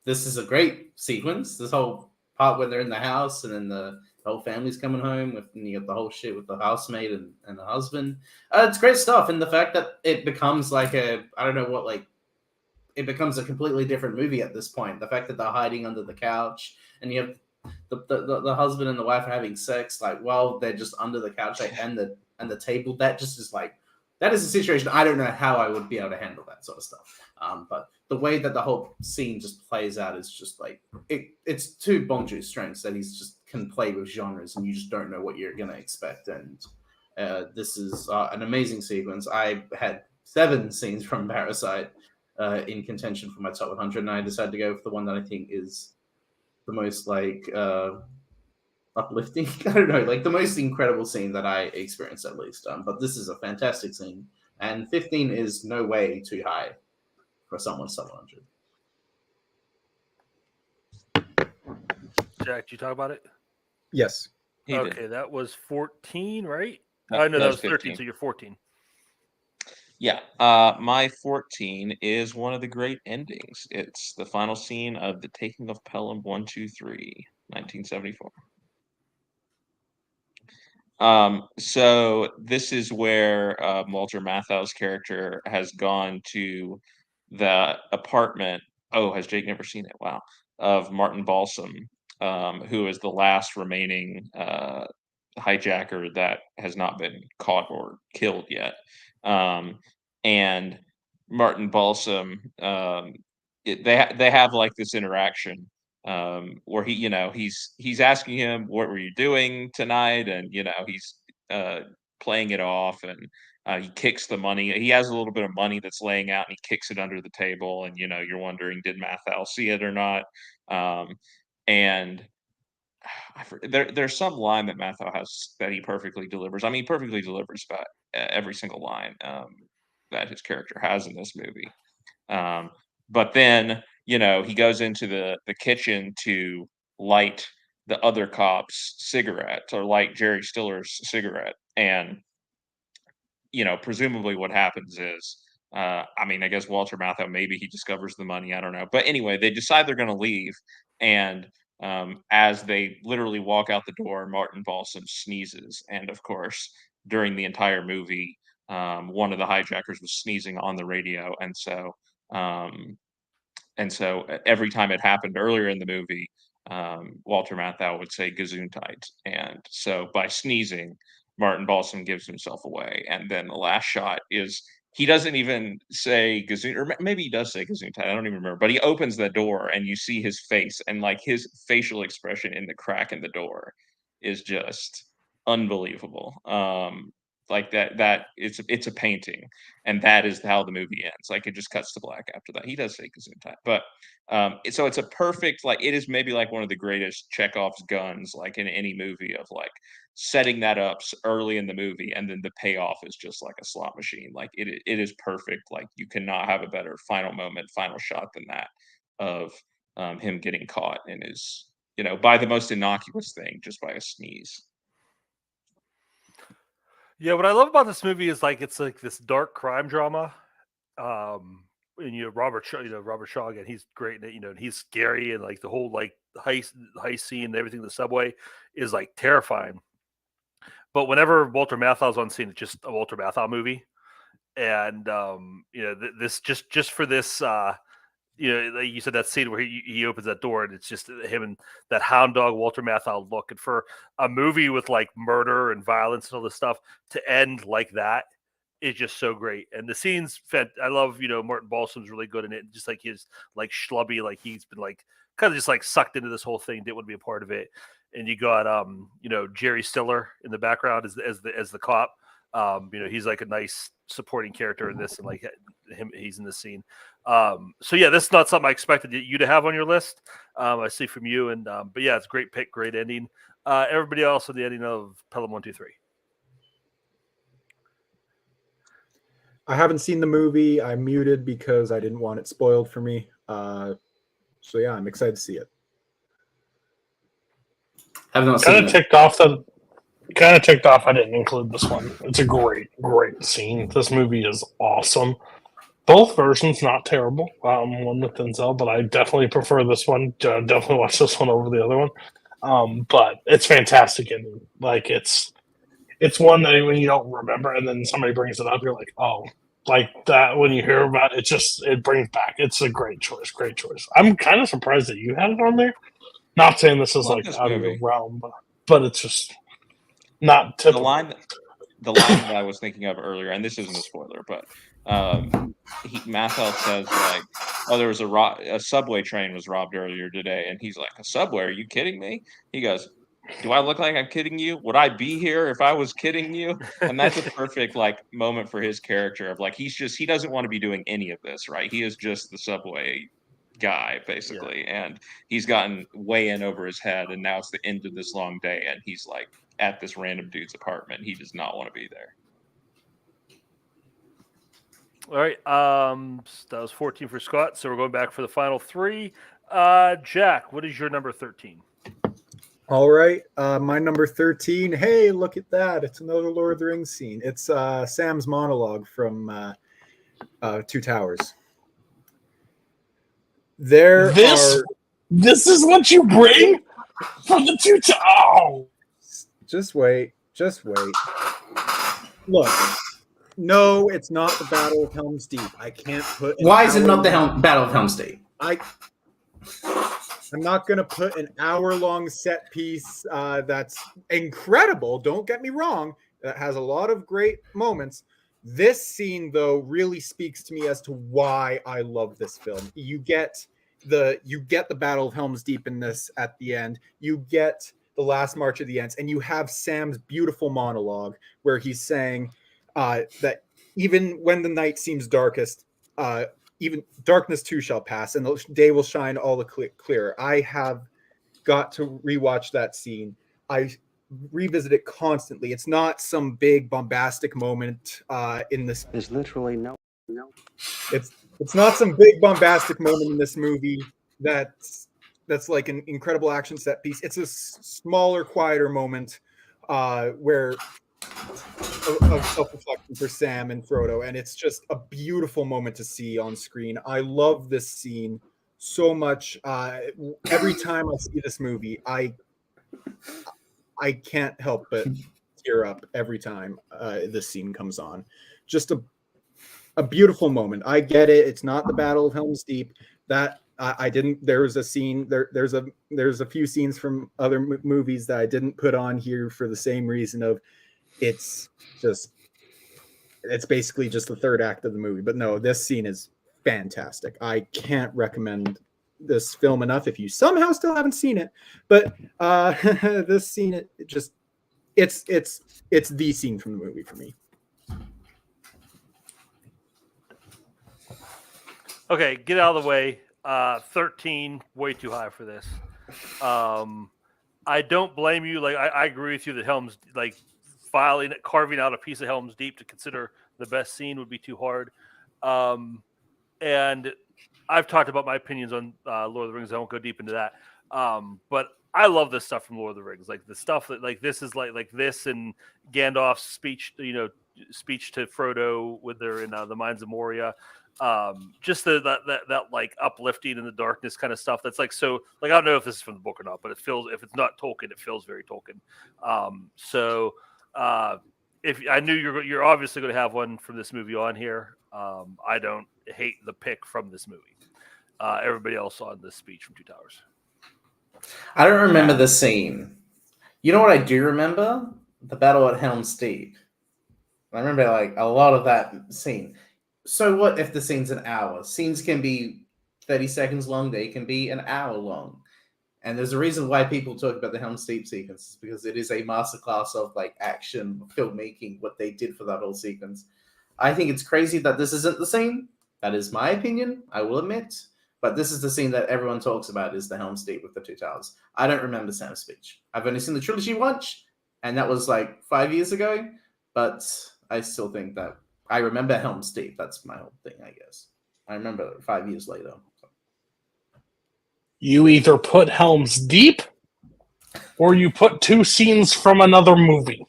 This is a great sequence. This whole part when they're in the house and then the whole family's coming home and you got the whole shit with the housemaid and the husband. It's great stuff. And the fact that it becomes like it becomes a completely different movie at this point. The fact that they're hiding under the couch and you have the husband and the wife are having sex, like, while they're just under the couch, like, and the table, that just is like, that is a situation I don't know how I would be able to handle that sort of stuff. But the way that the whole scene just plays out is just like, it's two Bong Joon's strengths that he's just can play with genres and you just don't know what you're going to expect. And this is an amazing sequence. I had 7 scenes from Parasite in contention for my top 100, and I decided to go for the one that I think is the most like uplifting. I don't know, like the most incredible scene that I experienced at least. But this is a fantastic scene, and 15 is no way too high for someone's top 100. Jack, did you talk about it? Yes. Okay, that was 14, right? No, No, that was 13, 15. so you're 14. Yeah, my 14 is one of the great endings. It's the final scene of The Taking of Pelham 123, 1974. So this is where Walter Matthau's character has gone to the apartment. Oh, has Jake never seen it? Wow. Of Martin Balsam, who is the last remaining hijacker that has not been caught or killed yet. And Martin Balsam, they have like this interaction where he's asking him, what were you doing tonight? And he's playing it off, and he kicks the money. He has a little bit of money that's laying out, and he kicks it under the table, and you're wondering, did Matthau see it or not? And there's some line that Matthau has that he perfectly delivers. I mean, perfectly delivers about every single line that his character has in this movie. But then, he goes into the kitchen to light the other cop's cigarette, or light Jerry Stiller's cigarette. And, presumably what happens is, I guess Walter Matthau, maybe he discovers the money. I don't know. But anyway, they decide they're going to leave. And as they literally walk out the door, Martin Balsam sneezes. And of course, during the entire movie, one of the hijackers was sneezing on the radio. And so every time it happened earlier in the movie, Walter Matthau would say Gesundheit. And so by sneezing, Martin Balsam gives himself away. And then the last shot is he doesn't even say Gesundheit, or maybe he does say Gesundheit. I don't even remember. But he opens the door and you see his face, and like his facial expression in the crack in the door is just unbelievable. Like that it's a painting, and that is how the movie ends. Like it just cuts to black after that. He does say Gesundheit, but so it's a perfect, like, it is maybe like one of the greatest Chekhov's guns, like in any movie, of like setting that up early in the movie, and then the payoff is just like a slot machine. Like it is perfect. Like you cannot have a better final moment, final shot than that of him getting caught in his, by the most innocuous thing, just by a sneeze. Yeah, what I love about this movie is like it's like this dark crime drama. And Robert Shaw again, he's great in it, and he's scary, and like the whole like heist scene and everything in the subway is like terrifying. But whenever Walter Matthau's on scene, it's just a Walter Matthau movie. And this just for this like you said, that scene where he opens that door and it's just him and that hound dog Walter Matthau look. And for a movie with like murder and violence and all this stuff to end like that is just so great. And the scenes, I love, Martin Balsam's really good in it. Just like his like schlubby, like he's been like kind of just like sucked into this whole thing, didn't want to be a part of it. And you got Jerry Stiller in the background as the cop. He's like a nice supporting character in this, and like he's in the scene. So yeah, this is not something I expected you to have on your list. I see from you, and but yeah, it's a great pick, great ending. Everybody else on the ending of Pelham 1, 2, 3. I haven't seen the movie. I muted because I didn't want it spoiled for me. So yeah, I'm excited to see it. Kind of ticked off. I didn't include this one. It's a great scene. This movie is awesome. Both versions not terrible. One with Denzel, but I definitely prefer this one. Definitely watch this one over the other one. But it's fantastic, and like it's one that when you don't remember and then somebody brings it up, you're like, oh, like that. When you hear about it, it brings back. It's a great choice. I'm kind of surprised that you had it on there. Not saying this is like out of your realm, but it's just not typical. The line that I was thinking of earlier, and this isn't a spoiler, but Matthau says like, "Oh, there was a subway train was robbed earlier today," and he's like, "A subway? Are you kidding me?" He goes, "Do I look like I'm kidding you? Would I be here if I was kidding you?" And that's a perfect like moment for his character of like he doesn't want to be doing any of this, right? He is just the subway guy basically, and he's gotten way in over his head, and now it's the end of this long day, and he's like at this random dude's apartment. He does not want to be there. All right, that was 14 for Scott, so we're going back for the final three. Jack, what is your number 13? All right, my number 13. Hey, look at that! It's another Lord of the Rings scene. It's Sam's monologue from Two Towers. This is what you bring from the Two Towers. Just wait. Look, no, it's not the Battle of Helm's Deep. I can't put. Why is it not the Battle of Helm's Deep? I'm not going to put an hour-long set piece that's incredible. Don't get me wrong. That has a lot of great moments. This scene, though, really speaks to me as to why I love this film. You get the Battle of Helm's Deep in this at the end. You get the last March of the Ents, and you have Sam's beautiful monologue where he's saying that even when the night seems darkest, even darkness too shall pass, and the day will shine all the clearer. I have got to rewatch that scene. I revisit it constantly. It's not some big bombastic moment in this. There's literally no. It's not some big bombastic moment in this movie that's like an incredible action set piece. It's a smaller, quieter moment where of self-reflection for Sam and Frodo, and it's just a beautiful moment to see on screen. I love this scene so much. Every time I see this movie, I can't help but tear up every time this scene comes on. Just a beautiful moment. I get it. It's not the Battle of Helm's Deep. That I didn't. There's a scene. There's a few scenes from other movies that I didn't put on here for the same reason of it's basically just the third act of the movie. But no, this scene is fantastic. I can't recommend this film enough if you somehow still haven't seen it. But this scene, it's the scene from the movie for me. Okay, get out of the way. 13, way too high for this. I don't blame you. Like I agree with you that Helm's like carving out a piece of Helm's Deep to consider the best scene would be too hard. And I've talked about my opinions on Lord of the Rings. I won't go deep into that. But I love this stuff from Lord of the Rings. Like the stuff that like this is like this and Gandalf's speech, speech to Frodo when they're in the Mines of Moria. Just that like uplifting in the darkness kind of stuff. That's like, so like, I don't know if this is from the book or not, but it feels, if it's not Tolkien, it feels very Tolkien. If I knew you're obviously going to have one from this movie on here. I don't hate the pick from this movie. Everybody else on this speech from Two Towers. I don't remember the scene. You know what I do remember? The battle at Helm's Deep. I remember like a lot of that scene. So what if the scene's an hour? Scenes can be 30 seconds long. They can be an hour long. And there's a reason why people talk about the Helm's Deep sequence, because it is a masterclass of like action filmmaking, what they did for that whole sequence. I think it's crazy that this isn't the scene. That is my opinion, I will admit. But this is the scene that everyone talks about, is the Helm's Deep with the Two Towers. I don't remember Sam's speech. I've only seen the trilogy once, and that was like 5 years ago. But I still think that I remember Helm's Deep. That's my whole thing, I guess. I remember 5 years later. So. You either put Helm's Deep or you put two scenes from another movie.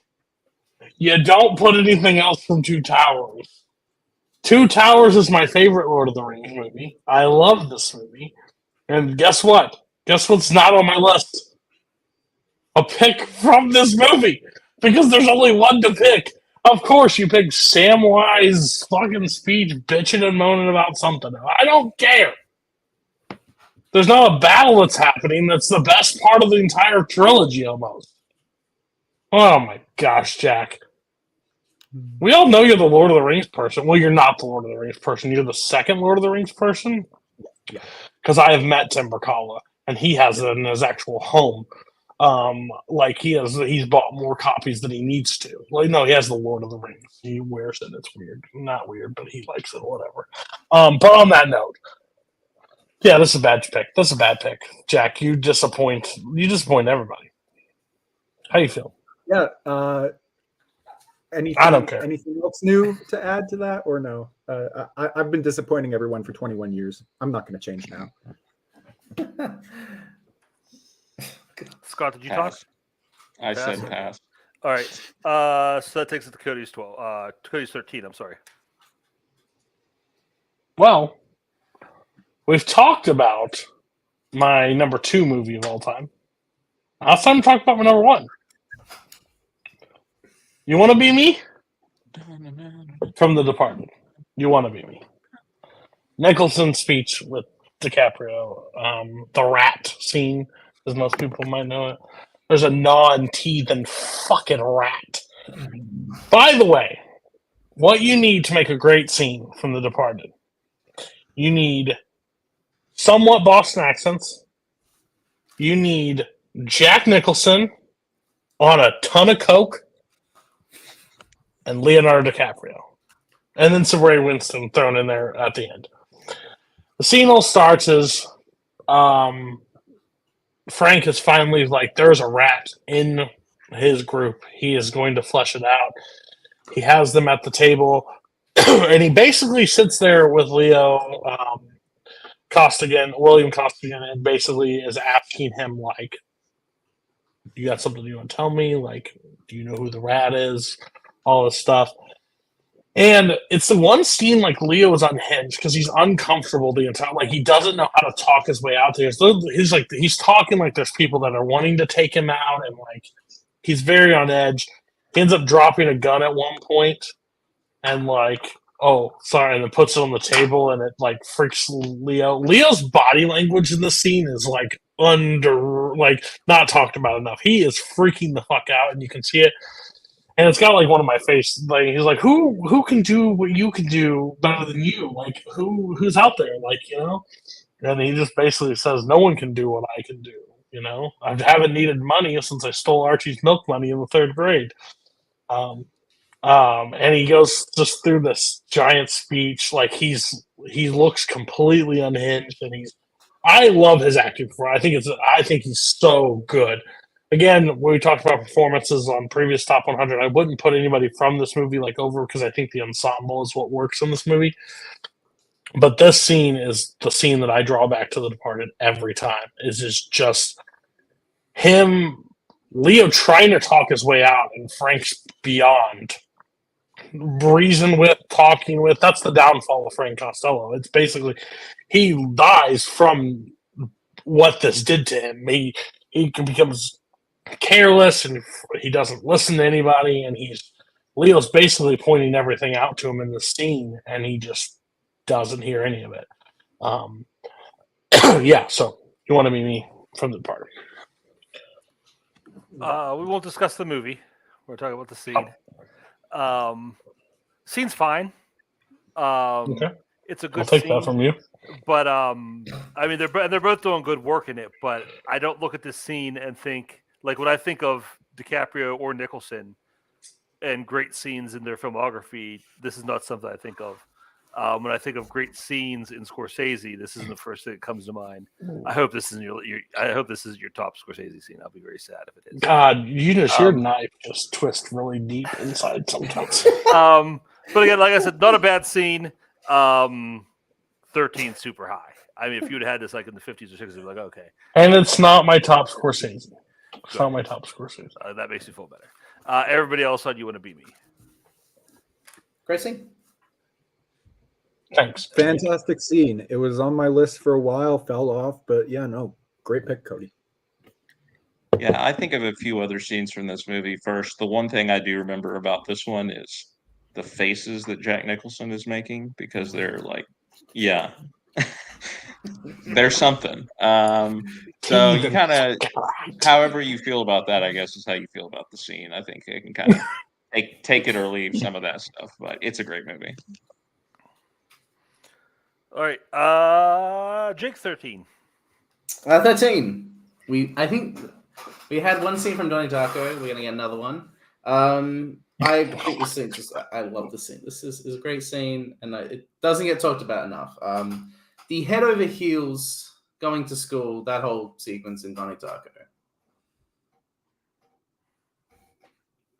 You don't put anything else from Two Towers. Two Towers is my favorite Lord of the Rings movie. I love this movie. And guess what? Guess what's not on my list? A pick from this movie. Because there's only one to pick. Of course, you pick Samwise's fucking speech bitching and moaning about something. I don't care. There's not a battle that's happening. That's the best part of the entire trilogy, almost. Oh my gosh, Jack. We all know you're the Lord of the Rings person. Well, you're not the Lord of the Rings person. You're the second Lord of the Rings person. Because I have met Tim Brzakala, and he has it in his actual home. Like he's bought more copies than he needs to. Well, no, he has the Lord of the Rings. He wears it. It's weird. Not weird, but he likes it, whatever. But on that note, yeah, this is a bad pick. This is a bad pick. Jack, you disappoint everybody. How you feel? Yeah, anything, I don't care. Anything else new to add to that, or no? I've been disappointing everyone for 21 years. I'm not going to change now. Scott, did you Pass. talk? I said pass. All right. So that takes it to Cody's 12. Cody's 13. I'm sorry. Well, we've talked about my number 2 movie of all time. Now it's time to talk about my number 1. You Want to Be Me? From The Departed. You Want to Be Me. Nicholson's speech with DiCaprio. The rat scene, as most people might know it. There's a non-teething fucking rat. By the way, what you need to make a great scene from The Departed, you need somewhat Boston accents. You need Jack Nicholson on a ton of coke and Leonardo DiCaprio. And then some Ray Winston thrown in there at the end. The scene all starts as Frank is finally like, there's a rat in his group. He is going to flesh it out. He has them at the table. And he basically sits there with William Costigan, and basically is asking him, like, you got something you want to tell me? Like, do you know who the rat is? All this stuff. And it's the one scene like Leo is unhinged because he's uncomfortable the entire, like he doesn't know how to talk his way out there. He's talking like there's people that are wanting to take him out, and like he's very on edge. He ends up dropping a gun at one point, and like Oh, sorry, and it puts it on the table, and it like freaks Leo. Leo's body language in this scene is like not talked about enough. He is freaking the fuck out, and you can see it. And it's got like one of my face. Like he's like, who can do what you can do better than you? Like who's out there? Like And he just basically says, no one can do what I can do. I haven't needed money since I stole Archie's milk money in the 3rd grade. And he goes just through this giant speech, like he looks completely unhinged, and I love his acting for it. I think he's so good. Again, when we talked about performances on previous Top 100, I wouldn't put anybody from this movie over because I think the ensemble is what works in this movie. But this scene is the scene that I draw back to The Departed every time. Is just him, Leo trying to talk his way out, and Frank's beyond. Reason with, talking with. That's the downfall of Frank Costello. It's basically he dies from what this did to him. He becomes careless, and he doesn't listen to anybody, and Leo's basically pointing everything out to him in the scene, and he just doesn't hear any of it. Yeah, so you want to be me from The Departed. We won't discuss the movie. We're talking about the scene. Scene's fine. Okay. It's a good I'll take scene, that from you. But I mean, they're both doing good work in it. But I don't look at this scene and think like when I think of DiCaprio or Nicholson and great scenes in their filmography. This is not something I think of. When I think of great scenes in Scorsese, this isn't the first thing that comes to mind. I hope this is your top Scorsese scene. I'll be very sad if it is. God, your knife just twists really deep inside sometimes. But again, like I said, not a bad scene. 13 super high. I mean, if you'd had this like in the 50s or 60s, you'd be like, okay. And it's not my top Scorsese. It's not my top Scorsese. That makes me feel better. Everybody else on You Want to Be Me. Great scene. Thanks. Fantastic scene. It was on my list for a while, fell off, but yeah, no, great pick, Cody. Yeah, I think of a few other scenes from this movie. First, the one thing I do remember about this one is the faces that Jack Nicholson is making, because they're like, yeah, there's something. So you kind of, however you feel about that, I guess, is how you feel about the scene. I think it can kind of take it or leave some of that stuff, but it's a great movie. All right, Jake 13. 13. I think we had one scene from Donnie Darko. We're gonna get another one. I think this scene I love this scene. This is a great scene, and it doesn't get talked about enough. The head over heels going to school, that whole sequence in Donnie Darko.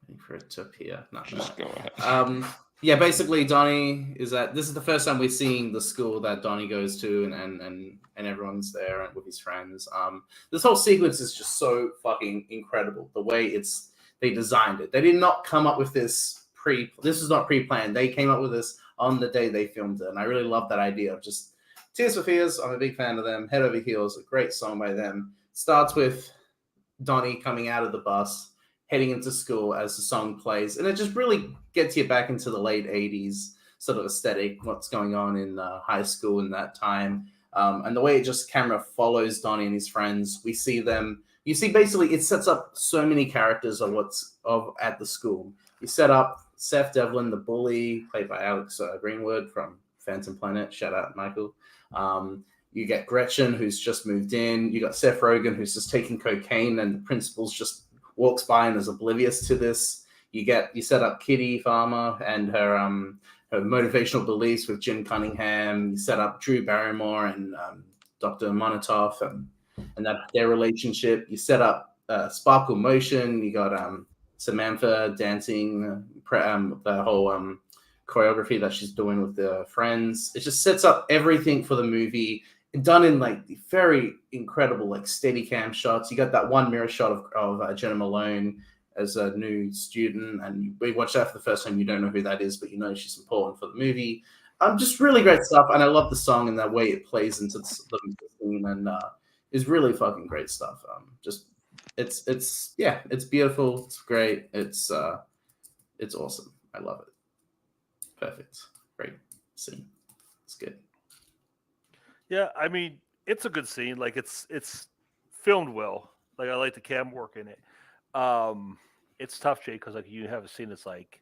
Waiting for it to appear. Just go ahead. Yeah, basically Donnie this is the first time we're seeing the school that Donnie goes to, and everyone's there with his friends. This whole sequence is just so fucking incredible. The way they designed it. They did not come up with this is not pre-planned. They came up with this on the day they filmed it. And I really love that idea of just Tears for Fears. I'm a big fan of them. Head Over Heels, a great song by them. Starts with Donnie coming out of the bus, heading into school as the song plays. And it just really gets you back into the late 80s sort of aesthetic, what's going on in high school in that time. And the way it just camera follows Donnie and his friends. We see them. You see, basically, it sets up so many characters of at the school. You set up Seth Devlin, the bully, played by Alex Greenwood from Phantom Planet. Shout out, Michael. You get Gretchen, who's just moved in. You got Seth Rogen, who's just taking cocaine, and the principal's just walks by and is oblivious to this. You set up Kitty Farmer and her motivational beliefs with Jim Cunningham. You set up Drew Barrymore and Dr. Monatoff and their relationship. You set up Sparkle Motion. You got Samantha dancing, the whole choreography that she's doing with the friends. It just sets up everything for the movie, done in like the very incredible like steady cam shots. You got that one mirror shot of Jenna Malone as a new student, and we watched that for the first time. You don't know who that is, but you know she's important for the movie. Just really great stuff, and I love the song and that way it plays into the scene, and is really fucking great stuff. It's beautiful. It's great. It's awesome. I love it. Perfect. great scene. It's good. Yeah, I mean, it's a good scene. Like it's filmed well. Like I like the cam work in it. It's tough, Jake, because like you have a scene that's like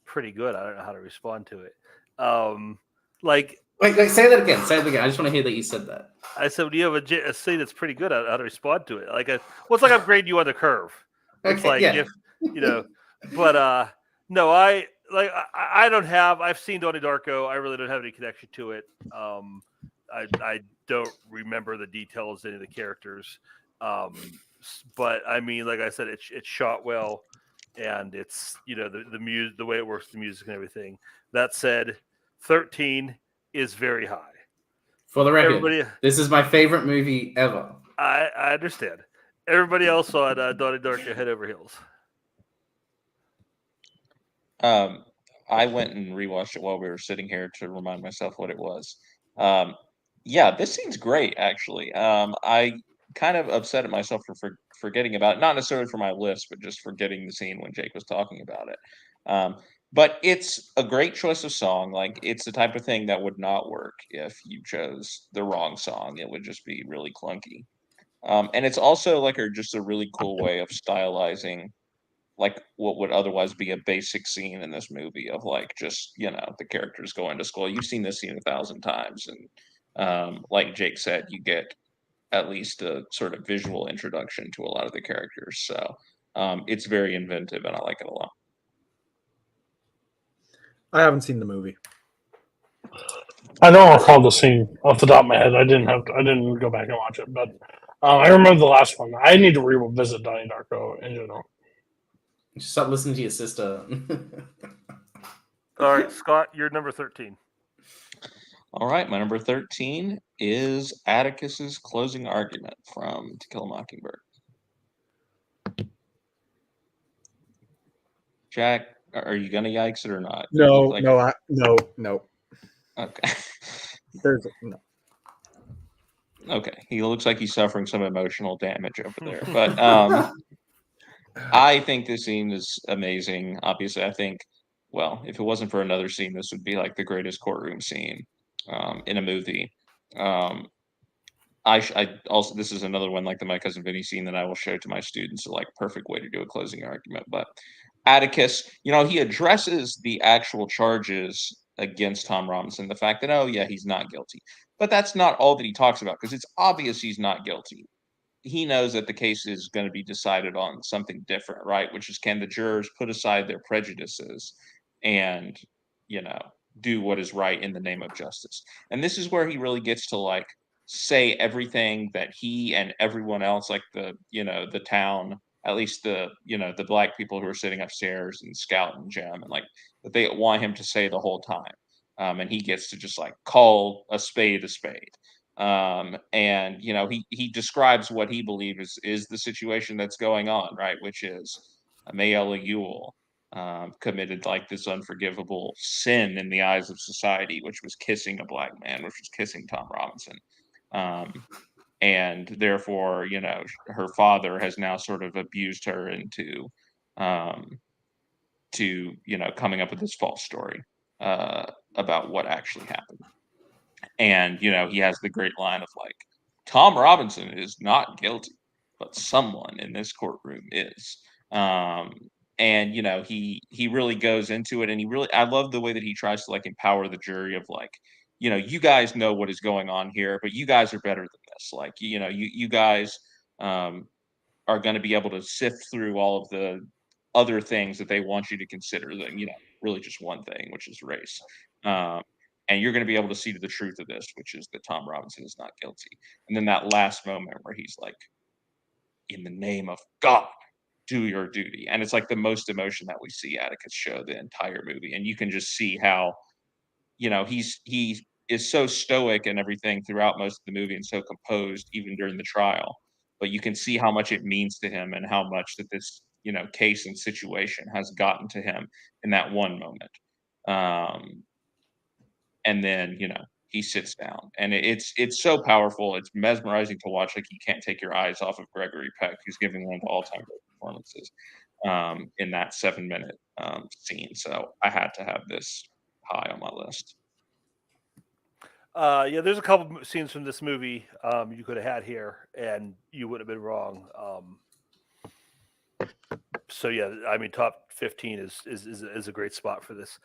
pretty good. I don't know how to respond to it. Like Wait, say that again. Say it again. I just want to hear that you said that. I said, when you have a scene that's pretty good, how to respond to it. Like, it's like I'm grading you on the curve. It's Okay, like yeah. if but no, I don't have. I've seen Donnie Darko. I really don't have any connection to it. I don't remember the details of any of the characters. But I mean, like I said, it's shot well, and it's the music, the way it works, the music and everything. That said, 13 is very high. For the record, this is my favorite movie ever. I understand. Everybody else saw Donnie Darko head over heels. I went and rewatched it while we were sitting here to remind myself what it was. Yeah, this scene's great, actually. I kind of upset at myself for forgetting about it. Not necessarily for my list, but just forgetting the scene when Jake was talking about it. But it's a great choice of song. Like, it's the type of thing that would not work if you chose the wrong song. It would just be really clunky. And it's also like just a really cool way of stylizing like what would otherwise be a basic scene in this movie of like just the characters going to school. You've seen this scene 1,000 times, and like Jake said, you get at least a sort of visual introduction to a lot of the characters. So it's very inventive, and I like it a lot. I haven't seen the movie. I don't recall the scene off the top of my head. I didn't go back and watch it, but I remember the last one. I need to revisit Donnie Darko in general. Stop listening to your sister. All right, Scott, you're number 13. All right, my number 13 is Atticus's closing argument from To Kill a Mockingbird. Jack, are you gonna yikes it or not? No. Okay. There's no. Okay, he looks like he's suffering some emotional damage over there, but I think this scene is amazing. Obviously, I think, well, if it wasn't for another scene, this would be like the greatest courtroom scene in a movie. I also, this is another one like the My Cousin Vinny scene that I will show to my students, like perfect way to do a closing argument. But Atticus, he addresses the actual charges against Tom Robinson, the fact that, oh yeah, he's not guilty. But that's not all that he talks about, because it's obvious he's not guilty. He knows that the case is going to be decided on something different, right? Which is, can the jurors put aside their prejudices and, do what is right in the name of justice? And this is where he really gets to like say everything that he and everyone else, like the town, at least the black people who are sitting upstairs and Scout and Jim, and like that they want him to say the whole time. And he gets to just like call a spade a spade. And he describes what he believes is the situation that's going on, right? Which is Mayella Ewell committed like this unforgivable sin in the eyes of society, which was kissing a black man, which was kissing Tom Robinson. And therefore, her father has now sort of abused her into coming up with this false story about what actually happened. And, he has the great line of like, Tom Robinson is not guilty, but someone in this courtroom is. And, he really goes into it, and I love the way that he tries to like empower the jury of like, you guys know what is going on here, but you guys are better than this. Like, you guys are going to be able to sift through all of the other things that they want you to consider, that, really just one thing, which is race. And you're going to be able to see to the truth of this, which is that Tom Robinson is not guilty. And then that last moment where he's like, in the name of God, do your duty. And it's like the most emotion that we see Atticus show the entire movie. And you can just see how, he is so stoic and everything throughout most of the movie, and so composed even during the trial. But you can see how much it means to him, and how much that this, case and situation has gotten to him in that one moment. And then, he sits down, and it's so powerful. It's mesmerizing to watch. Like, you can't take your eyes off of Gregory Peck, who's giving one of the all-time great performances in that 7-minute scene. So I had to have this high on my list. Yeah, there's a couple scenes from this movie you could have had here, and you wouldn't have been wrong. So yeah, I mean, top 15 is a great spot for this.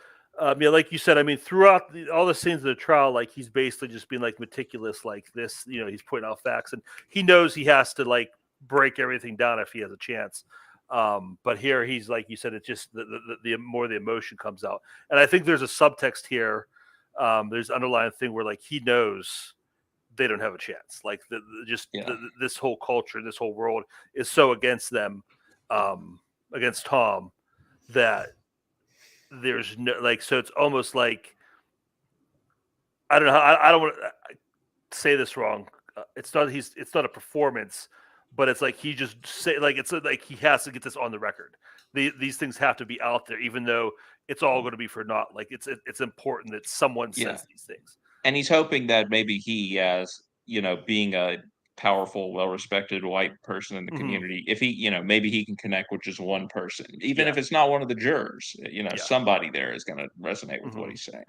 Yeah, like you said, I mean, throughout all the scenes of the trial, like he's basically just being like meticulous, like this. You know, he's pointing out facts, and he knows he has to like break everything down if he has a chance. But here, he's like you said, it's just the more the emotion comes out, and I think there's a subtext here. There's an underlying thing where like he knows they don't have a chance. Like this whole culture, this whole world is so against them, against Tom, that there's no like. So it's almost like I don't know. I don't want to say this wrong. It's not a performance, but it's like he just say like it's like he has to get this on the record. These things have to be out there, even though it's all going to be for naught. Like it's important that someone says these things. And he's hoping that maybe he, as being a powerful, well-respected white person in the community, if he, maybe he can connect with just one person, even if it's not one of the jurors. Somebody there is going to resonate with what he's saying.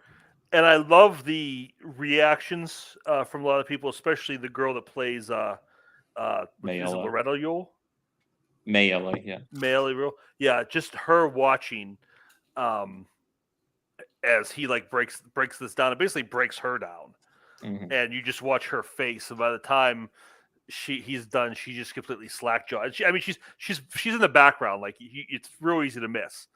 And I love the reactions from a lot of people, especially the girl that plays Loretta Yule. Mayella, yeah. Mayella, yeah, just her watching as he like breaks this down. It basically breaks her down, and you just watch her face. And by the time he's done, she just completely slack-jawed. I mean, she's in the background. Like it's real easy to miss.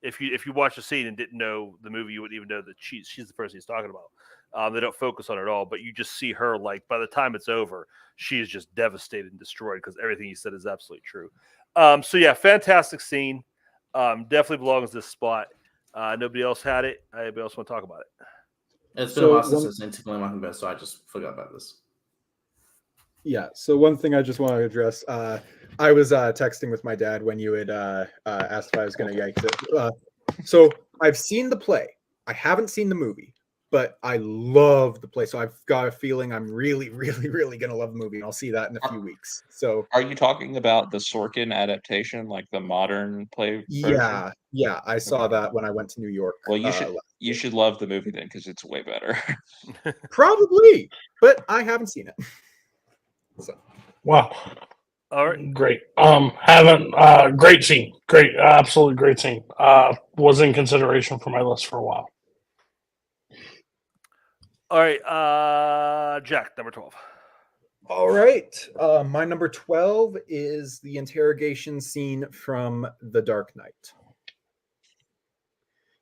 If you watch the scene and didn't know the movie, you wouldn't even know that she's the person he's talking about. They don't focus on it at all, but you just see her like by the time it's over, she is just devastated and destroyed because everything he said is absolutely true. So yeah, fantastic scene. Definitely belongs this spot. Nobody else had it. Anybody else want to talk about it? It's been a while since it's into my best, so I just forgot about this. Yeah. So one thing I just want to address, I was texting with my dad when you had asked if I was going to yikes it. So I've seen the play. I haven't seen the movie, but I love the play. So I've got a feeling I'm really, really, really going to love the movie, and I'll see that in a few weeks. So are you talking about the Sorkin adaptation, like the modern play version? Yeah. I saw that when I went to New York. Well, you should love the movie then, because it's way better. Probably, but I haven't seen it. So. Wow. All right. Great. Great scene. Great. Absolutely great scene. Was in consideration for my list for a while. All right. Jack, number 12. All right. My number 12 is the interrogation scene from The Dark Knight.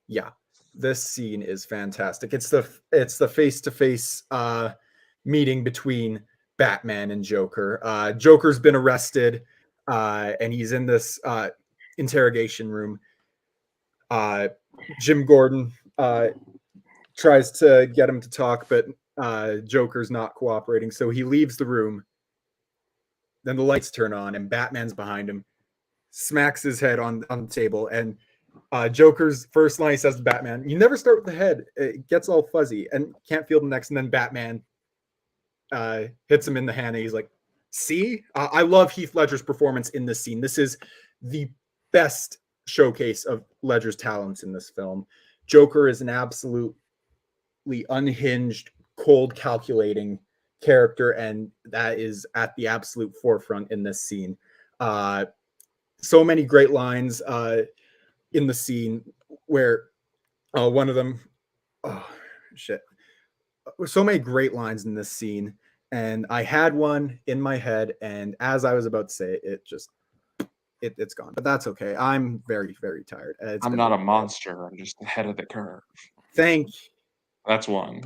Yeah, this scene is fantastic. It's the face-to-face meeting between Batman and Joker. Joker's been arrested, and he's in this interrogation room. Jim Gordon tries to get him to talk, but Joker's not cooperating, so he leaves the room. Then the lights turn on, and Batman's behind him, smacks his head on the table, and Joker's first line he says to Batman, "You never start with the head; it gets all fuzzy and can't feel the next." And then Batman hits him in the hand, and he's like, "See, I love Heath Ledger's performance in this scene. This is the best showcase of Ledger's talents in this film. Joker is an absolutely unhinged, cold, calculating character, and that is at the absolute forefront in this scene. So many great lines in the scene where one of them, so many great lines in this scene, and I had one in my head, and as I was about to say it, it's gone. But that's okay. I'm very, very tired. I'm not a monster. I'm just ahead of the curve. Thank you. That's one.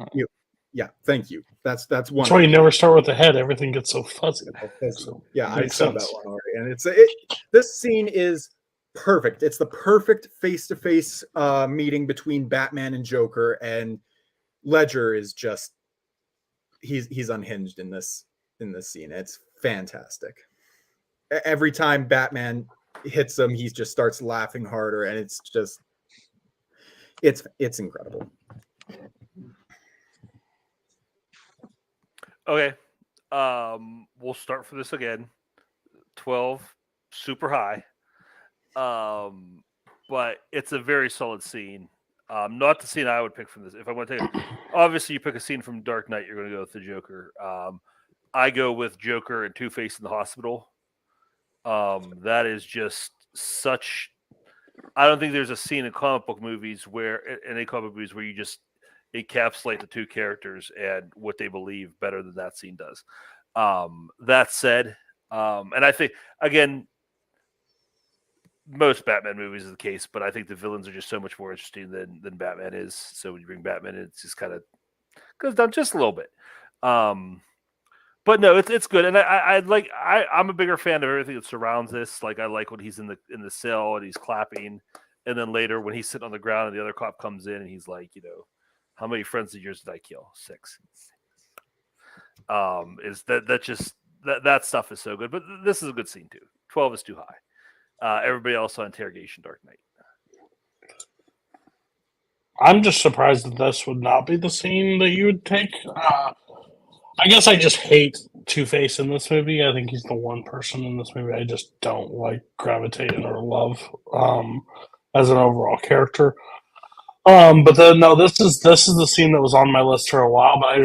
Yeah, thank you. That's one. That's why you never start with the head. Everything gets so fuzzy. So, yeah, I saw that one already, and this scene is perfect. It's the perfect face-to-face meeting between Batman and Joker, and Ledger is just he's unhinged in this scene. It's fantastic. Every time Batman hits him, he just starts laughing harder, and it's just it's incredible. Okay. We'll start for this again. 12, super high. But it's a very solid scene. Not the scene I would pick from this. If I want to take obviously you pick a scene from Dark Knight, you're going to go with the Joker. I go with Joker and Two-Face in the hospital. That is just such. I don't think there's a scene in comic book movies where you just encapsulate the two characters and what they believe better than that scene does. That said, and I think again, most Batman movies is the case, but I think the villains are just so much more interesting than Batman is. So when you bring Batman in, it's just kind of goes down just a little bit. But no, it's good, and I'm a bigger fan of everything that surrounds this. Like I like when he's in the cell and he's clapping, and then later when he's sitting on the ground and the other cop comes in and he's like, how many friends of yours did I kill? 6. Is that just that stuff is so good, but this is a good scene too. 12 is too high. Everybody else saw Interrogation Dark Knight. I'm just surprised that this would not be the scene that you would take. I guess I just hate Two-Face in this movie. I think he's the one person in this movie I just don't gravitate or love as an overall character. But then no, this is the scene that was on my list for a while, but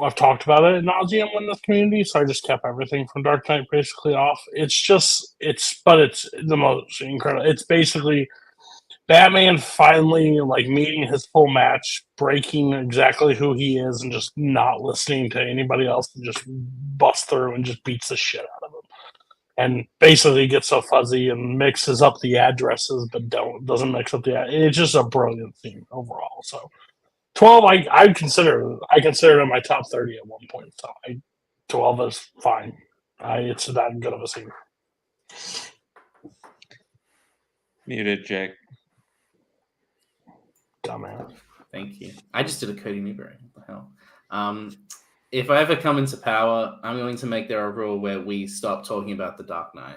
I've talked about it ad nauseum in this community, so I just kept everything from Dark Knight basically off. It's the most incredible. It's basically Batman finally meeting his full match, breaking exactly who he is, and just not listening to anybody else, and just busts through and just beats the shit out of him. And basically gets so fuzzy and mixes up the addresses, but doesn't mix up the. It's just a brilliant scene overall. So 12, I consider it in my top 30 at one point. So 12 is fine. It's that good of a scene. Muted, Jake. Dumbass. Thank you. I just did a Cody Newberry. What the hell? If I ever come into power, I'm going to make there a rule where we stop talking about the Dark Knight.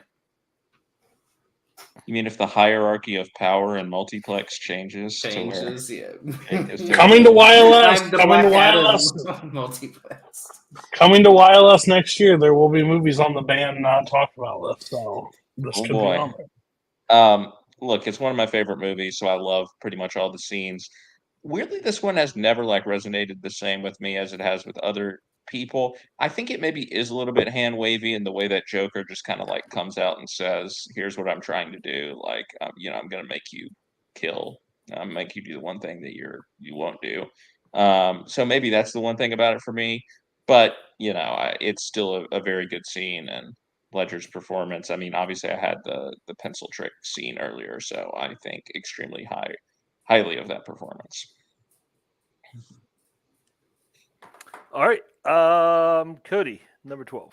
You mean if the hierarchy of power and multiplex changes? Yeah. Coming to YLS. Multiplex. Coming to YLS next year, there will be movies on the band not talked about list. So this could be on there. Look, it's one of my favorite movies, so I love pretty much all the scenes. Weirdly, this one has never resonated the same with me as it has with other people. I think it maybe is a little bit hand wavy in the way that Joker just kind of comes out and says, "Here's what I'm trying to do. I'm going to make you kill. Make you do the one thing that you won't do." So maybe that's the one thing about it for me. But it's still a very good scene, and Ledger's performance. I mean, obviously, I had the pencil trick scene earlier, so I think extremely highly of that performance. All right, Cody, number 12.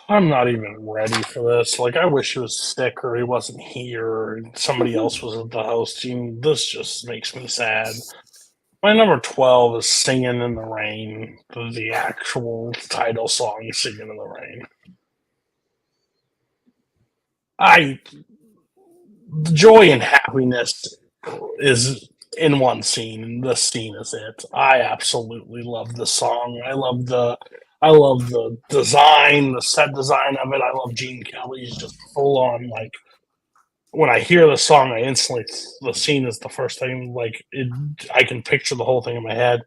I'm not even ready for this. I wish he was sick or he wasn't here and somebody else was at the host team. This just makes me sad. My number 12 is Singing in the Rain, the actual title song, Singing in the Rain. The joy and happiness is in one scene, and this scene is it. I absolutely love the song. I love the design, the set design of it. I love Gene Kelly's just full on when I hear the song, the scene is the first thing. I can picture the whole thing in my head.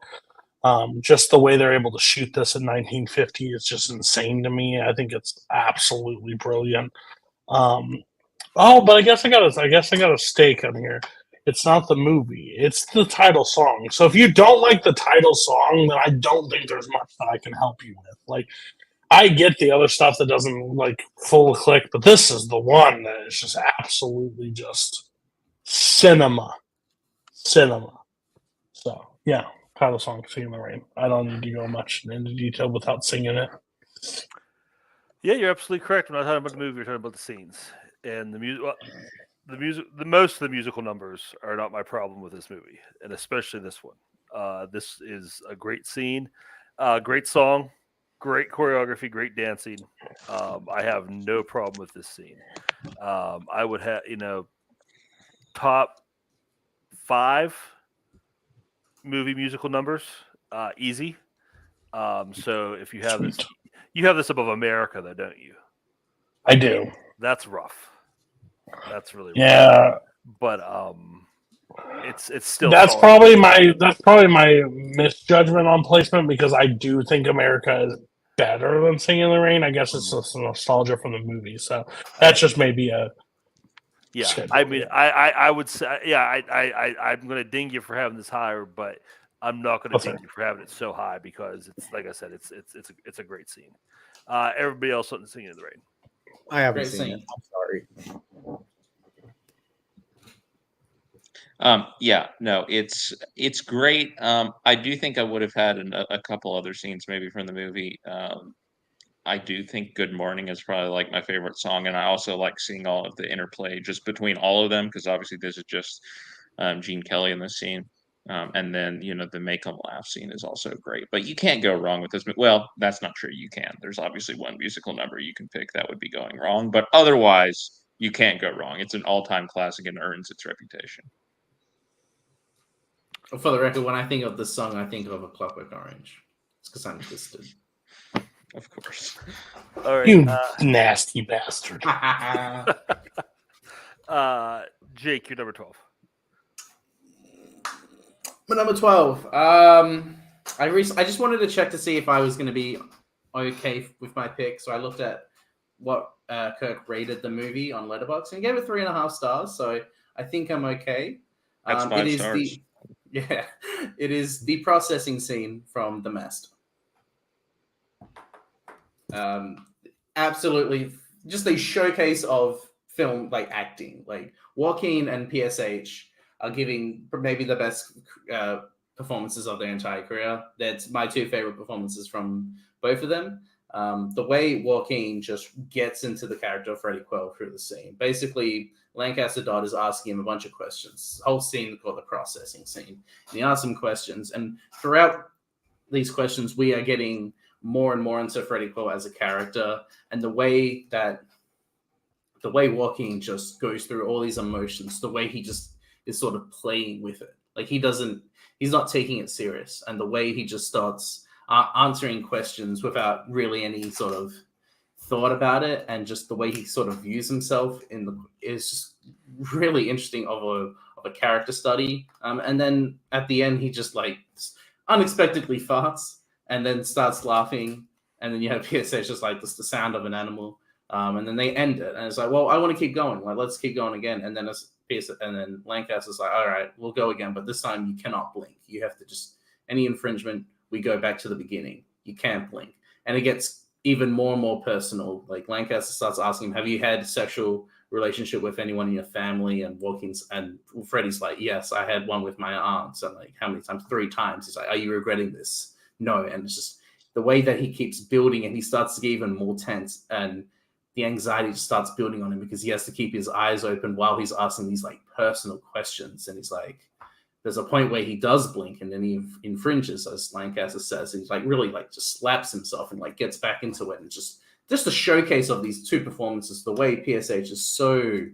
Just the way they're able to shoot this in 1950 is just insane to me. I think it's absolutely brilliant. But I guess I got a stake on here. It's not the movie; it's the title song. So if you don't like the title song, then I don't think there's much that I can help you with. I get the other stuff that doesn't full click, but this is the one that is just absolutely just cinema. So yeah, title song, "Singing in the Rain." I don't need to go much into detail without singing it. Yeah, you're absolutely correct. We're not talking about the movie; we're talking about the scenes and the music. Well, most of the musical numbers are not my problem with this movie, and especially this one. This is a great scene, great song, great choreography, great dancing. I have no problem with this scene. I would have, top 5 movie musical numbers, easy. So if you have this, you have this above America, though, don't you? I do. That's rough. That's really rough. Yeah. But it's still That's solid. probably my misjudgment on placement because I do think America is better than Singing in the Rain. I guess it's just nostalgia from the movie, so that's just maybe a schedule. I mean, I would say, I'm going to ding you for having this higher, but I'm not going to ding you for having it so high because it's like I said, it's a great scene. Everybody else on Singing in the Rain. I haven't Great seen scene. it. I'm sorry. It's great. I do think I would have had a couple other scenes maybe from the movie. I do think "Good Morning" is probably like my favorite song, and I also like seeing all of the interplay just between all of them because obviously this is just Gene Kelly in this scene, and then the make 'em laugh scene is also great. But you can't go wrong with this. Well, that's not true. You can. There's obviously one musical number you can pick that would be going wrong, but otherwise you can't go wrong. It's an all-time classic and earns its reputation. For the record, when I think of this song, I think of A Clockwork Orange. It's because I'm twisted. Of course. All right, You nasty bastard. Jake, you're number 12. My number 12. I just wanted to check to see if I was going to be okay with my pick. So I looked at what Kirk rated the movie on Letterboxd and gave it 3.5 stars. So I think I'm okay. That's 5 stars. It is the processing scene from The Master. Absolutely, just a showcase of film acting. Like Joaquin and PSH are giving maybe the best performances of their entire career. That's my two favorite performances from both of them. The way Joaquin just gets into the character of Freddie Quell through the scene. Basically, Lancaster Dodd is asking him a bunch of questions. Whole scene called the processing scene. And he asks him questions, and throughout these questions, we are getting more and more into Freddie Quell as a character, and the way Joaquin just goes through all these emotions, the way he just is sort of playing with it. Like he's not taking it serious, and the way he just starts answering questions without really any sort of thought about it, and just the way he sort of views himself is just really interesting of a character study. And then at the end, he just unexpectedly farts and then starts laughing, and then you have PSH just just the sound of an animal, and then they end it, and it's like, well, I want to keep going, let's keep going again, and then then Lancaster's like, all right, we'll go again, but this time you cannot blink. You have to any infringement, we go back to the beginning. You can't blink, and it gets even more and more personal. Like Lancaster starts asking him, have you had sexual relationship with anyone in your family? And Freddie's like, yes, I had one with my aunts. And how many times? 3 times. He's like, are you regretting this? No. And it's just the way that he keeps building, and he starts to get even more tense, and the anxiety just starts building on him because he has to keep his eyes open while he's asking these personal questions. And he's like, there's a point where he does blink and then he infringes, as Lancaster says. And he's really just slaps himself and gets back into it. And just the showcase of these two performances, the way PSH is so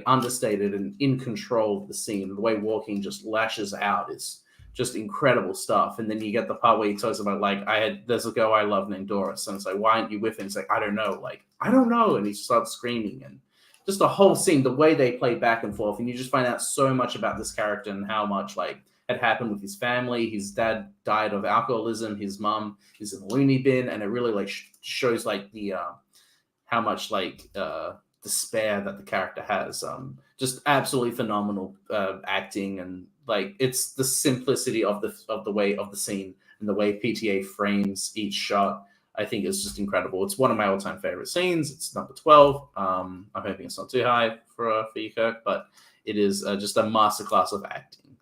understated and in control of the scene, the way Walking just lashes out is just incredible stuff. And then you get the part where he talks about there's a girl I love named Doris, and it's like, why aren't you with him? It's like, I don't know. I don't know. And he starts screaming, and just the whole scene, the way they play back and forth, and you just find out so much about this character and how much had happened with his family. His dad died of alcoholism. His mom is in a loony bin, and it really shows the how much despair that the character has. Just absolutely phenomenal acting, and it's the simplicity of the way of the scene and the way PTA frames each shot. I think is just incredible. It's one of my all-time favorite scenes. It's number 12. I'm hoping it's not too high for you, Kirk, but it is just a masterclass of acting.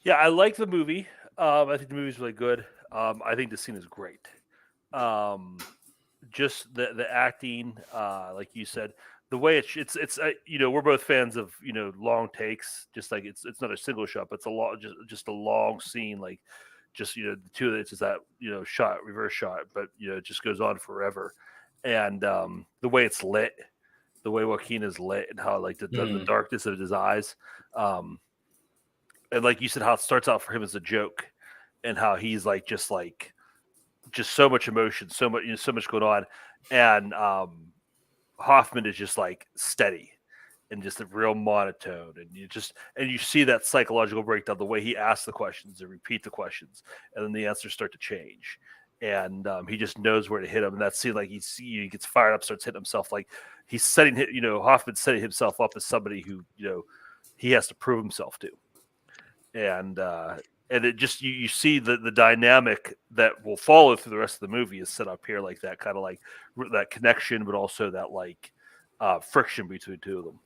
Yeah, I like the movie. I think the movie's really good. I think the scene is great. Just the acting, like you said, the way it's we're both fans of long takes. Just it's not a single shot, but it's just a long scene, just the two of it's just that shot, reverse shot, but it just goes on forever. And the way it's lit, the way Joaquin is lit, and how the darkness of his eyes, and like you said, how it starts out for him as a joke, and how he's just so much emotion, so much going on, and Hoffman is just steady, and just a real monotone, and you see that psychological breakdown, the way he asks the questions and repeat the questions, and then the answers start to change, and he just knows where to hit him. And that scene, like he gets fired up, starts hitting himself, like he's setting Hoffman's setting himself up as somebody who he has to prove himself to, and it just you see the dynamic that will follow through the rest of the movie is set up here, like that kind of like that connection, but also that like friction between the two of them.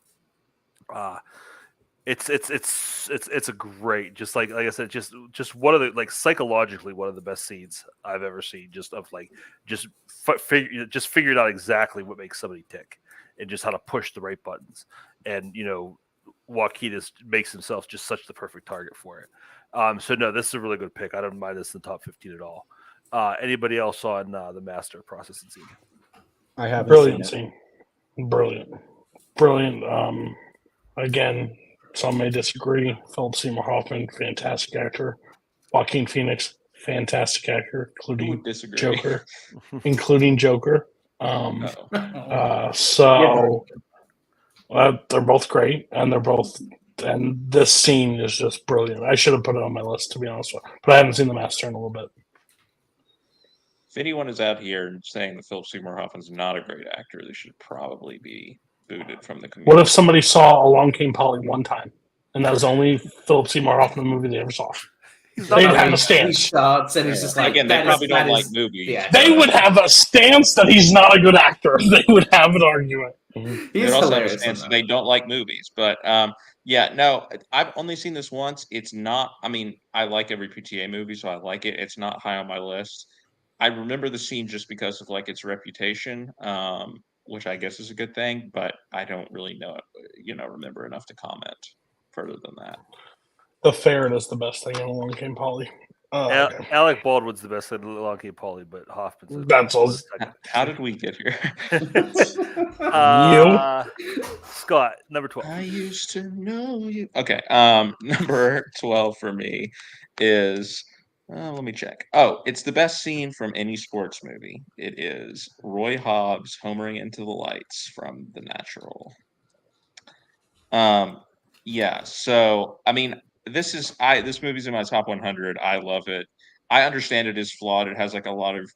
It's a great, just like I said, just one of the, like, psychologically one of the best scenes I've ever seen. Just of like figured out exactly what makes somebody tick, and just how to push the right buttons. And Joaquin makes himself just such the perfect target for it. So no, this is a really good pick. I don't mind this in the top 15 at all. Anybody else on the master processing scene? I haven't Brilliant seen scene. Brilliant. Again, some may disagree. Philip Seymour Hoffman, fantastic actor. Joaquin Phoenix, fantastic actor, including Joker. They're both great, and this scene is just brilliant. I should have put it on my list, to be honest with you, but I haven't seen The Master in a little bit. If anyone is out here saying that Philip Seymour Hoffman's not a great actor, they should probably be booted from the community. What if somebody saw Along Came Polly one time, and that was the only Philip Seymour Hoffman movie they ever saw? They'd have a stance. He starts and he's just like, again, they probably don't like movies. Yeah. They would have a stance that he's not a good actor. They would have an argument. They also have a stance that they don't like movies. But yeah, no, I've only seen this once. It's not, I mean, I like every PTA movie, so I like it. It's not high on my list. I remember the scene just because of like its reputation, which I guess is a good thing, but I don't really remember enough to comment further than that. The ferret is the best thing in Along Came Polly. Okay. Alec Baldwin's the best in Along Came Polly, but Hoffman's. That's all. How did we get here? Scott, number 12. I used to know you. Okay, number 12 for me is. Let me check. Oh, it's the best scene from any sports movie. It is Roy Hobbs homering into the lights from The Natural. Yeah. So, I mean, this movie's in my top 100. I love it. I understand it is flawed. It has like a lot of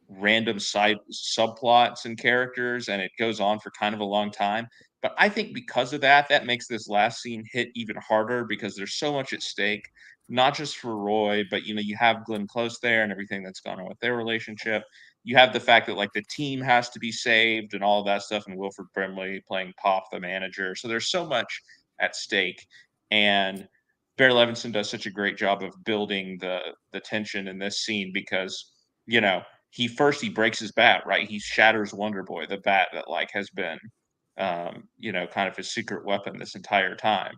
random side subplots and characters, and it goes on for kind of a long time. But I think because of that makes this last scene hit even harder because there's so much at stake. Not just for Roy, but you have Glenn Close there and everything that's gone on with their relationship. You have the fact that like the team has to be saved and all of that stuff, and Wilford Brimley playing Pop, the manager. So there's so much at stake, and Barry Levinson does such a great job of building the tension in this scene because he breaks his bat, right? He shatters Wonder Boy, the bat that like has been kind of his secret weapon this entire time.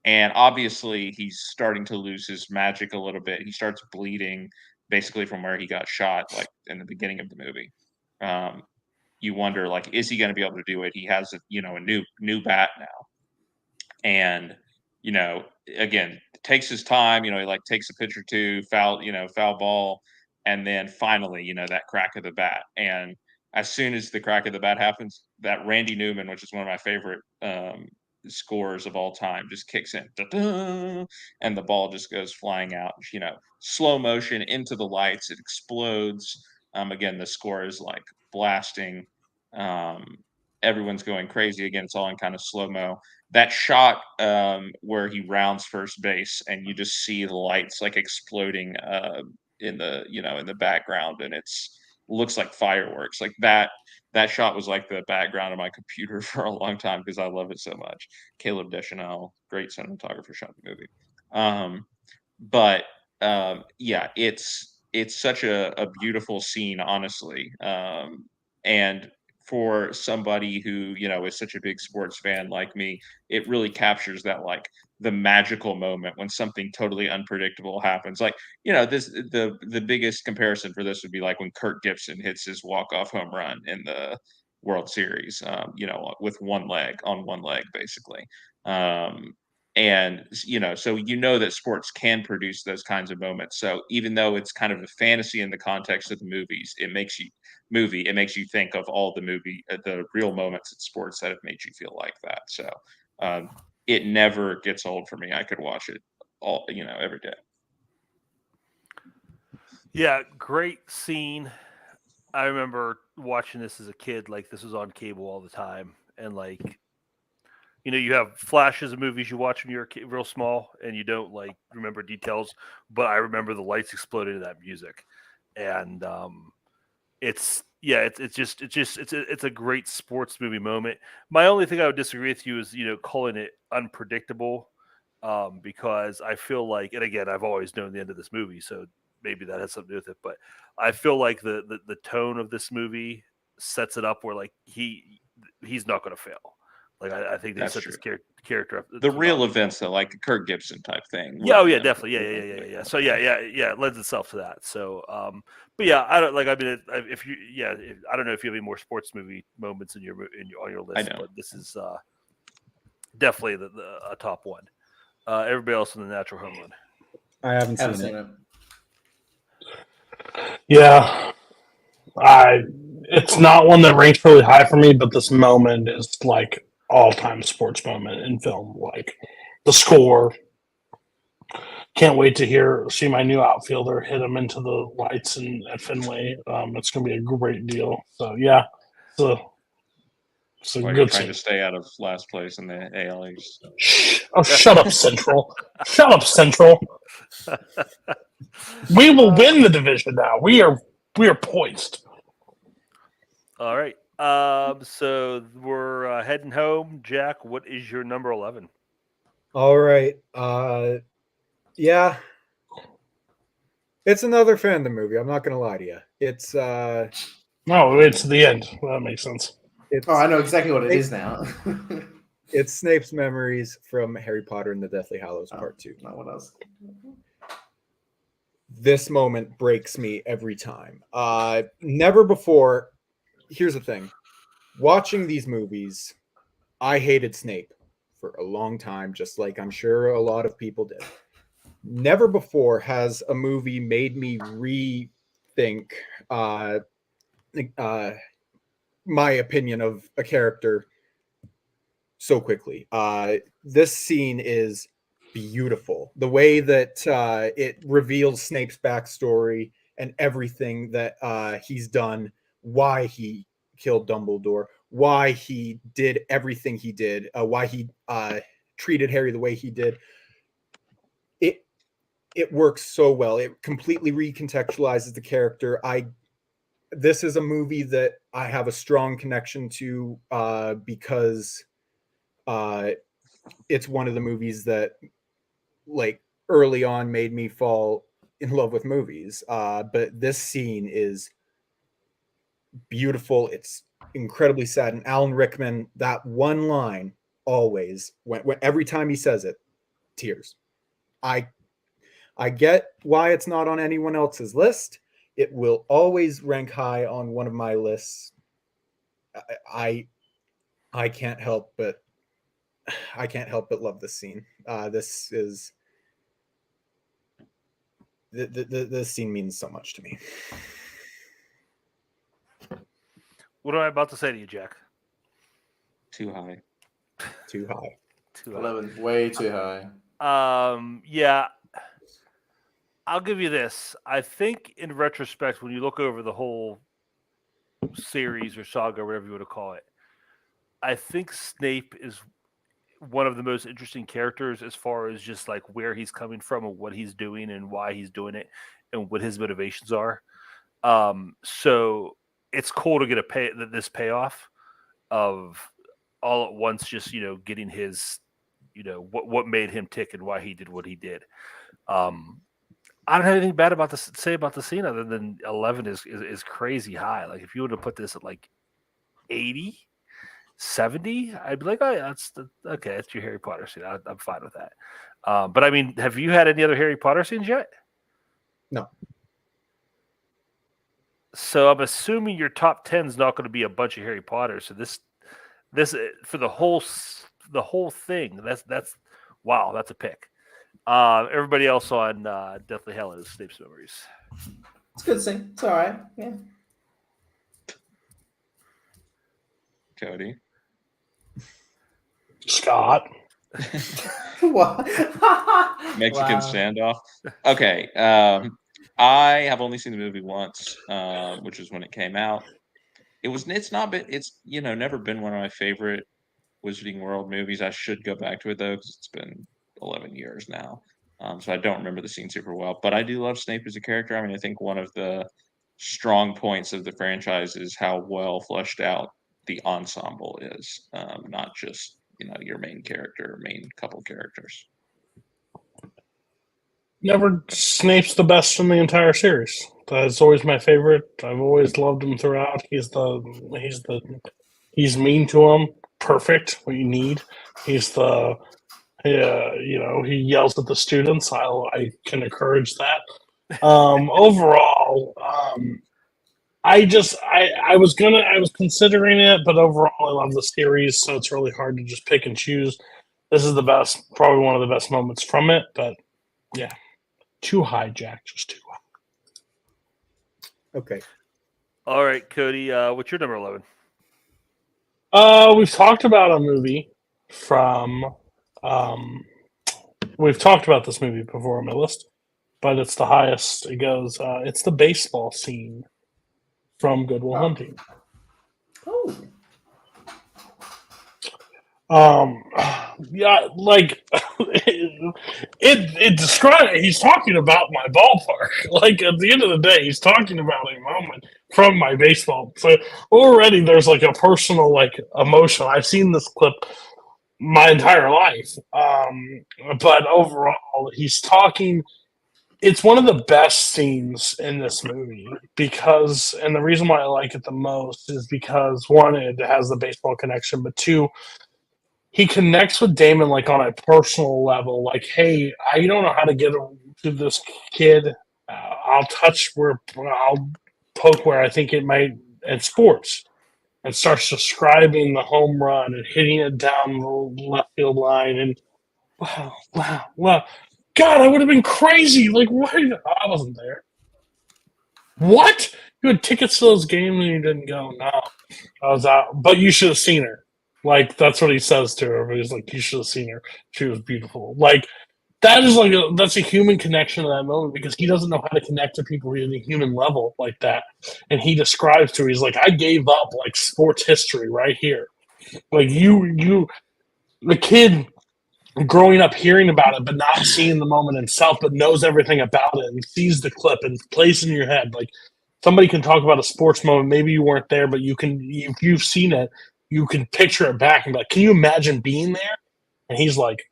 And obviously, he's starting to lose his magic a little bit. He starts bleeding, basically from where he got shot, like in the beginning of the movie. You wonder, like, is he going to be able to do it? He has a new bat now, and again, takes his time. He like takes a pitch or two, foul ball, and then finally, that crack of the bat. And as soon as the crack of the bat happens, that Randy Newman, which is one of my favorite scores of all time, just kicks in, and the ball just goes flying out, slow motion into the lights. It explodes. Again, the score is like blasting. Everyone's going crazy. Again, it's all in kind of slow-mo. That shot where he rounds first base and you just see the lights like exploding in the background, and looks like fireworks. Like that shot was like the background of my computer for a long time because I love it so much. Caleb Deschanel, great cinematographer, shot the movie. Yeah, it's such a beautiful scene, honestly. And for somebody who is such a big sports fan like me, it really captures that like the magical moment when something totally unpredictable happens. Like the biggest comparison for this would be like when Kirk Gibson hits his walk-off home run in the World Series, with one leg basically. And so that sports can produce those kinds of moments. So even though it's kind of a fantasy in the context of the movies, it makes you think of all the real moments in sports that have made you feel like that. So it never gets old for me. I could watch it all every day. Yeah, great scene. I remember watching this as a kid. Like, this was on cable all the time, and like, you have flashes of movies you watch when you're real small, and you don't like remember details. But I remember the lights exploding to that music, and it's a great sports movie moment. My only thing I would disagree with you is calling it unpredictable, because I feel like, and again, I've always known the end of this movie, so maybe that has something to do with it. But I feel like the tone of this movie sets it up where like he's not going to fail. Like I think they set this character up. The real events, though, like a Kirk Gibson type thing. Yeah, oh yeah, definitely, yeah. So yeah, it lends itself to that. So, but yeah, I don't like. I mean, I don't know if you have any more sports movie moments on your list, but this is definitely a top one. Everybody else in the natural homeland. I haven't seen it. Yeah, it's not one that ranks really high for me, but this moment is like all-time sports moment in film. Like the score. Can't wait to see my new outfielder hit him into the lights at Fenway. It's going to be a great deal. So yeah, it's a good trying scene. to stay out of last place in the AL East. Oh, shut up, Central! Shut up, Central! We will win the division now. We are poised. All right. So we're heading home. Jack, what is your number 11? All right. Yeah. It's another FANDOM movie. I'm not going to lie to you. It's no, it's the end. Well, that makes sense. I know exactly what it is now. It's Snape's memories from Harry Potter and the Deathly Hallows Part 2. Not what else. This moment breaks me every time. Never before. Here's the thing. Watching these movies, I hated Snape for a long time, just like I'm sure a lot of people did. Never before has a movie made me rethink my opinion of a character so quickly. This scene is beautiful. The way that it reveals Snape's backstory and everything that he's done, why he killed Dumbledore, why he did everything he did, why he treated Harry the way he did. It works so well. It completely recontextualizes the character. This is a movie that I have a strong connection to because it's one of the movies that, like, early on made me fall in love with movies. But this scene is beautiful. It's incredibly sad. And Alan Rickman, that one line always, when every time he says it, tears. I get why it's not on anyone else's list. It will always rank high on one of my lists. I can't help but love this scene. This scene means so much to me. What am I about to say to you, Jack? Too high. Too high. 11, way too high. Yeah. I'll give you this. I think in retrospect, when you look over the whole series or saga, or whatever you want to call it, I think Snape is one of the most interesting characters as far as just like where he's coming from and what he's doing and why he's doing it and what his motivations are. So it's cool to get this payoff of all at once, just, getting his, what made him tick and why he did what he did. I don't have anything bad to say about the scene other than 11 is crazy high. Like, if you were to put this at like 80, 70, I'd be like, oh yeah, that's your Harry Potter scene. I'm fine with that. But I mean, have you had any other Harry Potter scenes yet? No. So I'm assuming your top 10 is not going to be a bunch of Harry Potter. So this for the whole thing, that's wow, that's a pick. Everybody else on Deathly Hallows, Snape's Memories. It's a good scene. It's all right. Yeah. Cody. Scott. What? Mexican Wow. standoff. Okay. I have only seen the movie once, which is when it came out. It's never been one of my favorite Wizarding World movies. I should go back to it though, because it's been 11 years now. So I don't remember the scene super well. But I do love Snape as a character. I mean, I think one of the strong points of the franchise is how well fleshed out the ensemble is, not just your main character, main couple characters. Snape's the best in the entire series. That's always my favorite. I've always loved him throughout. He's mean to him. Perfect. What you need. He's the he yells at the students. I can encourage that. Overall, I was considering it, but overall I love the series, so it's really hard to just pick and choose. This is probably one of the best moments from it, but yeah. Too high, Jack. Just too high. Okay. All right, Cody. What's your number 11? We've talked about a movie from. We've talked about this movie before on my list, but it's the highest. It goes. It's the baseball scene from Good Will Hunting. Oh. Yeah, like it describes. He's talking about my ballpark. Like at the end of the day, he's talking about a moment from my baseball. So already there's like a personal emotion. I've seen this clip my entire life, but overall, he's talking. It's one of the best scenes in this movie because, and the reason why I like it the most is because one, it has the baseball connection, but two, he connects with Damon on a personal level. Like, hey, I don't know how to get to this kid. I'll poke where I think it might in sports, and starts describing the home run and hitting it down the left field line. And wow. God, I would have been crazy. Like, what? I wasn't there. What? You had tickets to those games and you didn't go? No, I was out. But you should have seen her. Like, that's what he says to her. He's like, you should have seen her. She was beautiful. Like, that is that's a human connection to that moment because he doesn't know how to connect to people at a human level like that. And he describes to her, he's like, I gave up sports history right here. Like, the kid growing up hearing about it, but not seeing the moment himself, but knows everything about it and sees the clip and plays in your head. Like, somebody can talk about a sports moment. Maybe you weren't there, but if you've seen it, you can picture it back and be like, can you imagine being there? And he's like,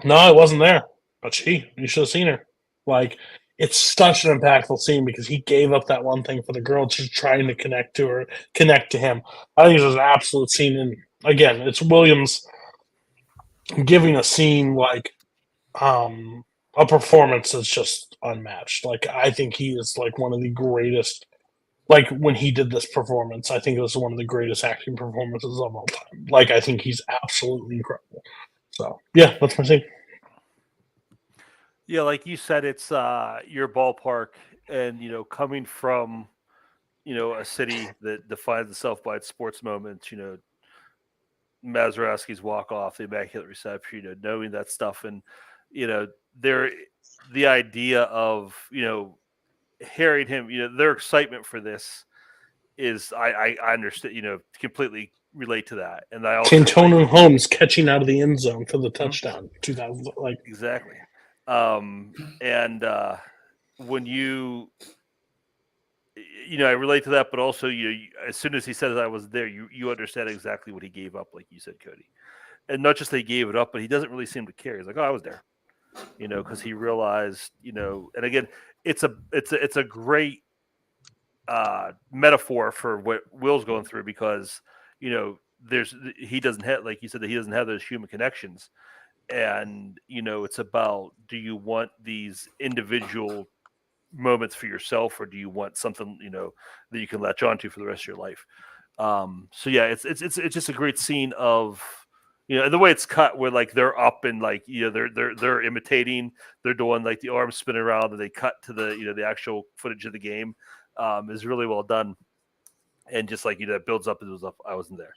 no, I wasn't there, but you should have seen her. Like, it's such an impactful scene because he gave up that one thing for the girl just trying to connect to him. I think it's an absolute scene. And again, it's Williams giving a scene a performance that's just unmatched. Like, I think he is one of the greatest. Like, when he did this performance, I think it was one of the greatest acting performances of all time. Like, I think he's absolutely incredible. So, yeah, that's my scene. Yeah, like you said, it's your ballpark, and coming from a city that defines itself by its sports moments. Mazeroski's walk off, the Immaculate Reception. Knowing that stuff, and the idea of hearing him, their excitement for this is I understand, completely relate to that. And I also Cantona Holmes catching out of the end zone for the touchdown. 2000, exactly. And when I relate to that, but also as soon as he says I was there, you understand exactly what he gave up, like you said, Cody. And not just that he gave it up, but he doesn't really seem to care. He's like, oh, I was there, because he realized, and again, it's a great metaphor for what Will's going through because, he doesn't have, like you said, that he doesn't have those human connections. And, it's about, do you want these individual moments for yourself, or do you want something, that you can latch onto for the rest of your life? So yeah, it's just a great scene of, You know, the way it's cut, where like they're up and like they're imitating, they're doing like the arm spinning around, and they cut to the actual footage of the game, is really well done, and just like it builds up. It was up. I wasn't there.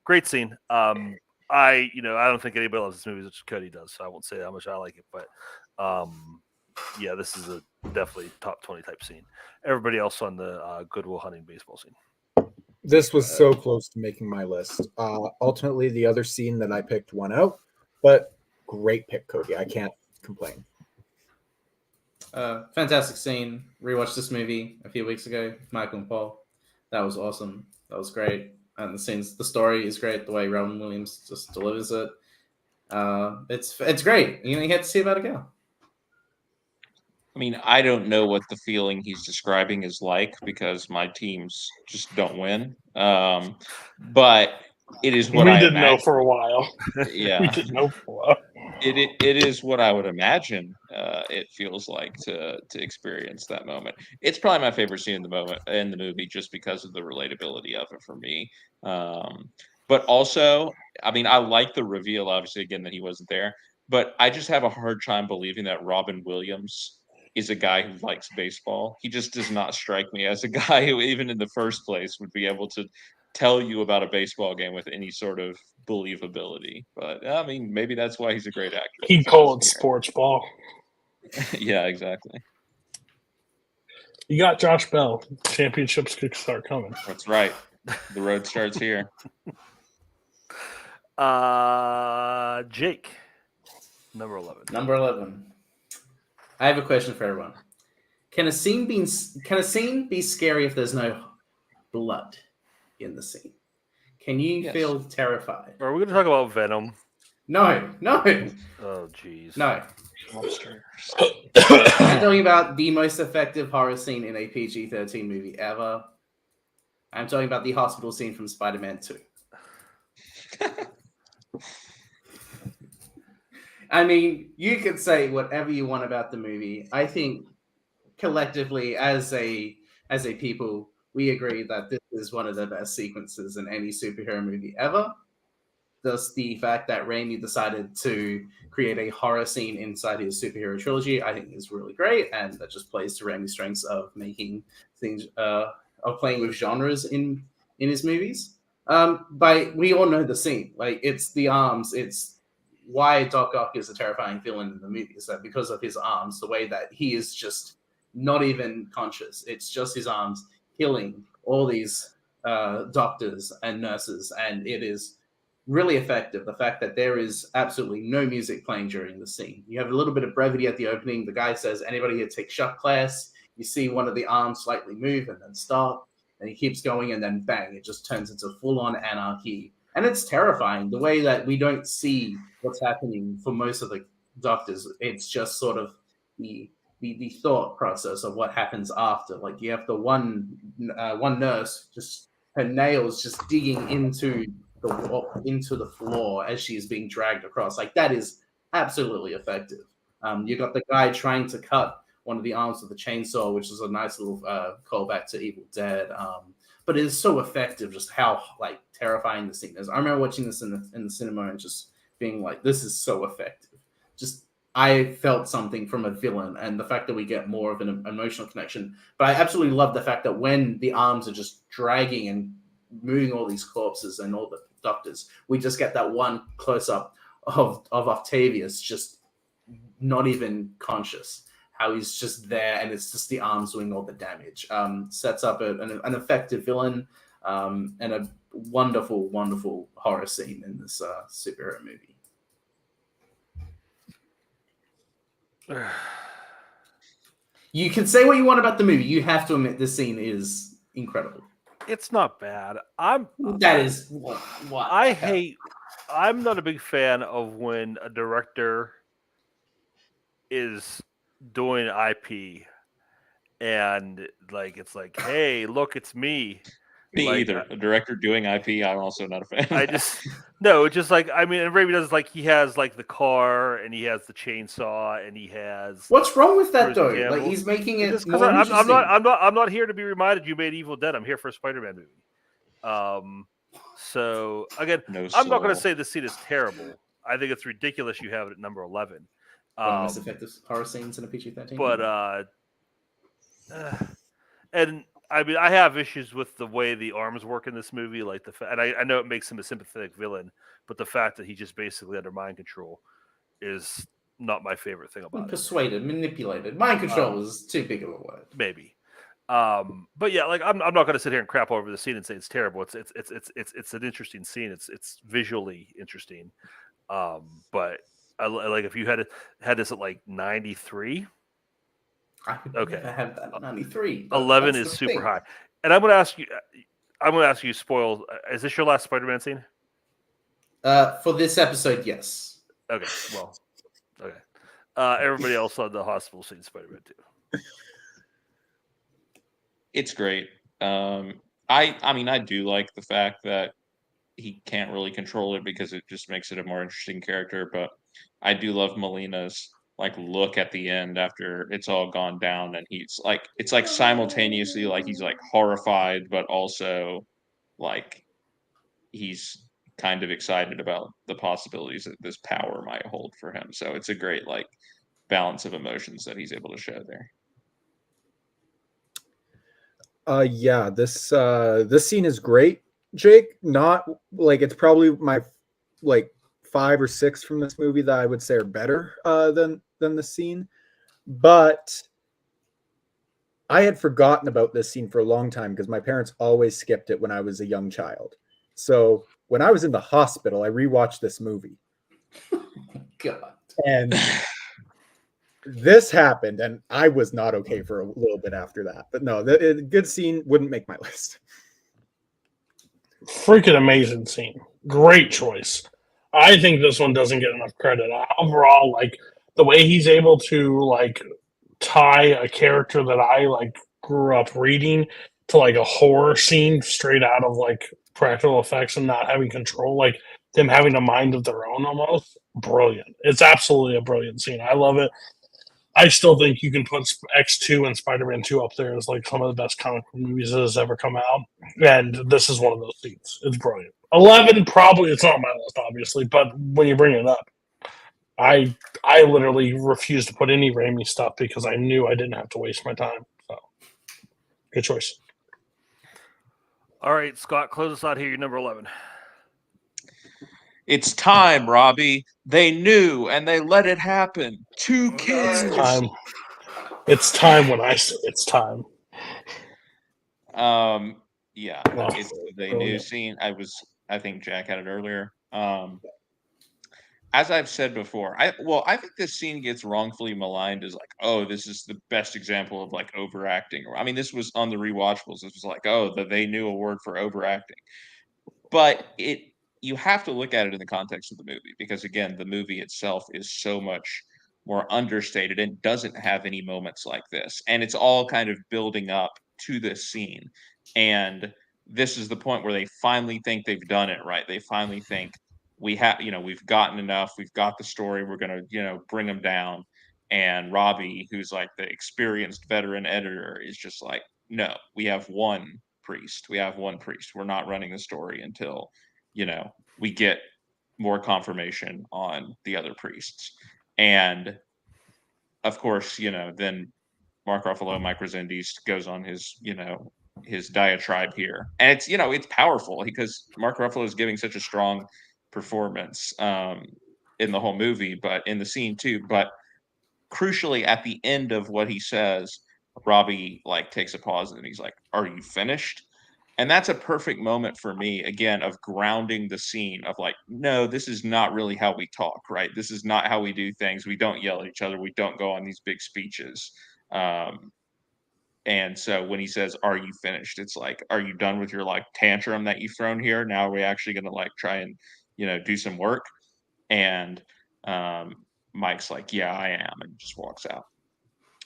Great scene. I don't think anybody loves this movie as much as Cody does, so I won't say how much I like it, but yeah, this is a definitely top 20 type scene. Everybody else on the Goodwill Hunting baseball scene. This was so close to making my list. Ultimately, the other scene that I picked won out, but great pick, Cody. I can't complain. Fantastic scene. Rewatched this movie a few weeks ago with Michael and Paul. That was awesome. That was great. And the story is great. The way Robin Williams just delivers it. It's great. You get to see about it go. I mean, I don't know what the feeling he's describing is like because my teams just don't win. But it is what we I didn't know imagine. for a while. Yeah, we didn't know for a while. It is what I would imagine it feels like to experience that moment. It's probably my favorite scene in the movie just because of the relatability of it for me. But also, I mean, I like the reveal, obviously, again, that he wasn't there. But I just have a hard time believing that Robin Williams is a guy who likes baseball. He just does not strike me as a guy who, even in the first place, would be able to tell you about a baseball game with any sort of believability. But I mean, maybe that's why he's a great actor. He'd call it sports ball. Yeah, exactly. You got Josh Bell. Championships could start coming. That's right. The road starts here. Jake, number 11. Number 11. I have a question for everyone. Can a scene be scary if there's no blood in the scene? Can you feel terrified? Are we going to talk about Venom? No. Oh, jeez. No. I'm talking about the most effective horror scene in a PG-13 movie ever. I'm talking about the hospital scene from Spider-Man 2. I mean, you could say whatever you want about the movie. I think collectively, as a people, we agree that this is one of the best sequences in any superhero movie ever. Thus, the fact that Raimi decided to create a horror scene inside his superhero trilogy, I think is really great, and that just plays to Raimi's strengths of making things, of playing with genres in his movies. But we all know the scene. Like, it's the arms. It's why Doc Ock is a terrifying villain in the movie. Is that because of his arms, the way that he is just not even conscious. It's just his arms killing all these doctors and nurses, and it is really effective. The fact that there is absolutely no music playing during the scene. You have a little bit of brevity at the opening. The guy says, "Anybody here take shot class?" You see one of the arms slightly move and then stop, and he keeps going, and then bang, it just turns into full-on anarchy. And it's terrifying the way that we don't see what's happening for most of the doctors. It's just sort of the thought process of what happens after. Like, you have the one nurse, just her nails just digging into the floor as she's being dragged across. Like, that is absolutely effective. You got the guy trying to cut one of the arms with the chainsaw, which is a nice little callback to Evil Dead. But it is so effective, just how like terrifying the scene is. I remember watching this in the cinema and just being like, "This is so effective." Just I felt something from a villain, and the fact that we get more of an emotional connection. But I absolutely love the fact that when the arms are just dragging and moving all these corpses and all the doctors, we just get that one close up of Octavius just not even conscious. How he's just there, and it's just the arms doing all the damage. Sets up an effective villain and a wonderful, wonderful horror scene in this superhero movie. You can say what you want about the movie. You have to admit this scene is incredible. It's not bad. That is what I'm not a big fan of when a director is doing IP and like it's like, hey, look, it's me. Me like, either. A director doing IP, I'm also not a fan. It's just like, I mean, and Raimi does like, he has like the car and he has the chainsaw and he has. What's wrong with that though? Like, he's making it. I'm not here to be reminded you made Evil Dead. I'm here for a Spider-Man movie. So again, No I'm not going to soul. say this scene is terrible. I think it's ridiculous you have it at number 11. One of the most effective horror scenes in a PG-13. But and I mean, I have issues with the way the arms work in this movie. Like and I know it makes him a sympathetic villain, but the fact that he's just basically under mind control is not my favorite thing about it. Persuaded, manipulated. Mind control is too big of a word. Maybe. But yeah, like I'm not going to sit here and crap over the scene and say it's terrible. It's an interesting scene. It's visually interesting. But like if you had this at like 93, okay, I have that at 93. 11 is super high. And I'm going to ask you, spoil. Is this your last Spider-Man scene? For this episode, yes. Okay, well, okay. Everybody else on the hospital scene Spider-Man 2. It's great. I mean, I do like the fact that he can't really control it because it just makes it a more interesting character. But I do love Molina's like look at the end after it's all gone down, and he's like, it's like simultaneously like he's like horrified, but also like he's kind of excited about the possibilities that this power might hold for him. So it's a great like balance of emotions that he's able to show there. Yeah, this scene is great, Jake. Not like it's probably my like 5 or 6 from this movie that I would say are better than the scene, but I had forgotten about this scene for a long time because my parents always skipped it when I was a young child. So when I was in the hospital, I rewatched this movie. God. And this happened, and I was not okay for a little bit after that. But no, the good scene wouldn't make my list. Freaking amazing scene. Great choice. I think this one doesn't get enough credit. Overall, like the way he's able to like tie a character that I like grew up reading to like a horror scene straight out of like practical effects and not having control, like them having a mind of their own almost. Brilliant. It's absolutely a brilliant scene. I love it. I still think you can put X2 and Spider-Man 2 up there as like some of the best comic book movies that has ever come out. And this is one of those scenes. It's brilliant. 11, probably, it's not on my list, obviously, but when you bring it up, I literally refused to put any Raimi stuff because I knew I didn't have to waste my time. So, good choice. All right, Scott, close us out here. You're number 11. It's time, Robbie. They knew and they let it happen. 2 kids. It's time when I say it's time. Yeah, it's the new scene. I think Jack had it earlier. As I've said before, I think this scene gets wrongfully maligned as like, oh, this is the best example of like overacting. I mean, this was on the rewatchables. This was like, oh, they knew a word for overacting. But you have to look at it in the context of the movie because again, the movie itself is so much more understated and doesn't have any moments like this. And it's all kind of building up to this scene. And this is the point where they finally think they've done it right. They finally think we've gotten enough. We've got the story. We're going to, bring them down. And Robbie, who's like the experienced veteran editor, is just like, no, we have one priest. We're not running the story until, we get more confirmation on the other priests. And of course, then Mark Ruffalo, Mike Resendiz goes on his, his diatribe here. And it's, it's powerful because Mark Ruffalo is giving such a strong performance in the whole movie, but in the scene too. But crucially, at the end of what he says, Robbie like takes a pause and he's like, "Are you finished?" And that's a perfect moment for me, again, of grounding the scene of like, no, this is not really how we talk, right? This is not how we do things. We don't yell at each other. We don't go on these big speeches. And so when he says, "Are you finished?" It's like, are you done with your like tantrum that you've thrown here? Now are we actually going to like try and, do some work? And Mike's like, "Yeah, I am," and just walks out.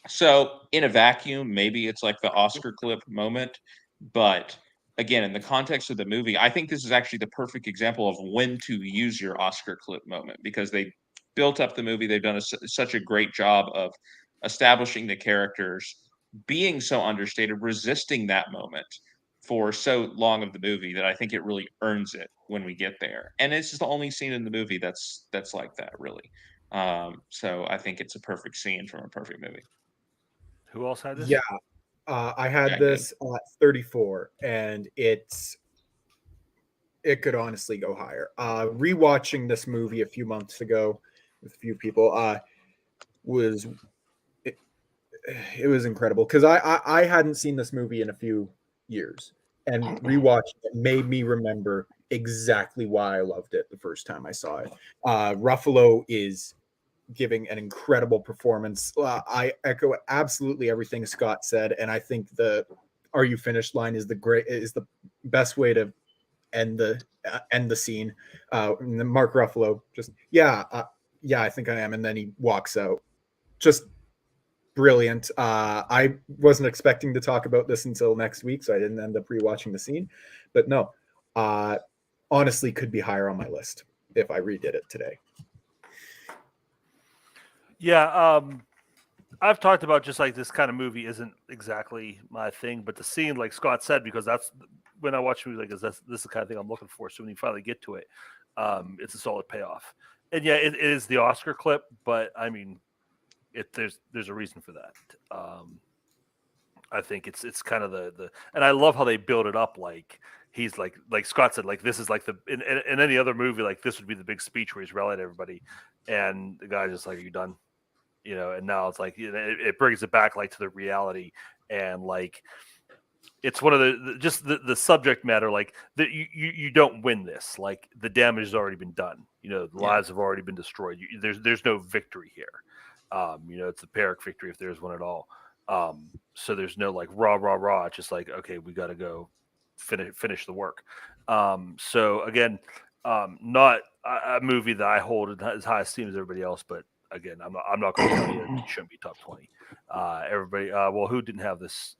So in a vacuum, maybe it's like the Oscar clip moment, but again, in the context of the movie, I think this is actually the perfect example of when to use your Oscar clip moment because they built up the movie. They've done such a great job of establishing the characters, being so understated, resisting that moment for so long of the movie that I think it really earns it when we get there. And it's just the only scene in the movie that's like that, really. So I think it's a perfect scene from a perfect movie. Who else had this? Yeah, I had this at 34, and it could honestly go higher. Rewatching this movie a few months ago with a few people was it was incredible because I hadn't seen this movie in a few years, and rewatching it made me remember exactly why I loved it the first time I saw it. Ruffalo is giving an incredible performance. I echo absolutely everything Scott said, and I think the "Are you finished?" line is the best way to end the scene. Mark Ruffalo just yeah, I think I am, and then he walks out. Just brilliant. I wasn't expecting to talk about this until next week, so I didn't end up rewatching the scene. But no, honestly, could be higher on my list if I redid it today. Yeah, I've talked about just like this kind of movie isn't exactly my thing, but the scene, like Scott said, because that's when I watch movies like this is the kind of thing I'm looking for. So when you finally get to it, it's a solid payoff. And yeah, it is the Oscar clip, but I mean, there's a reason for that. I think it's kind of the and I love how they build it up like he's like Scott said, like this is like the in any other movie, like this would be the big speech where he's rallying everybody, and the guy's just like, "Are you done?" And now it's like it brings it back like to the reality, and like it's one of the subject matter, like that you don't win this, like the damage has already been done, the lives have already been destroyed. There's no victory here. It's a Pyrrhic victory if there's one at all. So there's no like rah. It's just like, okay, we got to go finish the work. So again, not a movie that I hold as high esteem as everybody else, but again, I'm not going to tell you it shouldn't be top 20. Everybody, well, who didn't have this?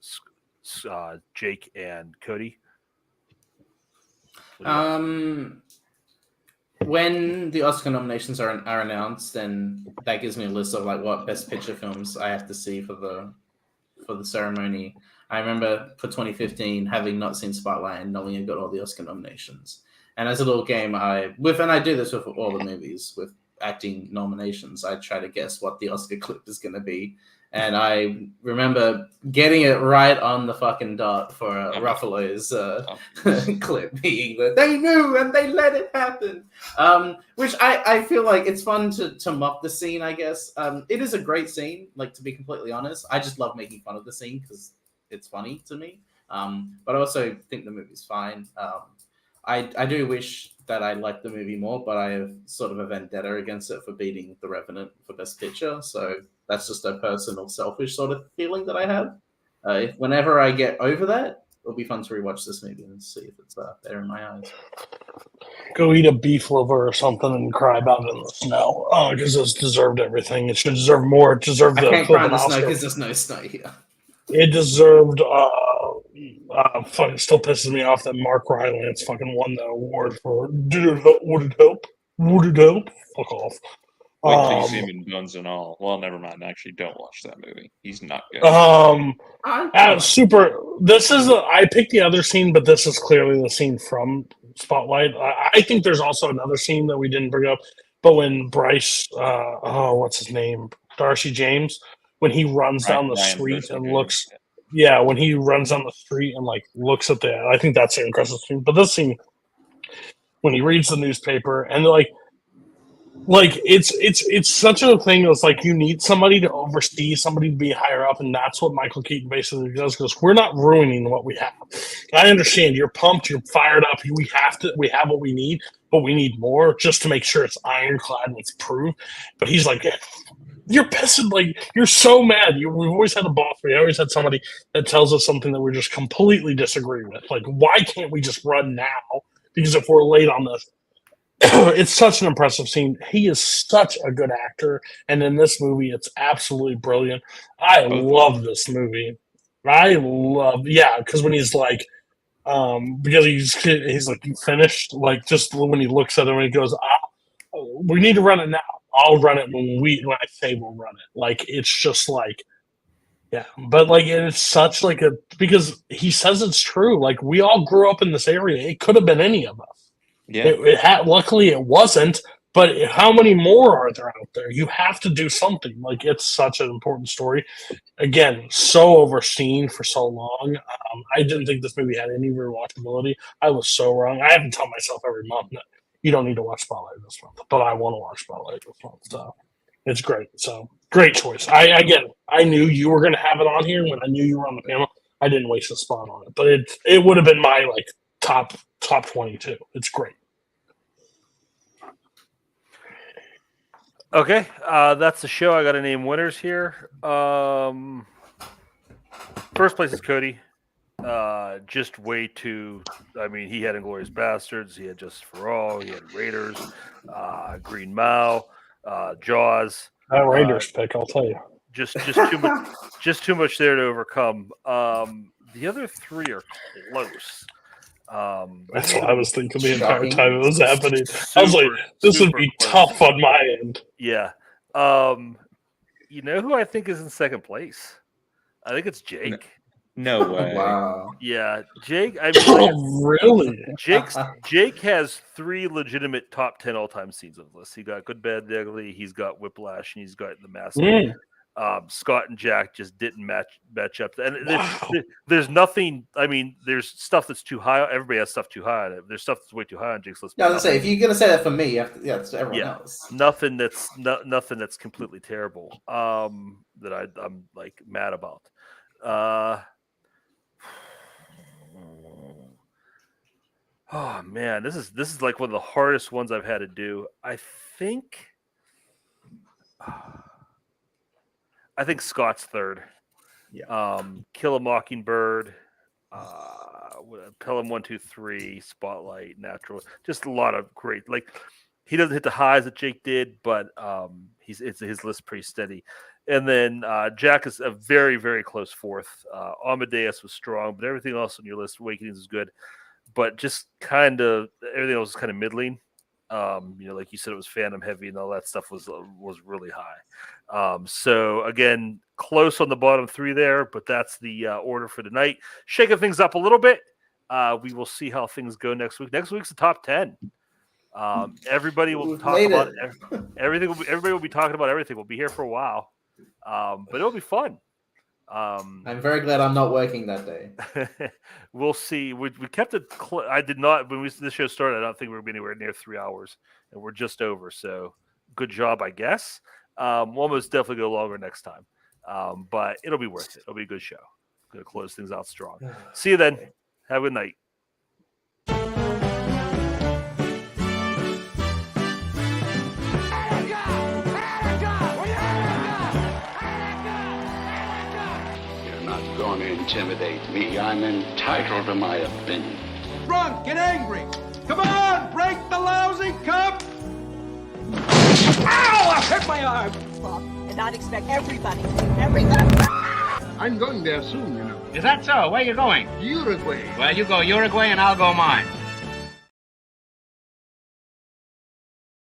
Jake and Cody. When the Oscar nominations are announced, then that gives me a list of like what Best Picture films I have to see for the ceremony. I remember for 2015 having not seen Spotlight and knowing it got all the Oscar nominations. And as a little game, and I do this with all the movies with acting nominations, I try to guess what the Oscar clip is going to be. And I remember getting it right on the fucking dot for Ruffalo's clip being that they knew and they let it happen. Which I feel like it's fun to mock the scene, I guess. It is a great scene, like to be completely honest. I just love making fun of the scene because it's funny to me. But I also think the movie's fine. I do wish that I liked the movie more, but I have sort of a vendetta against it for beating The Revenant for Best Picture. So that's just a personal, selfish sort of feeling that I have. Whenever I get over that, it'll be fun to rewatch this movie and see if it's better in my eyes. Go eat a beef liver or something and cry about it in the snow. Oh, because it's deserved everything. It should deserve more. It deserved I can't cry in the snow because there's no snow here. It deserved. Fucking still pisses me off that Mark Rylance fucking won the award for. Would it help? Would it help? Fuck off. Like semen guns and all. Well, never mind. Actually, don't watch that movie. He's not good. Super. This is. I picked the other scene, but this is clearly the scene from Spotlight. I think there's also another scene that we didn't bring up, but when Bryce, what's his name, Darcy James, when he runs down the street and looks. Yeah, when he runs down the street and like looks at that, I think that's an impressive scene. But this scene, when he reads the newspaper and like it's such a thing. It's like you need somebody to oversee, somebody to be higher up, and that's what Michael Keaton basically does. Because we're not ruining what we have. I understand you're pumped, you're fired up. We have what we need, but we need more just to make sure it's ironclad and it's proved. But he's like. You're pissing, like, you're so mad. We've always had a boss. We always had somebody that tells us something that we just completely disagree with. Like, why can't we just run now? Because if we're late on this, it's such an impressive scene. He is such a good actor. And in this movie, it's absolutely brilliant. I love this movie. Because when he's like, because he's like, you finished? Like, just when he looks at him and he goes, we need to run it now. I'll run it when I say we'll run it. Like, it's just like, Yeah, but like it's such like a because he says it's true. Like we all grew up in this area. It could have been any of us. Yeah. It had, luckily it wasn't. But how many more are there out there? You have to do something. Like it's such an important story. Again, so overseen for so long. I didn't think this movie had any rewatchability. I was so wrong. I have to tell myself every month that you don't need to watch Spotlight this month, but I want to watch Spotlight this month. So it's great. So great choice. I knew you were going to have it on here when I knew you were on the panel. I didn't waste a spot on it, but it would have been my like top 22. It's great. Okay, that's the show. I got to name winners here. First place is Cody. Just way too. I mean, he had Inglourious Bastards. He had Justice for All. He had Raiders, Green Mile, Jaws. That Raiders pick, I'll tell you. Just too much. Just too much there to overcome. The other three are close. That's what I was thinking the entire time it was happening. I was like, this would be tough on my end. Yeah. You know who I think is in second place? I think it's Jake. No way. Wow. Yeah, Jake. I mean, really? Jake has 3 legitimate top 10 all-time scenes on the list. He got Good, Bad, the Ugly. He's got Whiplash, and he's got The Mask. Scott and Jack just didn't match up. And there's nothing. I mean, there's stuff that's too high. Everybody has stuff too high on it. There's stuff that's way too high on Jake's list. Yeah, I was gonna say if you're gonna say that for me, you have to, it's everyone else. Nothing that's completely terrible. That I'm like mad about. Oh man, this is like one of the hardest ones I've had to do. I think Scott's third. Yeah. Kill a Mockingbird, Pelham 1, 2, 3, Spotlight, Natural. Just a lot of great. Like he doesn't hit the highs that Jake did, but his list pretty steady. And then Jack is a very, very close fourth. Amadeus was strong, but everything else on your list, Awakenings, is good. But just kind of everything else was kind of middling. Like you said, it was fandom heavy, and all that stuff was really high. So again, close on the bottom 3 there, but that's the order for tonight. Shaking things up a little bit. We will see how things go next week. Next week's the top 10. Everybody will talk about everything. Everybody will be talking about everything. We'll be here for a while, but it'll be fun. I'm very glad I'm not working that day. We'll see. We kept it. I did not when this show started. I don't think we were anywhere near 3 hours, and we're just over. So good job, I guess. We'll most definitely go longer next time, but it'll be worth it. It'll be a good show. Going to close things out strong. See you then. Have a good night. Going to intimidate me. I'm entitled to my opinion. Drunk and angry. Come on, break the lousy cup. Ow! I hurt my arm. Bob, and I'd expect everybody. I'm going there soon, you know. Is that so? Where are you going? Uruguay. Well, you go Uruguay and I'll go mine.